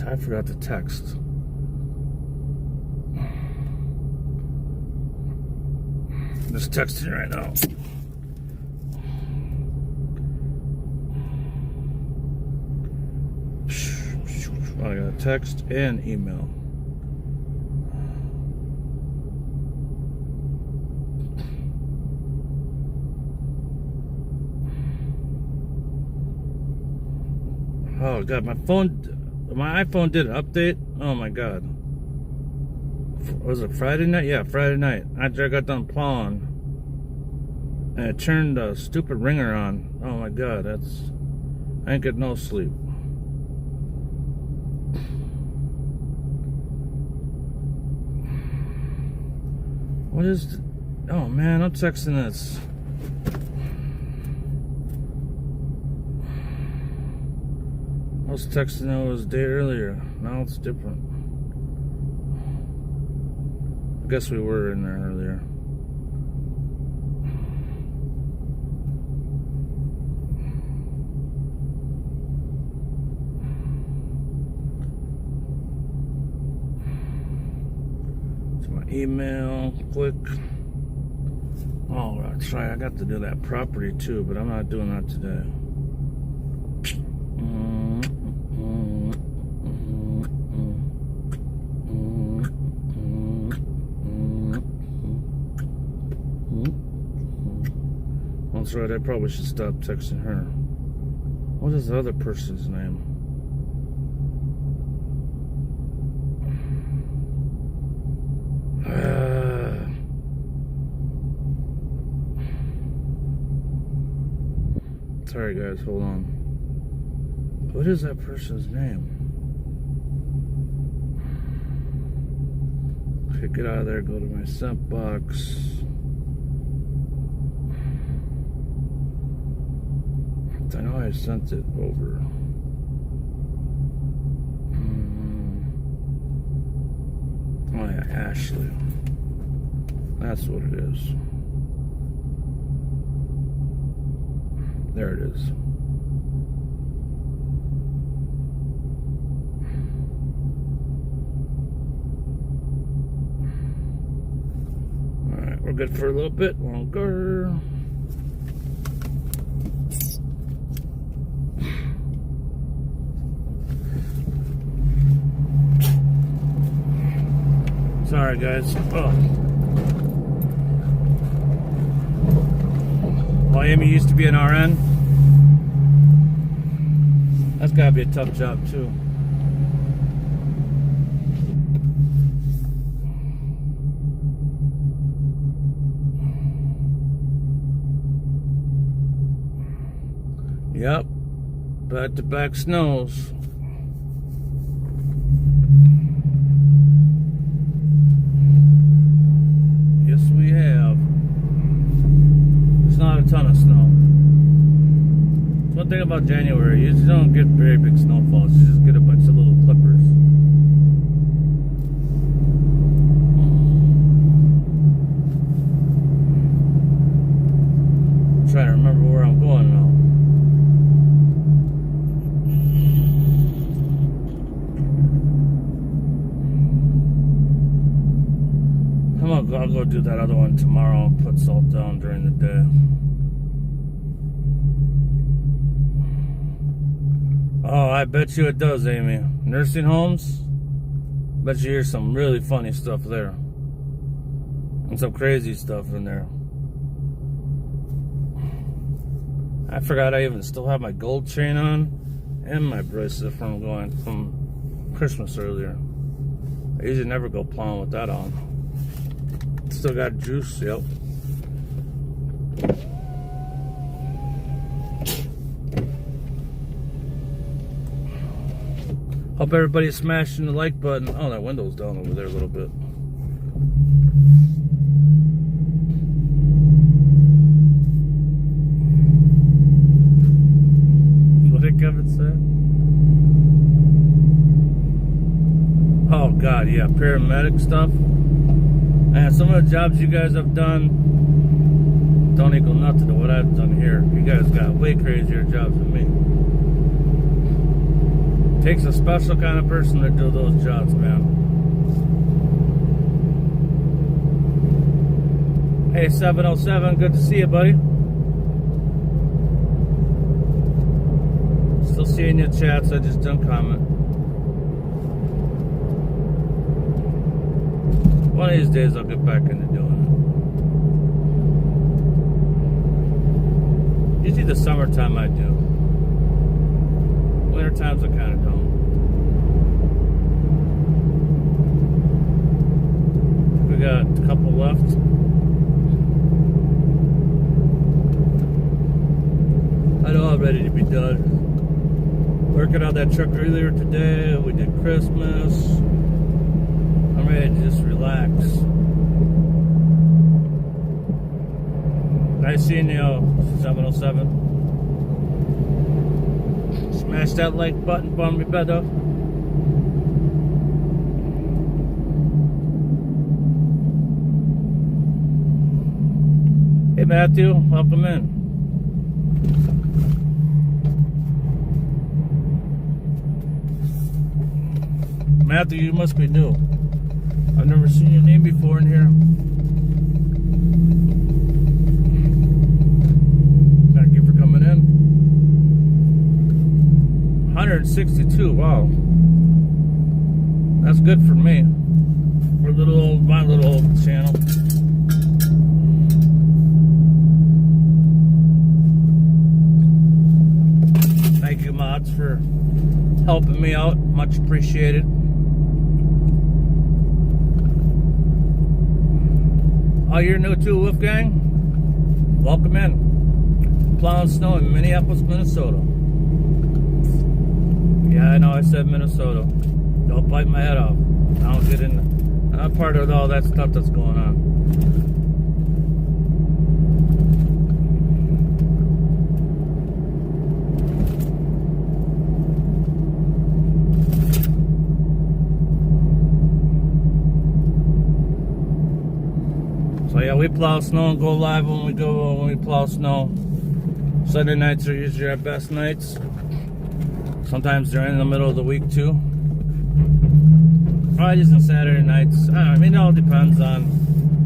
I forgot to text. I'm just texting right now. I got a text and email. Oh god, my iPhone did an update. Oh my god. Was it Friday night? Yeah, Friday night. After I got done plowing. And it turned a stupid ringer on. Oh my god, I ain't getting no sleep. What is... Oh man, I'm texting this. I was texting that was a day earlier. Now it's different. I guess we were in there earlier. To my email, click. Oh, that's right. I got to do that property too, but I'm not doing that today. That's right, I probably should stop texting her. What is the other person's name? Sorry guys, hold on. What is that person's name? Okay, get out of there, go to my sent box. I know I sent it over. Oh yeah, Ashley. That's what it is. There it is. Alright, we're good for a little bit longer. Sorry guys. Oh. Miami used to be an RN. That's gotta be a tough job too. Yep. Back-to-back snows. Yes, we have. It's not a ton of snow. One thing about January, you just don't get very big snowfalls. You just get a bunch of little clippers. I'm trying to remember where I'm going now. I'll go do that other one tomorrow and put salt down during the day. Oh, I bet you it does, Amy. Nursing homes? Bet you hear some really funny stuff there. And some crazy stuff in there. I forgot I even still have my gold chain on and my bracelet from Christmas earlier. I usually never go plowing with that on. Still got juice, yep. Hope everybody's smashing the like button. Oh, that window's down over there a little bit. What did Kevin say? Oh God, yeah, paramedic stuff. And some of the jobs you guys have done don't equal nothing to what I've done here. You guys got way crazier jobs than me. Takes a special kind of person to do those jobs, man. Hey, 707, good to see you, buddy. Still seeing your chats, I just don't comment. One of these days I'll get back into doing it. Usually the summertime I do. Winter times I kind of don't. We got a couple left. about ready to be done. Working on that truck earlier today. We did Christmas. I'm ready to just relax. Nice seeing you, 707. Smash that like button for me, brother. Hey Matthew, welcome in. Matthew, you must be new. I've never seen your name before in here. Thank you for coming in. 162, wow. That's good for me. For my little old channel. Thank you, mods, for helping me out. Much appreciated. Oh, you're new too, Wolfgang? Welcome in. Plowing snow in Minneapolis, Minnesota. Yeah, I know I said Minnesota. Don't bite my head off. I don't get in. I'm not part of all that stuff that's going on. So yeah, we plow snow and go live when we plow snow. Sunday nights are usually our best nights. Sometimes they're in the middle of the week too. Fridays and Saturday nights. I mean, it all depends on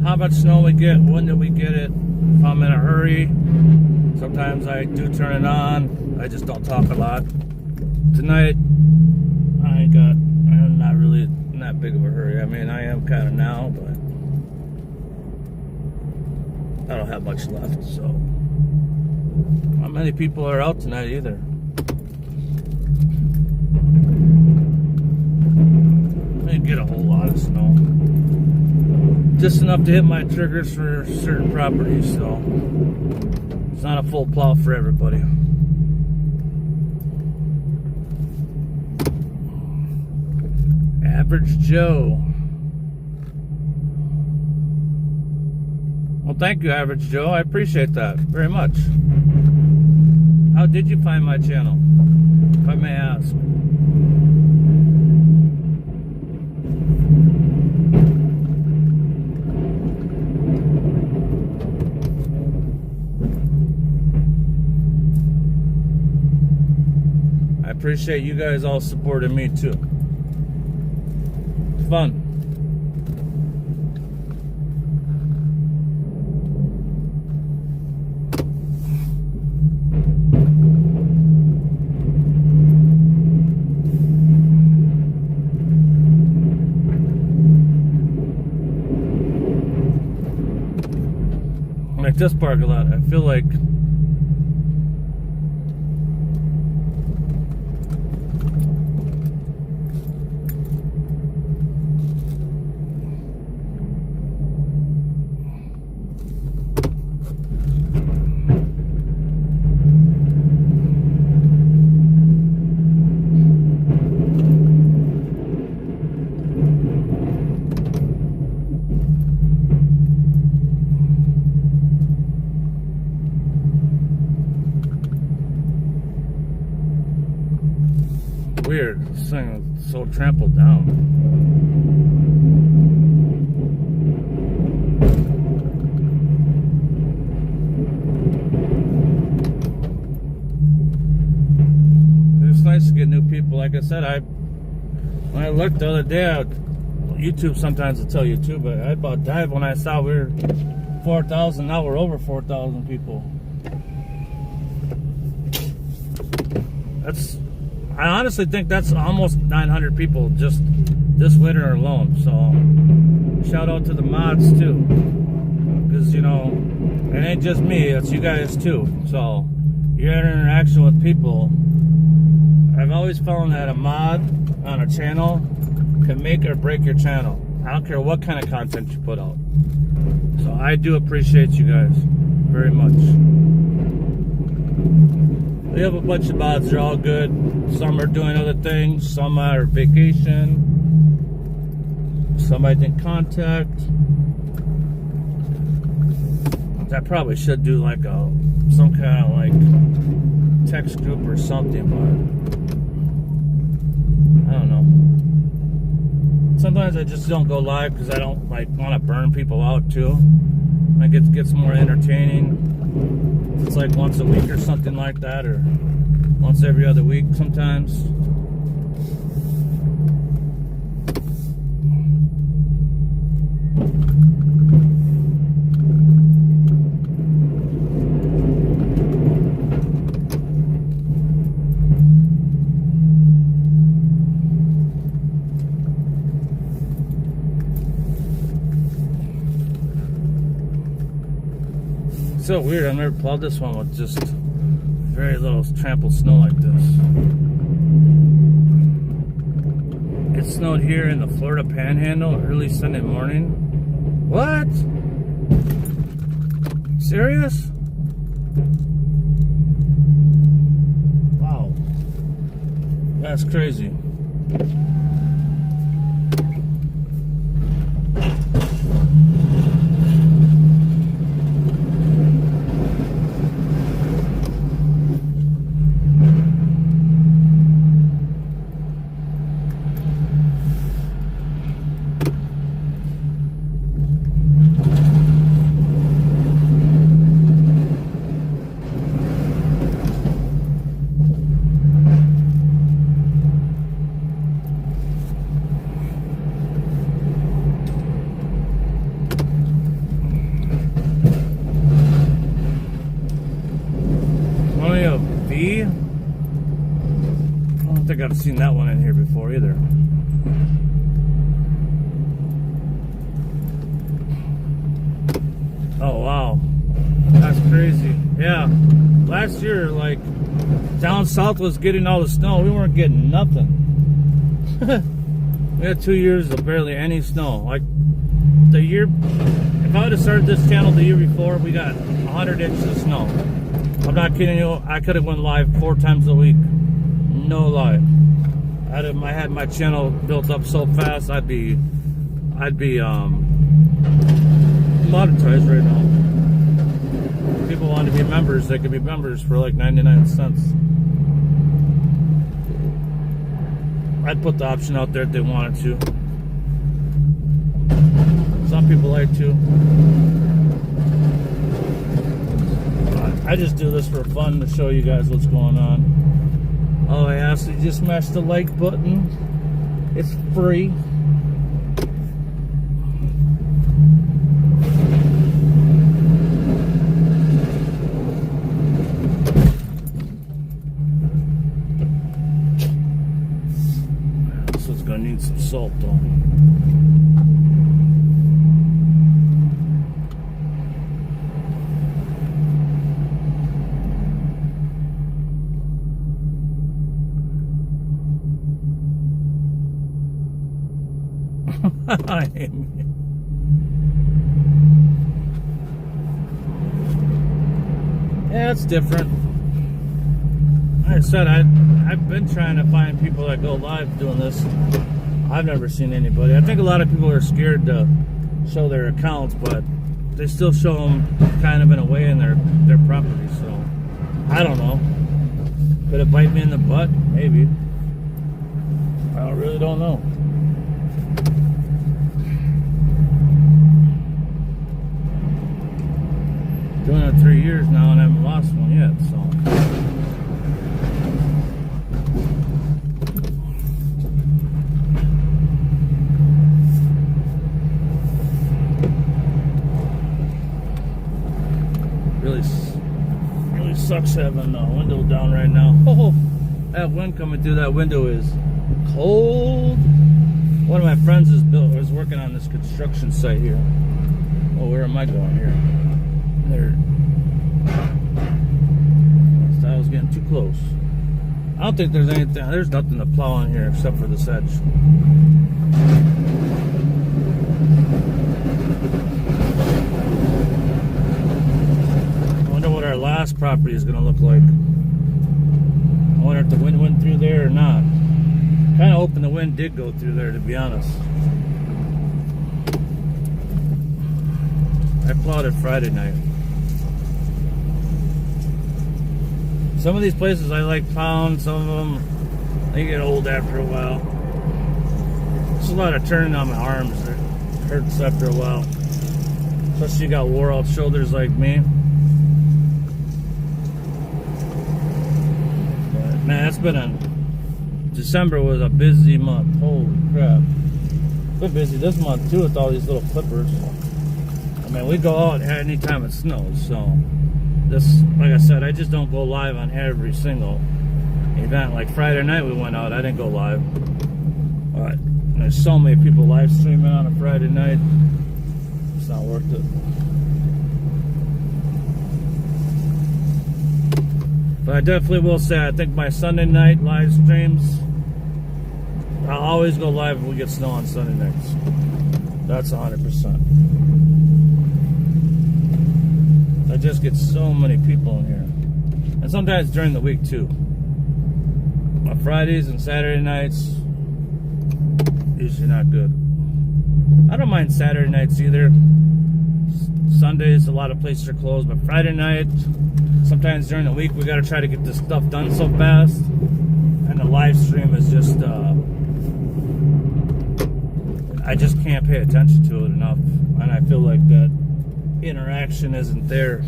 how much snow we get, when do we get it. If I'm in a hurry, sometimes I do turn it on. I just don't talk a lot. Tonight, I'm not really in that big of a hurry. I mean, I am kind of now, but I don't have much left, so not many people are out tonight either. I didn't get a whole lot of snow. Just enough to hit my triggers for certain properties, so it's not a full plow for everybody. Average Joe. Well, thank you, Average Joe. I appreciate that very much. How did you find my channel, if I may ask? I appreciate you guys all supporting me too. It's fun. Like this parking lot, I feel like weird. This thing is so trampled down. It's nice to get new people. Like I said, when I looked the other day, YouTube sometimes will tell you too, but I about died when I saw we were 4,000. Now we're over 4,000 people. I honestly think that's almost 900 people just this winter alone. So shout out to the mods too, because you know it ain't just me, it's you guys too. So your interaction with people, I've always found that a mod on a channel can make or break your channel. I don't care what kind of content you put out. So I do appreciate you guys very much. We have a bunch of mods. They're all good. Some are doing other things. Some are vacation. Some I didn't contact. I probably should do like some kind of like text group or something, but I don't know. Sometimes I just don't go live because I don't like want to burn people out too. Like it gets more entertaining. It's like once a week or something like that, or once every other week sometimes. It's so weird. I've never plowed this one with just very little trampled snow like this. It snowed here in the Florida Panhandle early Sunday morning. What? Serious? Wow. That's crazy. I don't think I've seen that one in here before either. Oh wow, that's crazy. Yeah, last year like down south was getting all the snow. We weren't getting nothing. We had 2 years of barely any snow. Like the year, if I would have started this channel the year before, we got 100 inches of snow. I'm not kidding you. I could have went live 4 times a week. No lie. I had my channel built up so fast. I'd be monetized right now. If people want to be members, they could be members for like 99 cents. I'd put the option out there if they wanted to. Some people like to. I just do this for fun to show you guys what's going on. Oh yeah, so you just smash the like button. It's free. This one's gonna need some salt though. Yeah, it's different. Like I said, I've been trying to find people that go live doing this. I've never seen anybody. I think a lot of people are scared to show their accounts, but they still show them kind of in a way in their property. So I don't know. Could it bite me in the butt? Maybe. I really don't know. Doing it 3 years now and I haven't lost one yet, so. Really sucks having the window down right now. Oh, that wind coming through that window is cold. One of my friends is working on this construction site here. Oh, where am I going here? There. I was getting too close. I don't think there's anything. There's nothing to plow on here except for this edge. I wonder what our last property is going to look like. wonder if the wind went through there or not. Kind of hoping the wind did go through there, to be honest. I plowed it Friday night. Some of these places I like plowing, some of them, they get old after a while. It's a lot of turning on my arms. It hurts after a while. Especially you got wore out shoulders like me. But man, it's been December was a busy month. Holy crap. Been busy this month too with all these little clippers. I mean, we go out anytime it snows, so this, like I said, I just don't go live on every single event. Like Friday night we went out, I didn't go live. But there's so many people live streaming on a Friday night. It's not worth it. But I definitely will say, I think my Sunday night live streams, I'll always go live if we get snow on Sunday nights. That's 100%. I just get so many people in here. And sometimes during the week too. On Fridays and Saturday nights, usually not good. I don't mind Saturday nights either. Sundays, a lot of places are closed, but Friday night, sometimes during the week, we got to try to get this stuff done so fast. And the live stream is just, I just can't pay attention to it enough. And I feel like that interaction isn't there.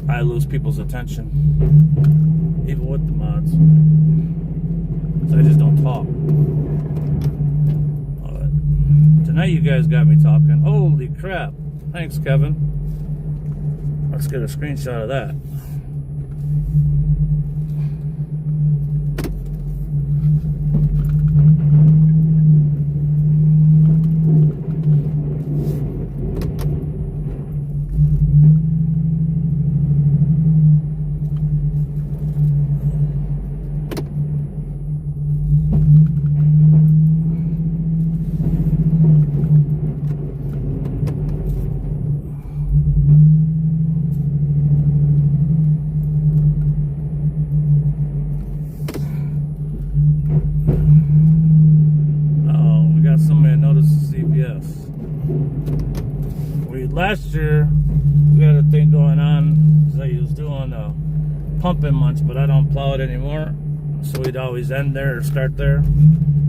I lose people's attention, even with the mods. So I just don't talk. Tonight you guys got me talking. Holy crap. Thanks, Kevin. Let's get a screenshot of that. Last year, we had a thing going on. I was doing pumping months, but I don't plow it anymore. So we'd always end there or start there.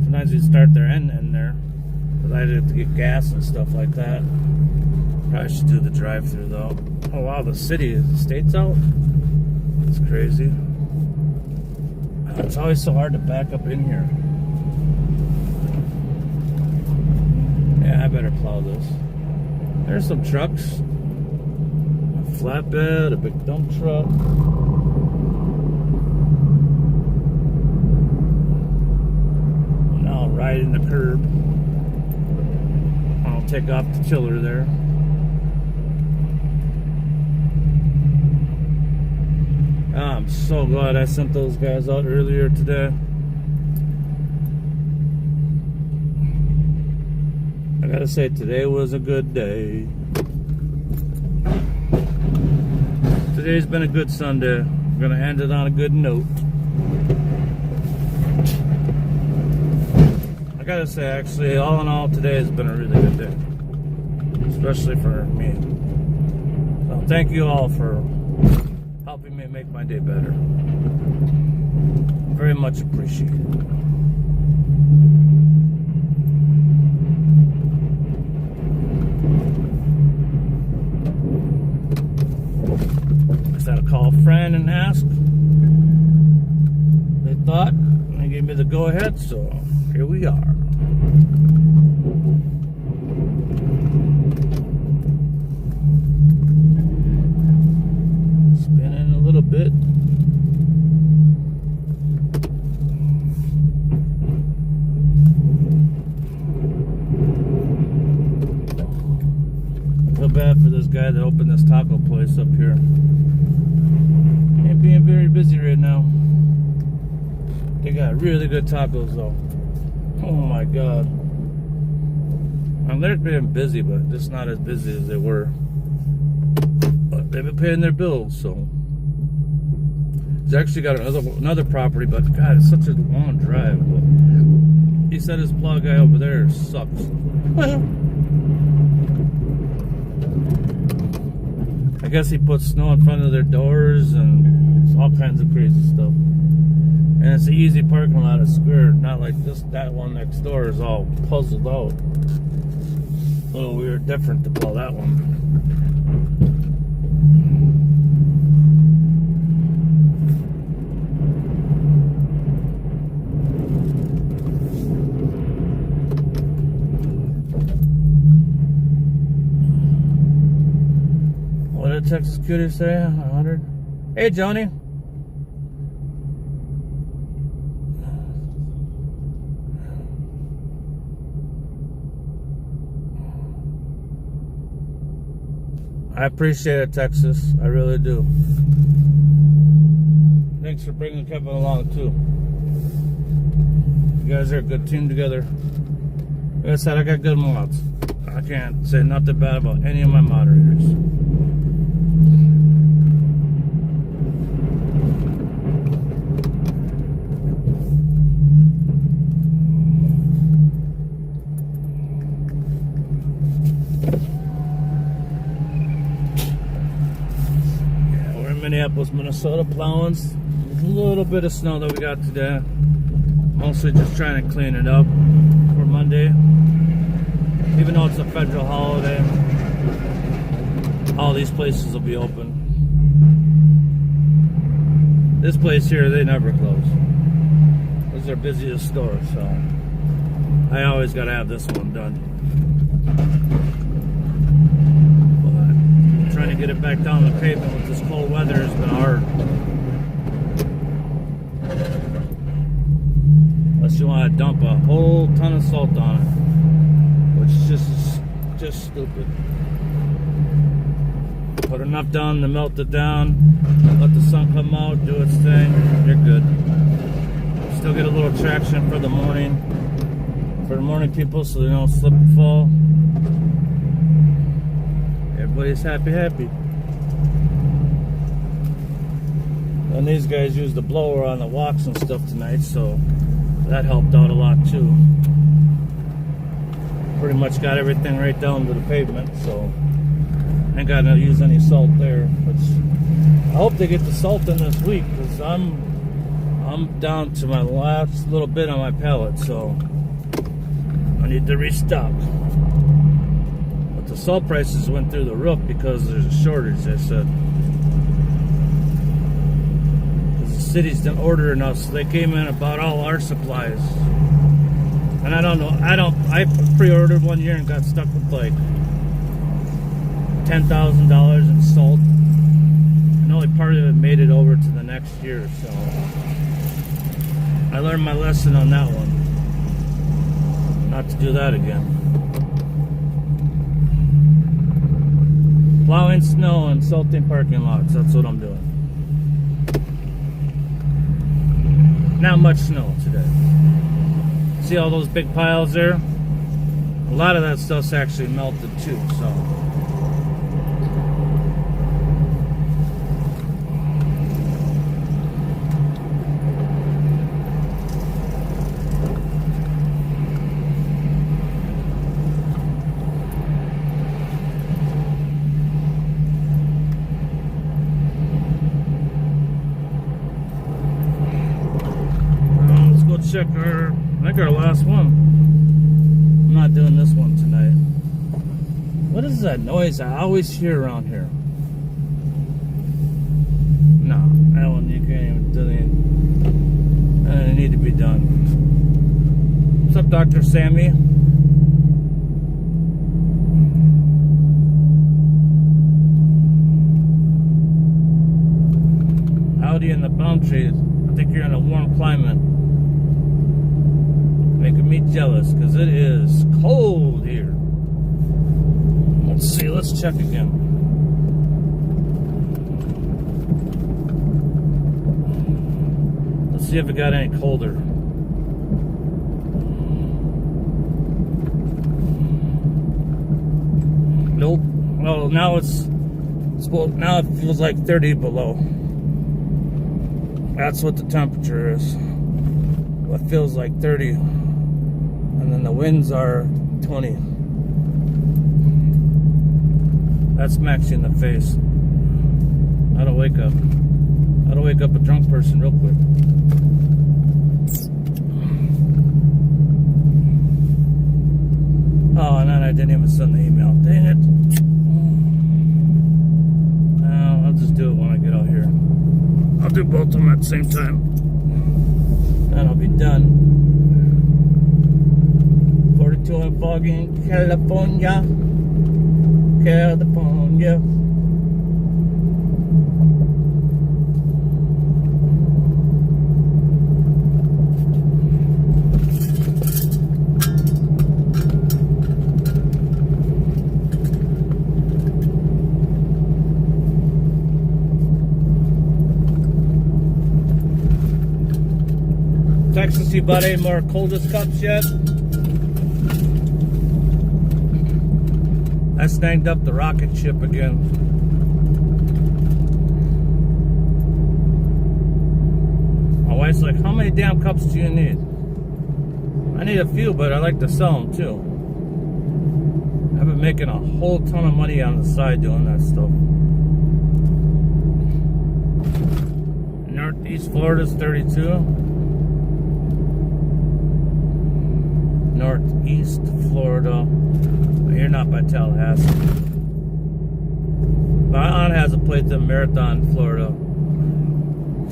Sometimes we'd start there and end there. Because I had to get gas and stuff like that. Probably should do the drive-thru though. Oh wow, the state's out? That's crazy. It's always so hard to back up in here. Yeah, I better plow this. There's some trucks. A flatbed, a big dump truck. Now riding the curb. I'll take off the chiller there. I'm so glad I sent those guys out earlier today. I gotta say, today was a good day. Today's been a good Sunday. I'm gonna end it on a good note. I gotta say, actually, all in all, today has been a really good day. Especially for me. So thank you all for helping me make my day better. Very much appreciated. I'll call a friend and ask. They thought, and they gave me the go ahead, so here we are. Spinning a little bit. I feel bad for this guy that opened this taco place up here. Being very busy right now. They got really good tacos though. Oh my god. They're being busy, but just not as busy as they were. But they've been paying their bills, so He's actually got another property, but God, it's such a long drive. He said his plow guy over there sucks. I guess he puts snow in front of their doors and all kinds of crazy stuff. And it's an easy parking lot, it's square, not like that one next door is all puzzled out. A little weird, different to plow that one. What did Texas Cutie say? 100? Hey, Joni. I appreciate it, Texas. I really do. Thanks for bringing Kevin along, too. You guys are a good team together. Like I said, I got good mods. I can't say nothing bad about any of my moderators. Minneapolis, Minnesota, plowing. There's a little bit of snow that we got today. Mostly just trying to clean it up for Monday. Even though it's a federal holiday, all these places will be open. This place here, they never close. This is their busiest store, so I always got to have this one done. Trying to get it back down the pavement with this cold weather has been hard. Unless you want to dump a whole ton of salt on it, which is just stupid. Put enough down to melt it down, let the sun come out, do its thing, you're good. Still get a little traction for the morning people so they don't slip and fall. Everybody's happy. And these guys used the blower on the walks and stuff tonight, so that helped out a lot too. Pretty much got everything right down to the pavement, so I ain't gotta use any salt there. Which I hope they get the salt in this week, because I'm down to my last little bit on my pallet, so I need to restock. The salt prices went through the roof because there's a shortage, they said. Because the cities didn't order enough, so they came in and bought all our supplies. And I don't know, I pre-ordered one year and got stuck with like $10,000 in salt. And only part of it made it over to the next year, so I learned my lesson on that one. Not to do that again. Plowing snow and salting parking lots, that's what I'm doing. Not much snow today. See all those big piles there? A lot of that stuff's actually melted too, so. Check our, I think our last one. I'm not doing this one tonight. What is that noise I always hear around here? No, that one you can't even do anything. It need to be done. What's up, Dr. Sammy? Howdy in the palm trees. I think you're in a warm climate. Making me jealous because it is cold here. Let's see, let's check again. Let's see if it got any colder. Nope. Well, now now it feels like 30 below. That's what the temperature is. What feels like 30. And then the winds are 20. That smacks you in the face. That'll wake up a drunk person real quick. Oh, and then I didn't even send the email. Dang it. I'll just do it when I get out here. I'll do both of them at the same time. Then I'll be done. 42 and foggy in California. California. Texas, you bought any more coldest cups yet? I snagged up the rocket ship again. My wife's like, how many damn cups do you need? I need a few, but I like to sell them too. I've been making a whole ton of money on the side doing that stuff. Northeast Florida's 32. Northeast Florida. You're not by Tallahassee. My aunt has a place in Marathon, Florida.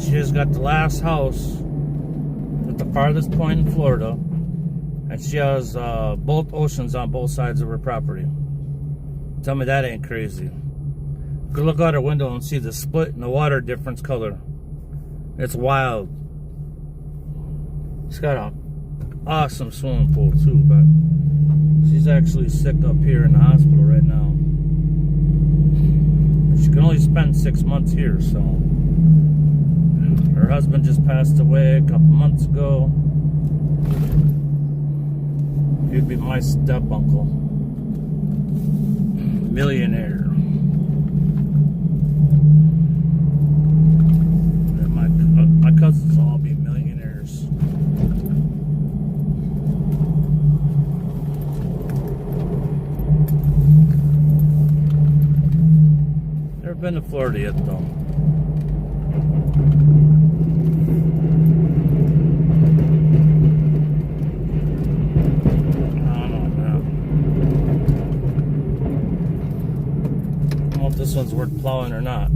She just got the last house at the farthest point in Florida, and she has both oceans on both sides of her property. Tell me that ain't crazy. You can look out her window and see the split in the water difference color. It's wild. It's got an awesome swimming pool too, but she's actually sick up here in the hospital right now. She can only spend 6 months here, so her husband just passed away a couple months ago. He'd be my step uncle. Millionaire. And my cousins all be millionaires. Never been to Florida yet, though. I don't know, man. I don't know if this one's worth plowing or not.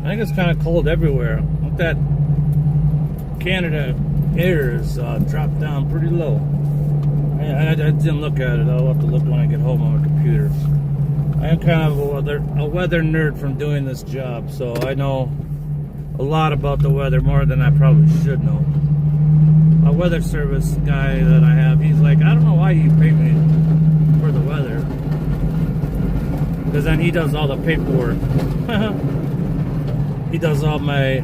I think it's kind of cold everywhere. Look, that Canada air is dropped down pretty low. I didn't look at it. I'll have to look when I get home on my computer. I am kind of a weather nerd from doing this job, so I know a lot about the weather, more than I probably should know. A weather service guy that I have, he's like, I don't know why you pay me for the weather, because then he does all the paperwork. He does all my,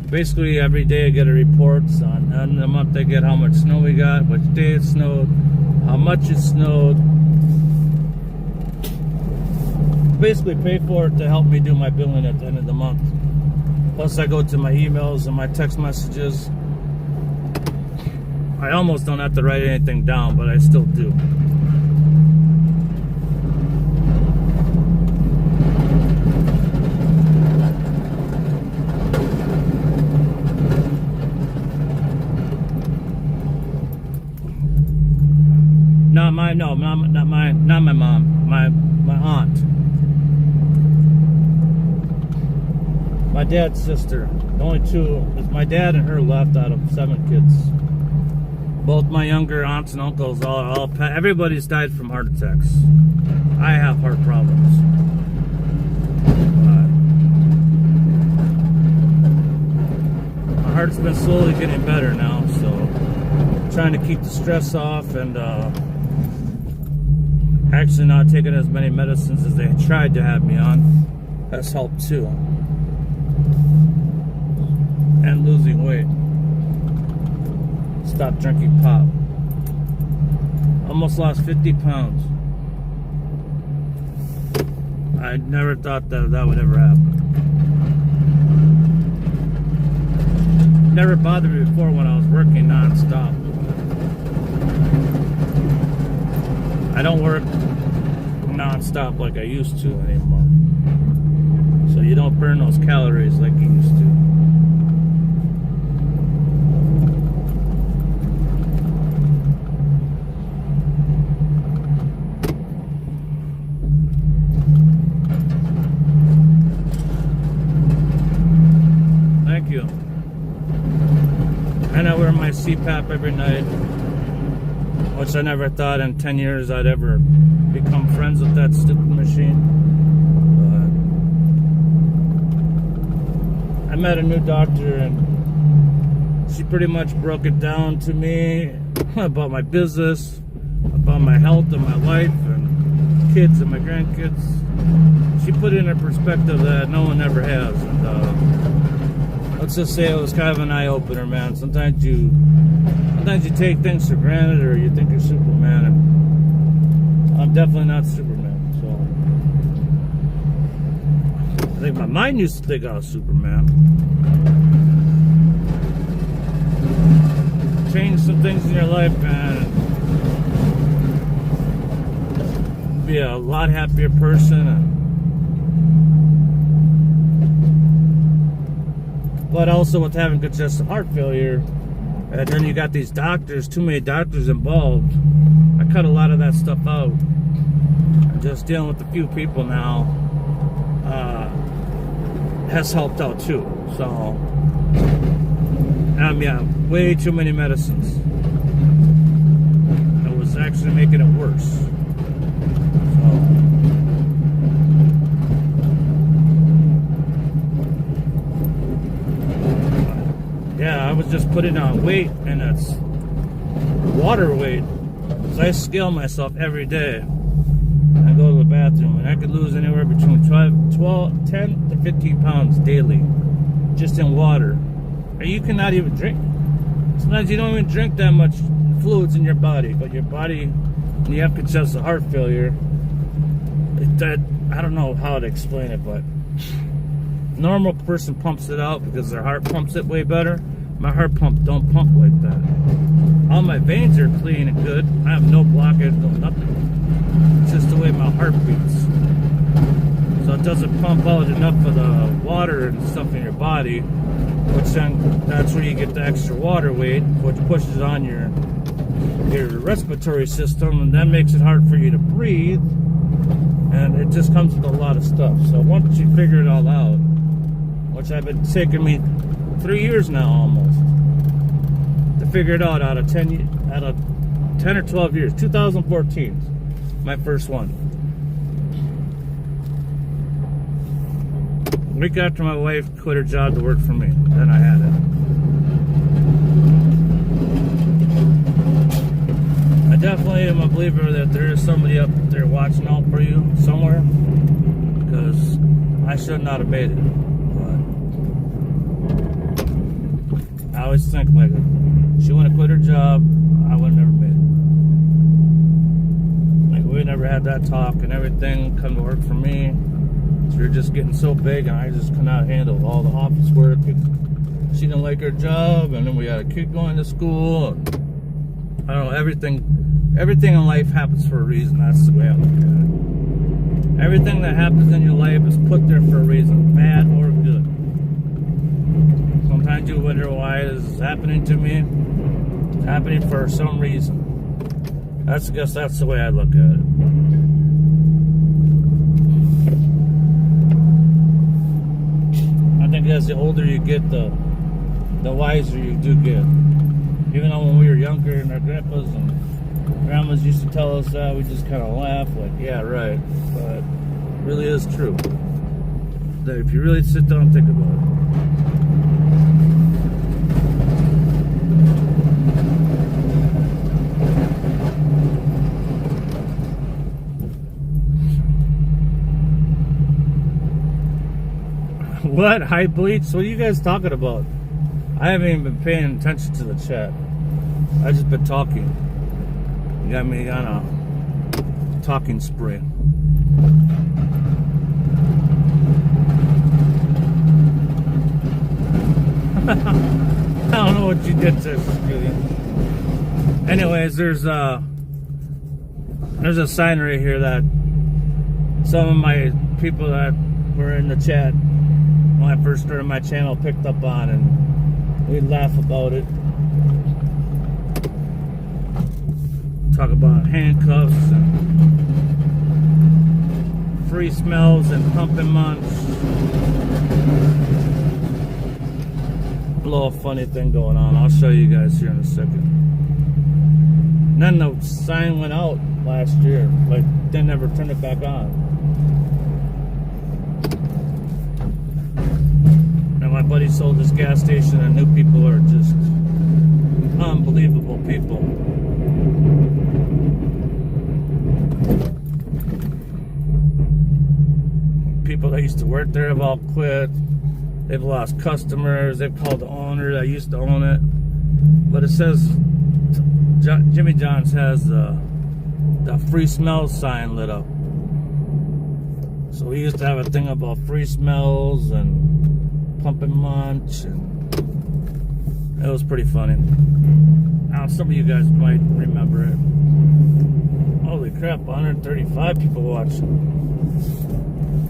basically every day I get a report on the month I get how much snow we got, which day it snowed, how much it snowed. Basically pay for it to help me do my billing at the end of the month. Plus I go to my emails and my text messages. I almost don't have to write anything down, but I still do. Not my mom, my aunt. My dad's sister. The only two is my dad and her left out of 7 kids. Both my younger aunts and uncles, everybody's died from heart attacks. I have heart problems. My heart's been slowly getting better now, so I'm trying to keep the stress off and actually not taking as many medicines as they tried to have me on. That's helped too. And losing weight. Stop drinking pop. Almost lost 50 pounds. I never thought that would ever happen. Never bothered me before when I was working non-stop. I don't work non-stop like I used to anymore. So you don't burn those calories like you used to. Thank you. And I wear my CPAP every night, which I never thought in 10 years I'd ever become friends with that stupid machine. But I met a new doctor and she pretty much broke it down to me about my business, about my health and my life and kids and my grandkids. She put it in a perspective that no one ever has. And let's just say it was kind of an eye-opener, man. Sometimes you take things for granted, or you think you're Superman, and I'm definitely not Superman. So I think my mind used to think I was Superman. Change some things in your life, man. Be a lot happier person. But also with having congestive heart failure, and then you got these doctors, too many doctors involved. I cut a lot of that stuff out. I'm just dealing with a few people now. Has helped out too. So, yeah, way too many medicines. It was actually making it worse. Yeah, I was just putting on weight, and it's water weight. So I scale myself every day. I go to the bathroom, and I could lose anywhere between 10 to 15 pounds daily, just in water. Or you cannot even drink. Sometimes you don't even drink that much fluids in your body, but your body, when you have congestive heart failure, I don't know how to explain it, but normal person pumps it out because their heart pumps it way better. My heart pump don't pump like that. All my veins are clean and good. I have no blockage, no nothing. It's just the way my heart beats. So it doesn't pump out enough of the water and stuff in your body, which then that's where you get the extra water weight, which pushes on your respiratory system, and that makes it hard for you to breathe. And it just comes with a lot of stuff. So once you figure it all out, which I've been taking me 3 years now almost to figure it out, out of 10 or 12 years. 2014, my first one. A week after my wife quit her job to work for me, then I had it. I definitely am a believer that there is somebody up there watching out for you somewhere, because I should not have made it. I always think, like, if she wouldn't have quit her job, I would have never made it. Like, we never had that talk and everything come to work for me. So we were just getting so big, and I just could not handle all the office work. She didn't like her job, and then we had a kid going to school. And I don't know, everything in life happens for a reason. That's the way I look at it. Everything that happens in your life is put there for a reason, bad or good. Sometimes you wonder why this is happening to me. It's happening for some reason. I guess that's the way I look at it. I think as the older you get, the wiser you do get. Even though when we were younger and our grandpas and grandmas used to tell us that, we just kind of laugh like, yeah, right. But it really is true. That if you really sit down and think about it. What? High bleach? What are you guys talking about? I haven't even been paying attention to the chat. I've just been talking. You got me on a talking spree. It's a beauty. Anyways, there's a sign right here that some of my people that were in the chat when I first started my channel picked up on, and we laugh about it. Talk about handcuffs and free smells and pumping munch. A little funny thing going on. I'll show you guys here in a second. And then the sign went out last year. Like, they never turned it back on. And my buddy sold this gas station, and new people are just unbelievable people. People that used to work there have all quit. They've lost customers. They've called the owner that used to own it. But it says Jimmy John's has the free smells sign lit up. So we used to have a thing about free smells and pumping munch, and it was pretty funny. Now some of you guys might remember it. Holy crap, 135 people watching.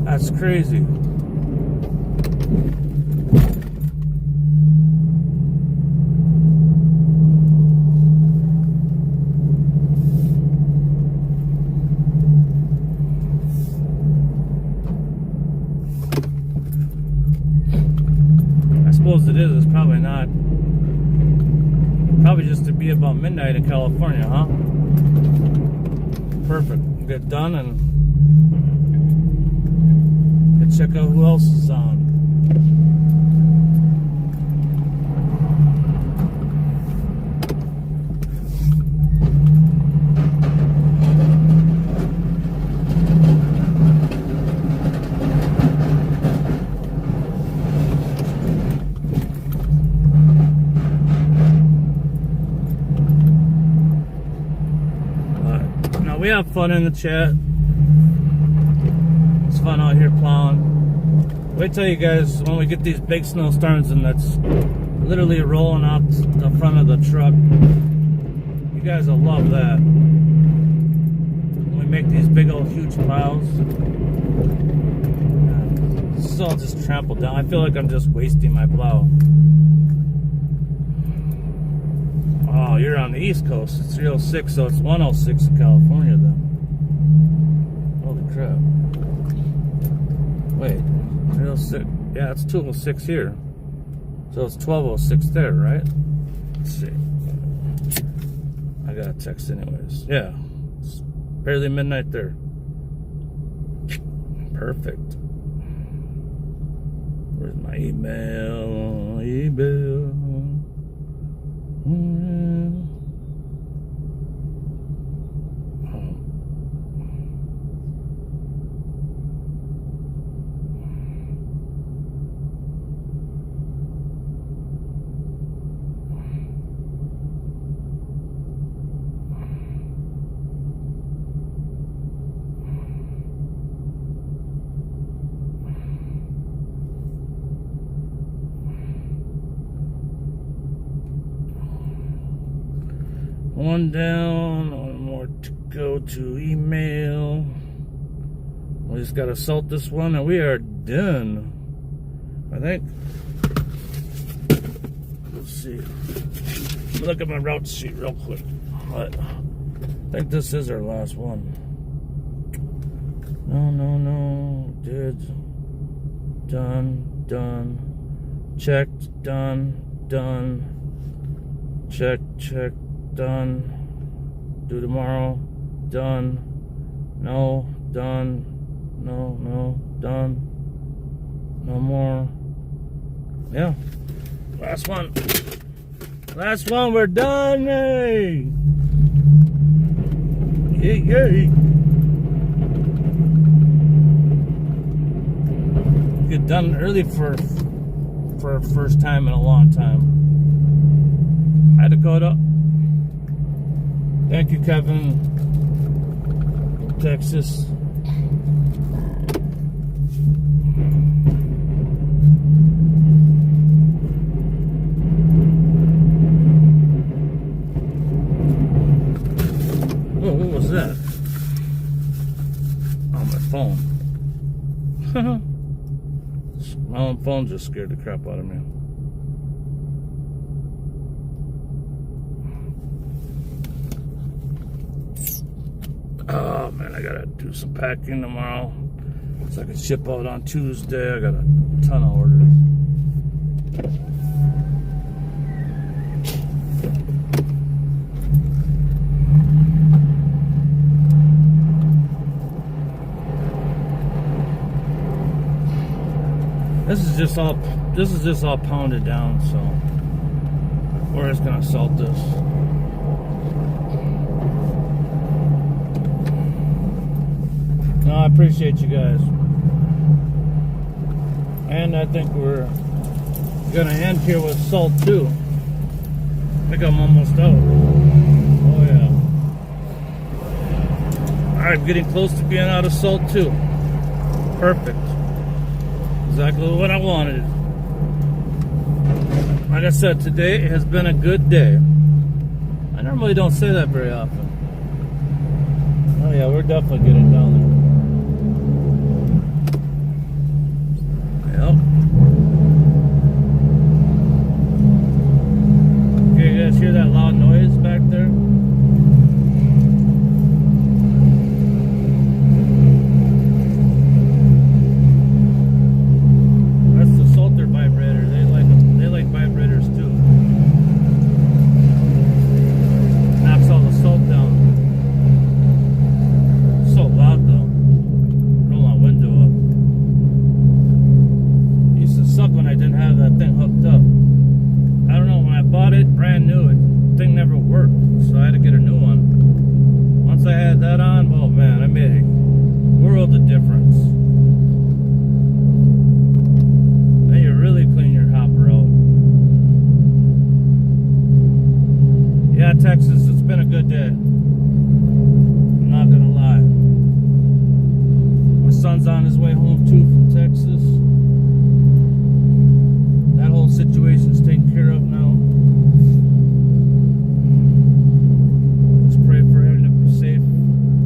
That's crazy. I suppose it is. It's probably not. Probably just to be about midnight in California, huh? Perfect. Get done and check out who else is on. Now we have fun in the chat. It's fun out here plowing. Wait till you guys, when we get these big snowstorms and that's literally rolling out the front of the truck, you guys will love that. When we make these big old huge piles, this is all just trampled down. I feel like I'm just wasting my plow. Oh, you're on the East Coast. It's 306, so it's 106 in California then. Holy crap. Wait. 306. Yeah, it's 206 here. So it's 1206 there, right? Let's see. I got a text anyways. Yeah. It's barely midnight there. Perfect. Where's my email? Email. One down, one more to go to email. We just gotta salt this one and we are done, I think. Let's see. Look at my route sheet real quick. I think this is our last one. No. Did. Done. Checked. Done. Check. Done. Do tomorrow. Done. No. Done. No. Done. No more. Yeah. Last one. We're done. Hey. Yay. Get done early for a first time in a long time. Hi, Dakota. Thank you, Kevin. Texas. My own phone just scared the crap out of me. Oh man, I gotta do some packing tomorrow so I can ship out on Tuesday. I got a ton of orders. This is just all pounded down, so we're just gonna salt this. No, I appreciate you guys. And I think we're gonna end here with salt too. I think I'm almost out. Oh yeah. Alright, getting close to being out of salt too. Perfect. Exactly what I wanted. Like I said, today has been a good day. I normally don't say that very often. Oh yeah, we're definitely getting down there. Yep. Okay, you guys hear that loud noise back there? Texas, it's been a good day. I'm not gonna lie. My son's on his way home too from Texas. That whole situation's taken care of now. Just pray for him to be safe,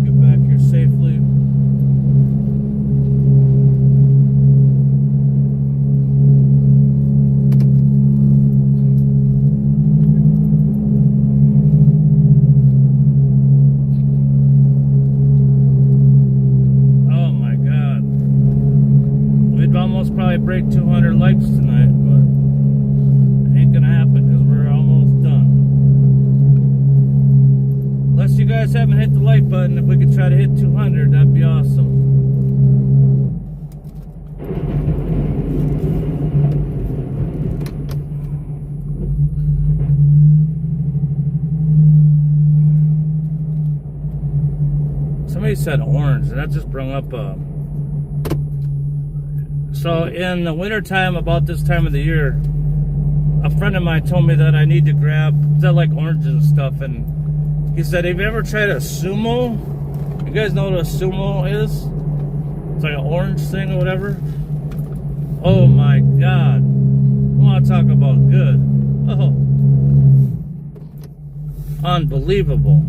get back here safely. Probably break 200 likes tonight, but it ain't gonna happen because we're almost done. Unless you guys haven't hit the like button, if we could try to hit 200, that'd be awesome. Somebody said orange, and that just brought up a... So in the wintertime, about this time of the year, a friend of mine told me that I need to grab, that like oranges and stuff, and he said, have you ever tried a sumo? You guys know what a sumo is? It's like an orange thing or whatever. Oh my God. I want to talk about good. Oh. Unbelievable.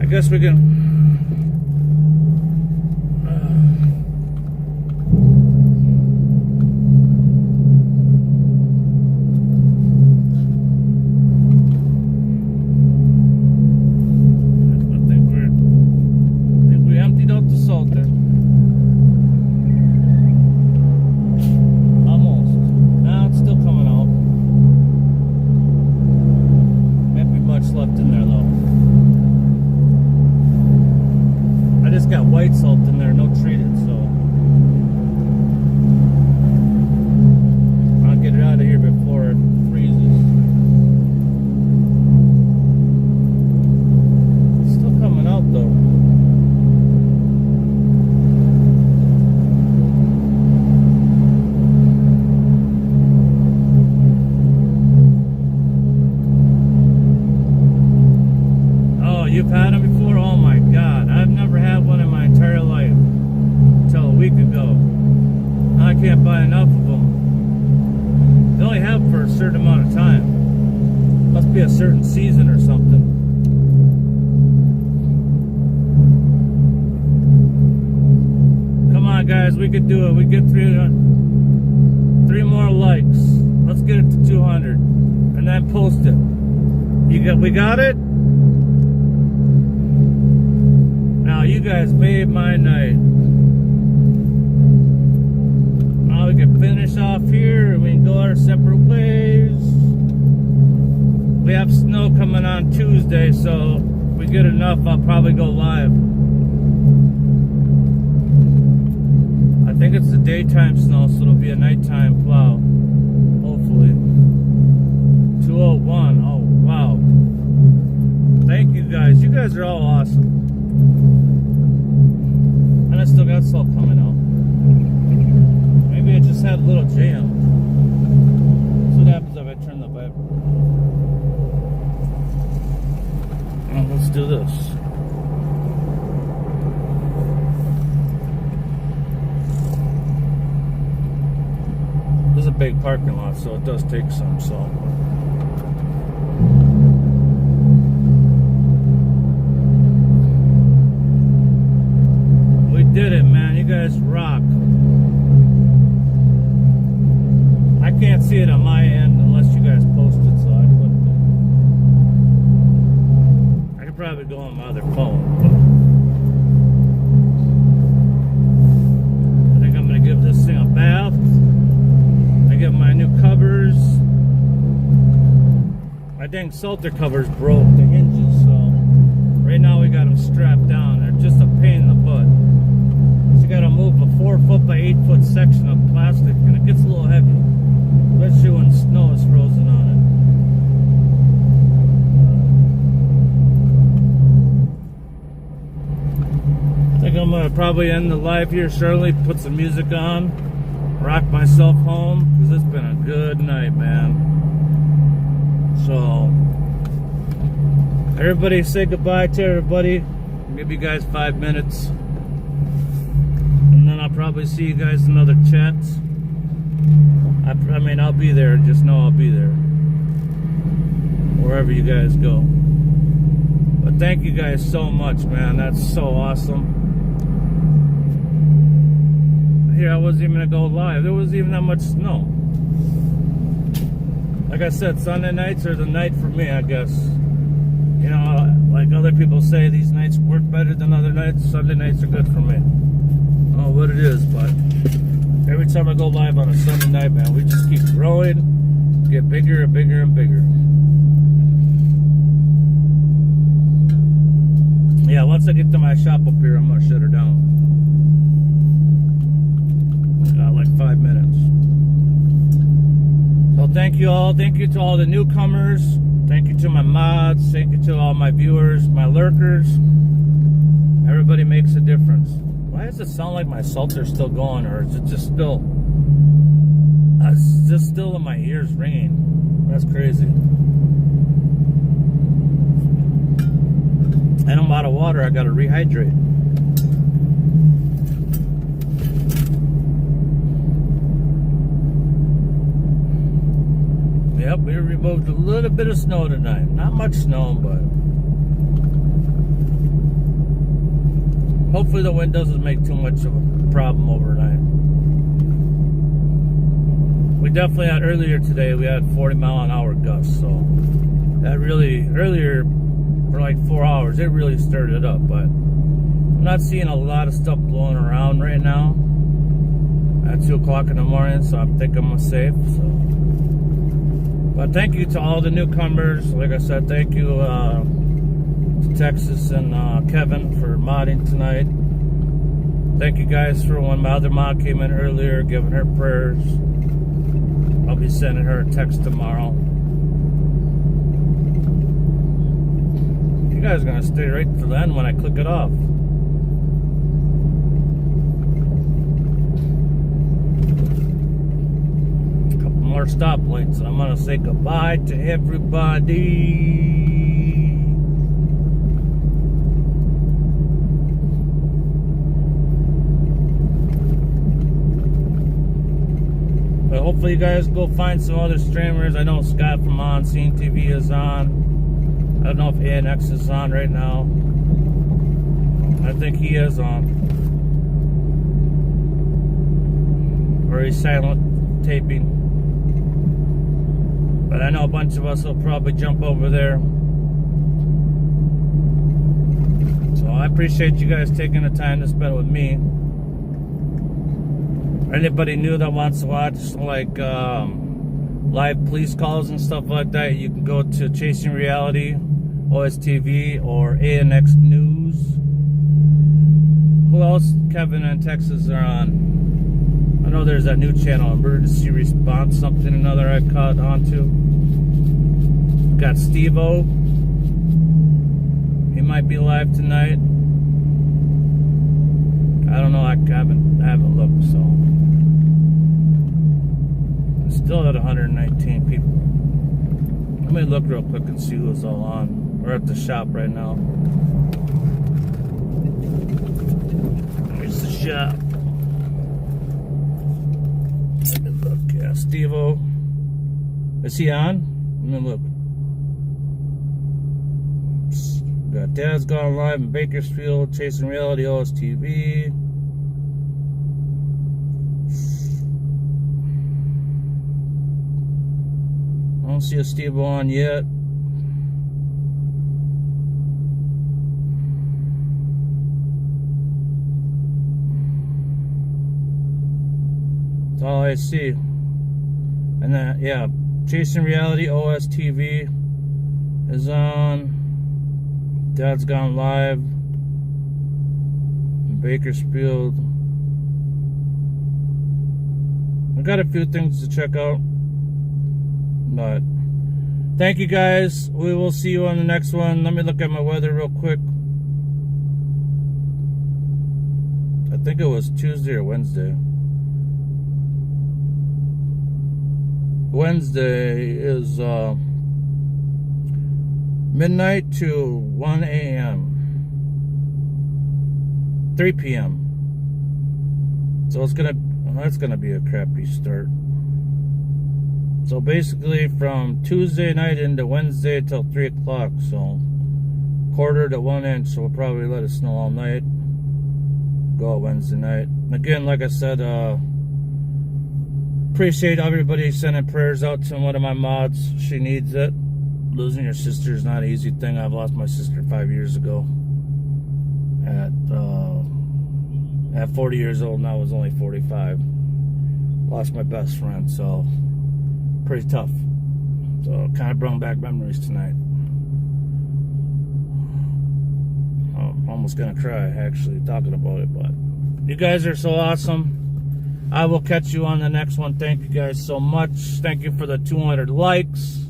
I guess we can. I think we emptied out the salt there. Almost. Now it's still coming out. Might be much left in there though. certain amount of time. Must be a certain season or something. Come on, guys, we could do it. We get 3 more likes. Let's get it to 200, and then post it. We got it. Now you guys made my night. Now we can finish off here, and we can go our separate ways. We have snow coming on Tuesday, so if we get enough, I'll probably go live. I think it's the daytime snow, so it'll be a nighttime plow. Hopefully. 201. Oh, wow. Thank you guys. You guys are all awesome. And I still got salt coming out. Maybe I just had a little jam. That's what happens if I turn the viper. Oh, let's do this. This is a big parking lot, so it does take some salt. We did it, man. You guys rock. I can't see it on my end unless you guys post it, so I could probably go on my other phone. I think I'm going to give this thing a bath. I get my new covers. My dang Salter covers broke the hinges, so right now we got them strapped down. They're just a pain in the butt. So you got to move a 4 foot by 8 foot section of plastic, and it gets a little heavy, especially when snow is frozen on it. I think I'm gonna probably end the live here shortly, put some music on, rock myself home, because it's been a good night, man. So everybody say goodbye to everybody. Give you guys 5 minutes, and then I'll probably see you guys in other chats. I mean, I'll be there. Just know I'll be there wherever you guys go. But thank you guys so much, man. That's so awesome. Here, I wasn't even gonna go live. There wasn't even that much snow. Like I said, Sunday nights are the night for me, I guess. You know, like other people say, these nights work better than other nights. Sunday nights are good for me. I don't know what it is, but every time I go live on a Sunday night, man, we just keep growing, get bigger and bigger and bigger. Yeah, once I get to my shop up here, I'm gonna shut her down. Like 5 minutes. So thank you all. Thank you to all the newcomers. Thank you to my mods. Thank you to all my viewers, my lurkers. Everybody makes a difference. Why does it sound like my Salter's still going, or is it just still? It's just still in my ears ringing. That's crazy. And I'm out of water. I gotta rehydrate. Yep, we removed a little bit of snow tonight. Not much snow, but hopefully the wind doesn't make too much of a problem overnight. We definitely had earlier today, we had 40-mile-an-hour gusts, so that really, earlier for like 4 hours, it really stirred it up, but I'm not seeing a lot of stuff blowing around right now at 2 o'clock in the morning, so I think I'm safe, so. But thank you to all the newcomers. Like I said, thank you to Texas and Kevin for modding tonight. Thank you guys for when my other mod came in earlier, giving her prayers. I'll be sending her a text tomorrow. You guys are gonna stay right to the end when I click it off. More stoplights, and I'm gonna say goodbye to everybody. But hopefully hopefully you guys go find some other streamers. I know Scott from On Scene TV is on. I don't know if ANX is on right now. I think he is on. Or he's silent taping. But I know a bunch of us will probably jump over there. So I appreciate you guys taking the time to spend with me. Anybody new that wants to watch like live police calls and stuff like that, you can go to Chasing Reality, OSTV, or ANX News. Who else? Kevin in Texas are on. I know there's that new channel, Emergency Response, something or another I caught onto. Got Steve-O. He might be live tonight. I don't know, I haven't looked, so. Still at 119 people. Let me look real quick and see who's all on. We're at the shop right now. Here's the shop. Let me look. Yeah, Steve-O. Is he on? Let me look. Got Dad's Gone Live in Bakersfield, Chasing Reality, OSTV. I don't see a Steve on yet. That's all I see. And then, yeah, Chasing Reality, OSTV is on. Dad's Gone Live in Bakersfield. I got a few things to check out, but thank you guys. We will see you on the next one. Let me look at my weather real quick. I think it was Tuesday or Wednesday. Wednesday is midnight to 1 a.m. 3 p.m. So that's gonna be a crappy start. So basically from Tuesday night into Wednesday till 3 o'clock. So 1/4 to 1 inch. So we'll probably let it snow all night. Go out Wednesday night. Again, like I said, appreciate everybody sending prayers out to one of my mods. She needs it. Losing your sister is not an easy thing. I've lost my sister 5 years ago. At 40 years old, now I was only 45. Lost my best friend, so pretty tough. So kind of brought back memories tonight. I'm almost gonna cry actually talking about it, but you guys are so awesome. I will catch you on the next one. Thank you guys so much. Thank you for the 200 likes.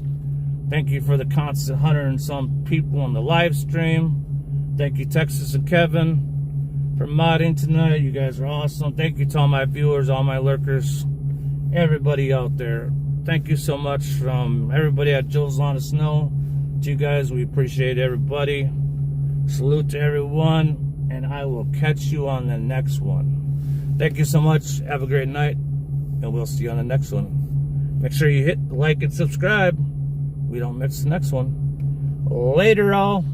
Thank you for the constant 100 and some people on the live stream. Thank you, Texas and Kevin, for modding tonight. You guys are awesome. Thank you to all my viewers, all my lurkers, everybody out there. Thank you so much from everybody at Joe's Lawn of Snow. To you guys, we appreciate everybody. Salute to everyone, and I will catch you on the next one. Thank you so much. Have a great night, and we'll see you on the next one. Make sure you hit like and subscribe. We don't miss the next one. Later, all.